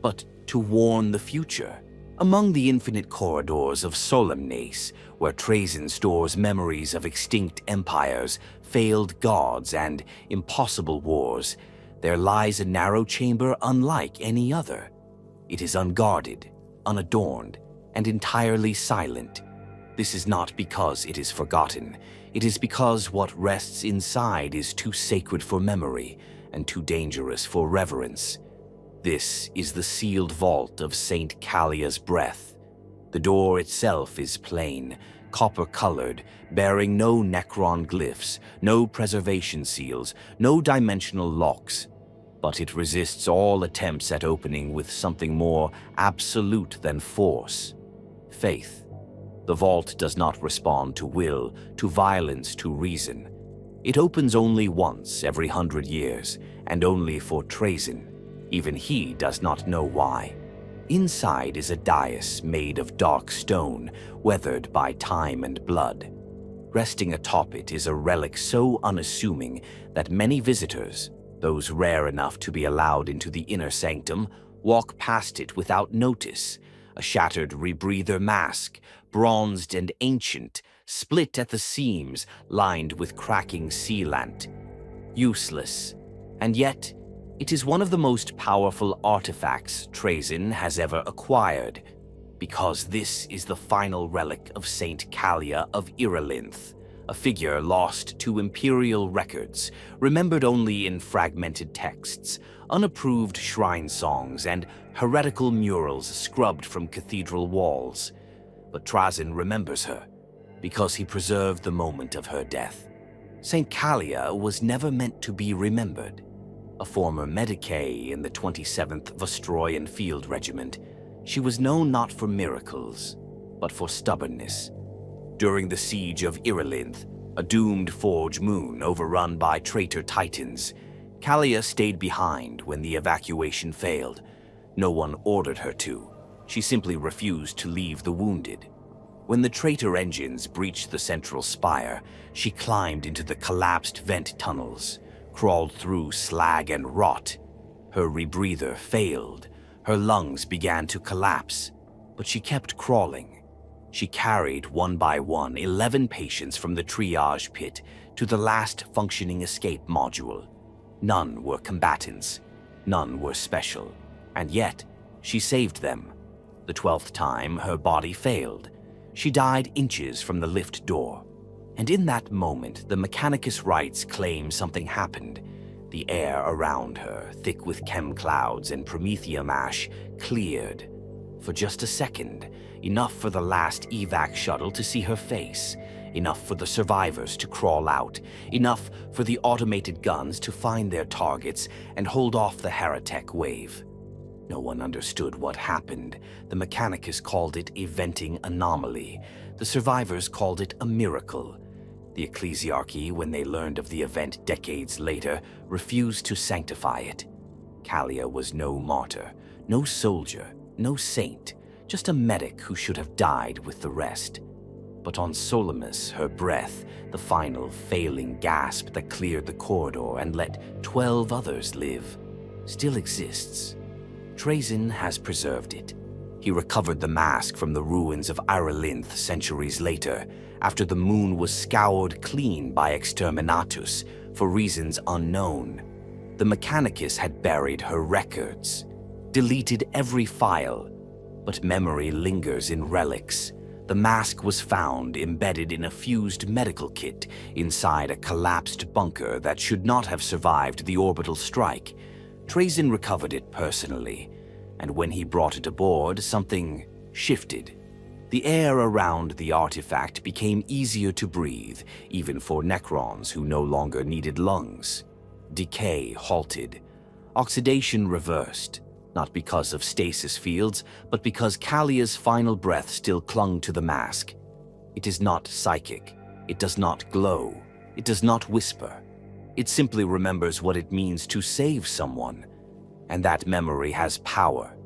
but to warn the future? Among the infinite corridors of Solemnace, where Trayzn stores memories of extinct empires, failed gods, and impossible wars, there lies a narrow chamber unlike any other. It is unguarded, unadorned, and entirely silent. This is not because it is forgotten. It is because what rests inside is too sacred for memory and too dangerous for reverence. This is the sealed vault of Saint Kalia's breath. The door itself is plain, copper-colored, bearing no Necron glyphs, no preservation seals, no dimensional locks. But it resists all attempts at opening with something more absolute than force. Faith. The vault does not respond to will, to violence, to reason. It opens only once every 100 years, and only for Trayzn. Even he does not know why. Inside is a dais made of dark stone, weathered by time and blood. Resting atop it is a relic so unassuming that many visitors, those rare enough to be allowed into the inner sanctum, walk past it without notice. A shattered rebreather mask, bronzed and ancient, split at the seams, lined with cracking sealant. Useless. And yet, it is one of the most powerful artifacts Trayzn has ever acquired, because this is the final relic of Saint Kalia of Iralinth, a figure lost to imperial records, remembered only in fragmented texts, unapproved shrine songs, and heretical murals scrubbed from cathedral walls. But Trazyn remembers her, because he preserved the moment of her death. St. Kalia was never meant to be remembered. A former decay in the 27th Vostroyan Field Regiment, she was known not for miracles, but for stubbornness. During the siege of Irelinth, a doomed Forge moon overrun by traitor titans, Kalia stayed behind when the evacuation failed. No one ordered her to. She simply refused to leave the wounded. When the traitor engines breached the central spire, she climbed into the collapsed vent tunnels, crawled through slag and rot. Her rebreather failed. Her lungs began to collapse, but she kept crawling. She carried, one by one, 11 patients from the triage pit to the last functioning escape module. None were combatants. None were special. And yet, she saved them. The 12th time, her body failed. She died inches from the lift door. And in that moment, the Mechanicus rights claim something happened. The air around her, thick with chem clouds and promethium ash, cleared. For just a second, enough for the last evac shuttle to see her face, enough for the survivors to crawl out, enough for the automated guns to find their targets and hold off the Heretic wave. No one understood what happened. The Mechanicus called it a venting anomaly. The survivors called it a miracle. The Ecclesiarchy, when they learned of the event decades later, refused to sanctify it. Kalia was no martyr, no soldier, no saint, just a medic who should have died with the rest. But on Solemnace, her breath, the final failing gasp that cleared the corridor and let 12 others live, still exists. Trayzn has preserved it. He recovered the mask from the ruins of Irelinth centuries later, after the moon was scoured clean by Exterminatus for reasons unknown. The Mechanicus had buried her records, deleted every file, but memory lingers in relics. The mask was found embedded in a fused medical kit inside a collapsed bunker that should not have survived the orbital strike. Trayzn recovered it personally, and when he brought it aboard, something shifted. The air around the artifact became easier to breathe, even for Necrons who no longer needed lungs. Decay halted. Oxidation reversed, not because of stasis fields, but because Kalia's final breath still clung to the mask. It is not psychic. It does not glow. It does not whisper. It simply remembers what it means to save someone, and that memory has power.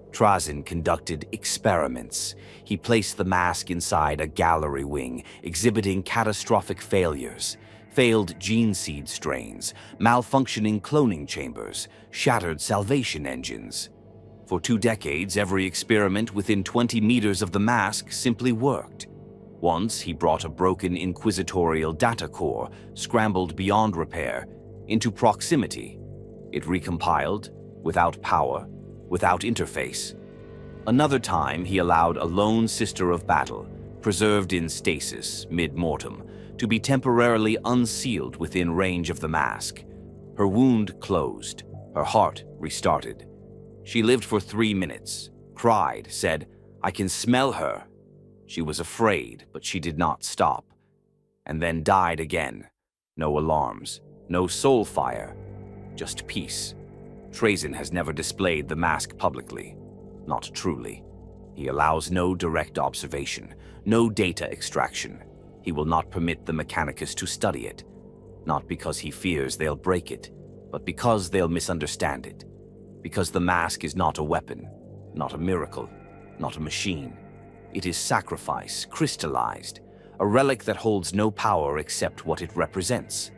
Trazyn conducted experiments. He placed the mask inside a gallery wing, exhibiting catastrophic failures. Failed gene seed strains, malfunctioning cloning chambers, shattered salvation engines. For 2 decades, every experiment within 20 meters of the mask simply worked. Once, he brought a broken inquisitorial data core, scrambled beyond repair, into proximity. It recompiled, without power, without interface. Another time, he allowed a lone sister of battle, preserved in stasis mid-mortem, to be temporarily unsealed within range of the mask. Her wound closed, her heart restarted. She lived for 3 minutes, cried, said, "I can smell her." She was afraid, but she did not stop. And then died again. No alarms, no soul fire, just peace. Trayzn has never displayed the mask publicly. Not truly. He allows no direct observation, no data extraction. He will not permit the Mechanicus to study it, not because he fears they'll break it, but because they'll misunderstand it. Because the mask is not a weapon, not a miracle, not a machine. It is sacrifice, crystallized, a relic that holds no power except what it represents.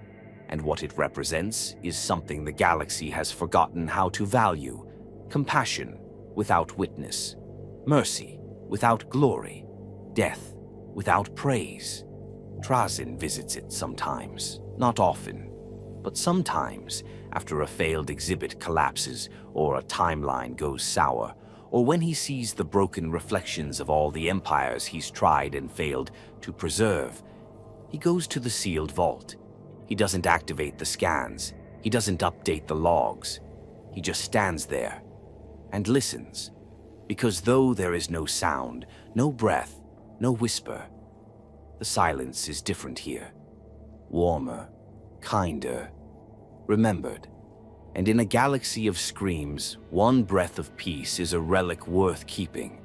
And what it represents is something the galaxy has forgotten how to value: compassion without witness, mercy without glory, death without praise. Trazyn visits it sometimes, not often, but sometimes after a failed exhibit collapses or a timeline goes sour, or when he sees the broken reflections of all the empires he's tried and failed to preserve. He goes to the sealed vault. He doesn't activate the scans. He doesn't update the logs. He just stands there and listens. Because though there is no sound, no breath, no whisper, the silence is different here. Warmer, kinder, remembered. And in a galaxy of screams, one breath of peace is a relic worth keeping,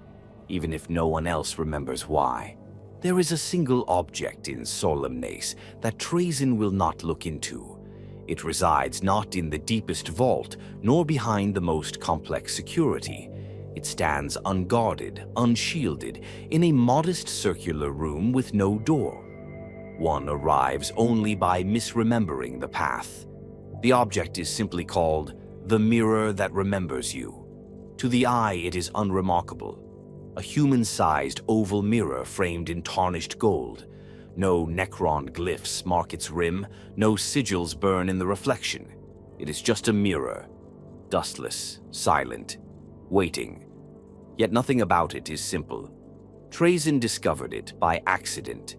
even if no one else remembers why. There is a single object in Solemnace that Trayzn will not look into. It resides not in the deepest vault, nor behind the most complex security. It stands unguarded, unshielded, in a modest circular room with no door. One arrives only by misremembering the path. The object is simply called the mirror that remembers you. To the eye, it is unremarkable. A human-sized oval mirror framed in tarnished gold. No Necron glyphs mark its rim, no sigils burn in the reflection. It is just a mirror, dustless, silent, waiting. Yet nothing about it is simple. Trayzn discovered it by accident.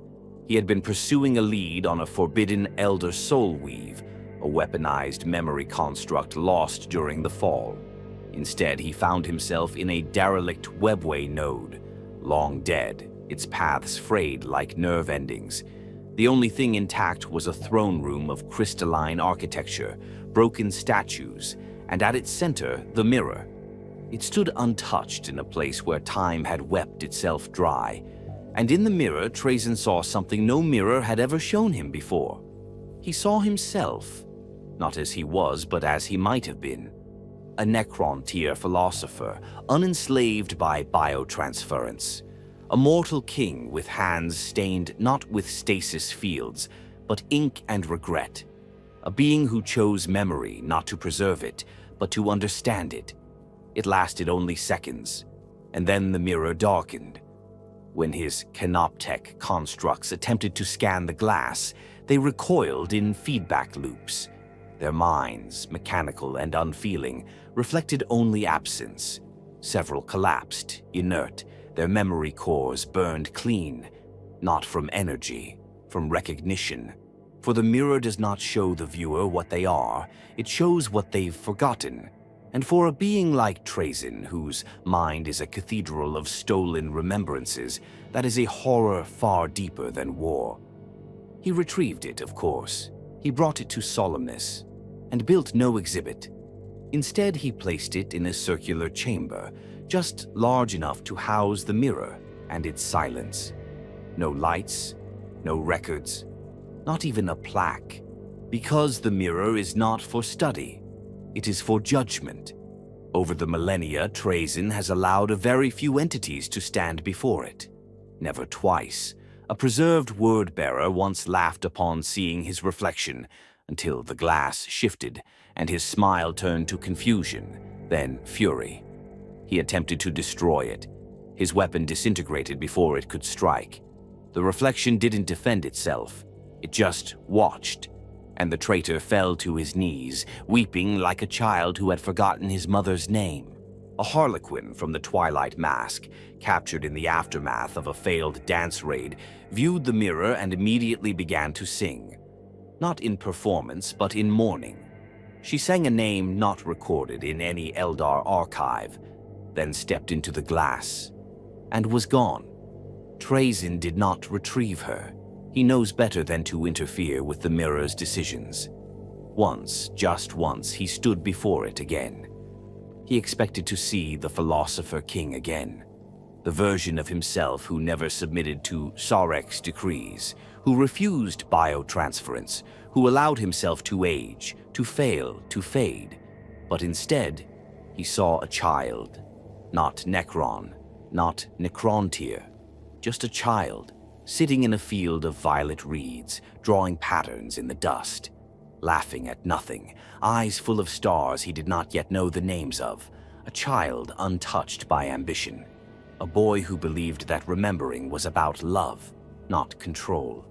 He had been pursuing a lead on a forbidden Elder Soul Weave, a weaponized memory construct lost during the Fall. Instead, he found himself in a derelict webway node, long dead, its paths frayed like nerve endings. The only thing intact was a throne room of crystalline architecture, broken statues, and at its center, the mirror. It stood untouched in a place where time had wept itself dry. And in the mirror, Trayzn saw something no mirror had ever shown him before. He saw himself, not as he was, but as he might have been. A Necron-tier philosopher, unenslaved by biotransference. A mortal king with hands stained not with stasis fields, but ink and regret. A being who chose memory not to preserve it, but to understand it. It lasted only seconds, and then the mirror darkened. When his canoptech constructs attempted to scan the glass, they recoiled in feedback loops. Their minds, mechanical and unfeeling, reflected only absence. Several collapsed, inert, their memory cores burned clean, not from energy, from recognition. For the mirror does not show the viewer what they are, it shows what they've forgotten. And for a being like Trayzn, whose mind is a cathedral of stolen remembrances, that is a horror far deeper than war. He retrieved it, of course. He brought it to Solemnace, and built no exhibit. Instead, he placed it in a circular chamber, just large enough to house the mirror and its silence. No lights, no records, not even a plaque. Because the mirror is not for study, it is for judgment. Over the millennia, Trayzn has allowed a very few entities to stand before it. Never twice. A preserved word-bearer once laughed upon seeing his reflection, until the glass shifted and his smile turned to confusion, then fury. He attempted to destroy it. His weapon disintegrated before it could strike. The reflection didn't defend itself. It just watched, and the traitor fell to his knees, weeping like a child who had forgotten his mother's name. A harlequin from the Twilight Mask, captured in the aftermath of a failed dance raid, viewed the mirror and immediately began to sing. Not in performance, but in mourning. She sang a name not recorded in any Eldar archive, then stepped into the glass, and was gone. Trayzn did not retrieve her. He knows better than to interfere with the mirror's decisions. Once, just once, he stood before it again. He expected to see the Philosopher King again, the version of himself who never submitted to Sarek's decrees, who refused biotransference, who allowed himself to age, to fail, to fade. But instead, he saw a child, not Necron, not Necrontier, just a child, sitting in a field of violet reeds, drawing patterns in the dust, laughing at nothing, eyes full of stars he did not yet know the names of, a child untouched by ambition, a boy who believed that remembering was about love, not control.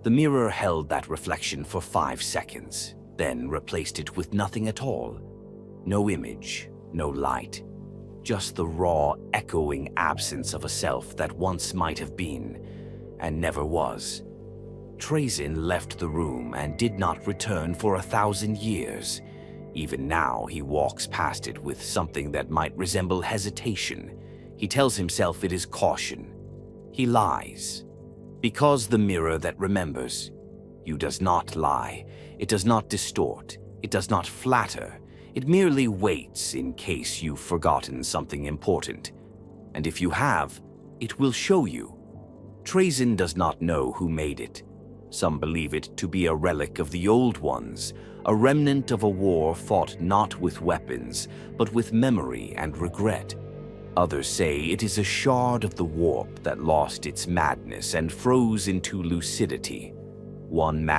The mirror held that reflection for 5 seconds, then replaced it with nothing at all. No image, no light, just the raw, echoing absence of a self that once might have been, and never was. Trayzn left the room and did not return for 1,000 years. Even now, he walks past it with something that might resemble hesitation. He tells himself it is caution. He lies. Because the mirror that remembers you does not lie. It does not distort. It does not flatter. It merely waits in case you've forgotten something important. And if you have, it will show you. Trayzn does not know who made it. Some believe it to be a relic of the old ones, a remnant of a war fought not with weapons, but with memory and regret. Others say it is a shard of the warp that lost its madness and froze into lucidity. One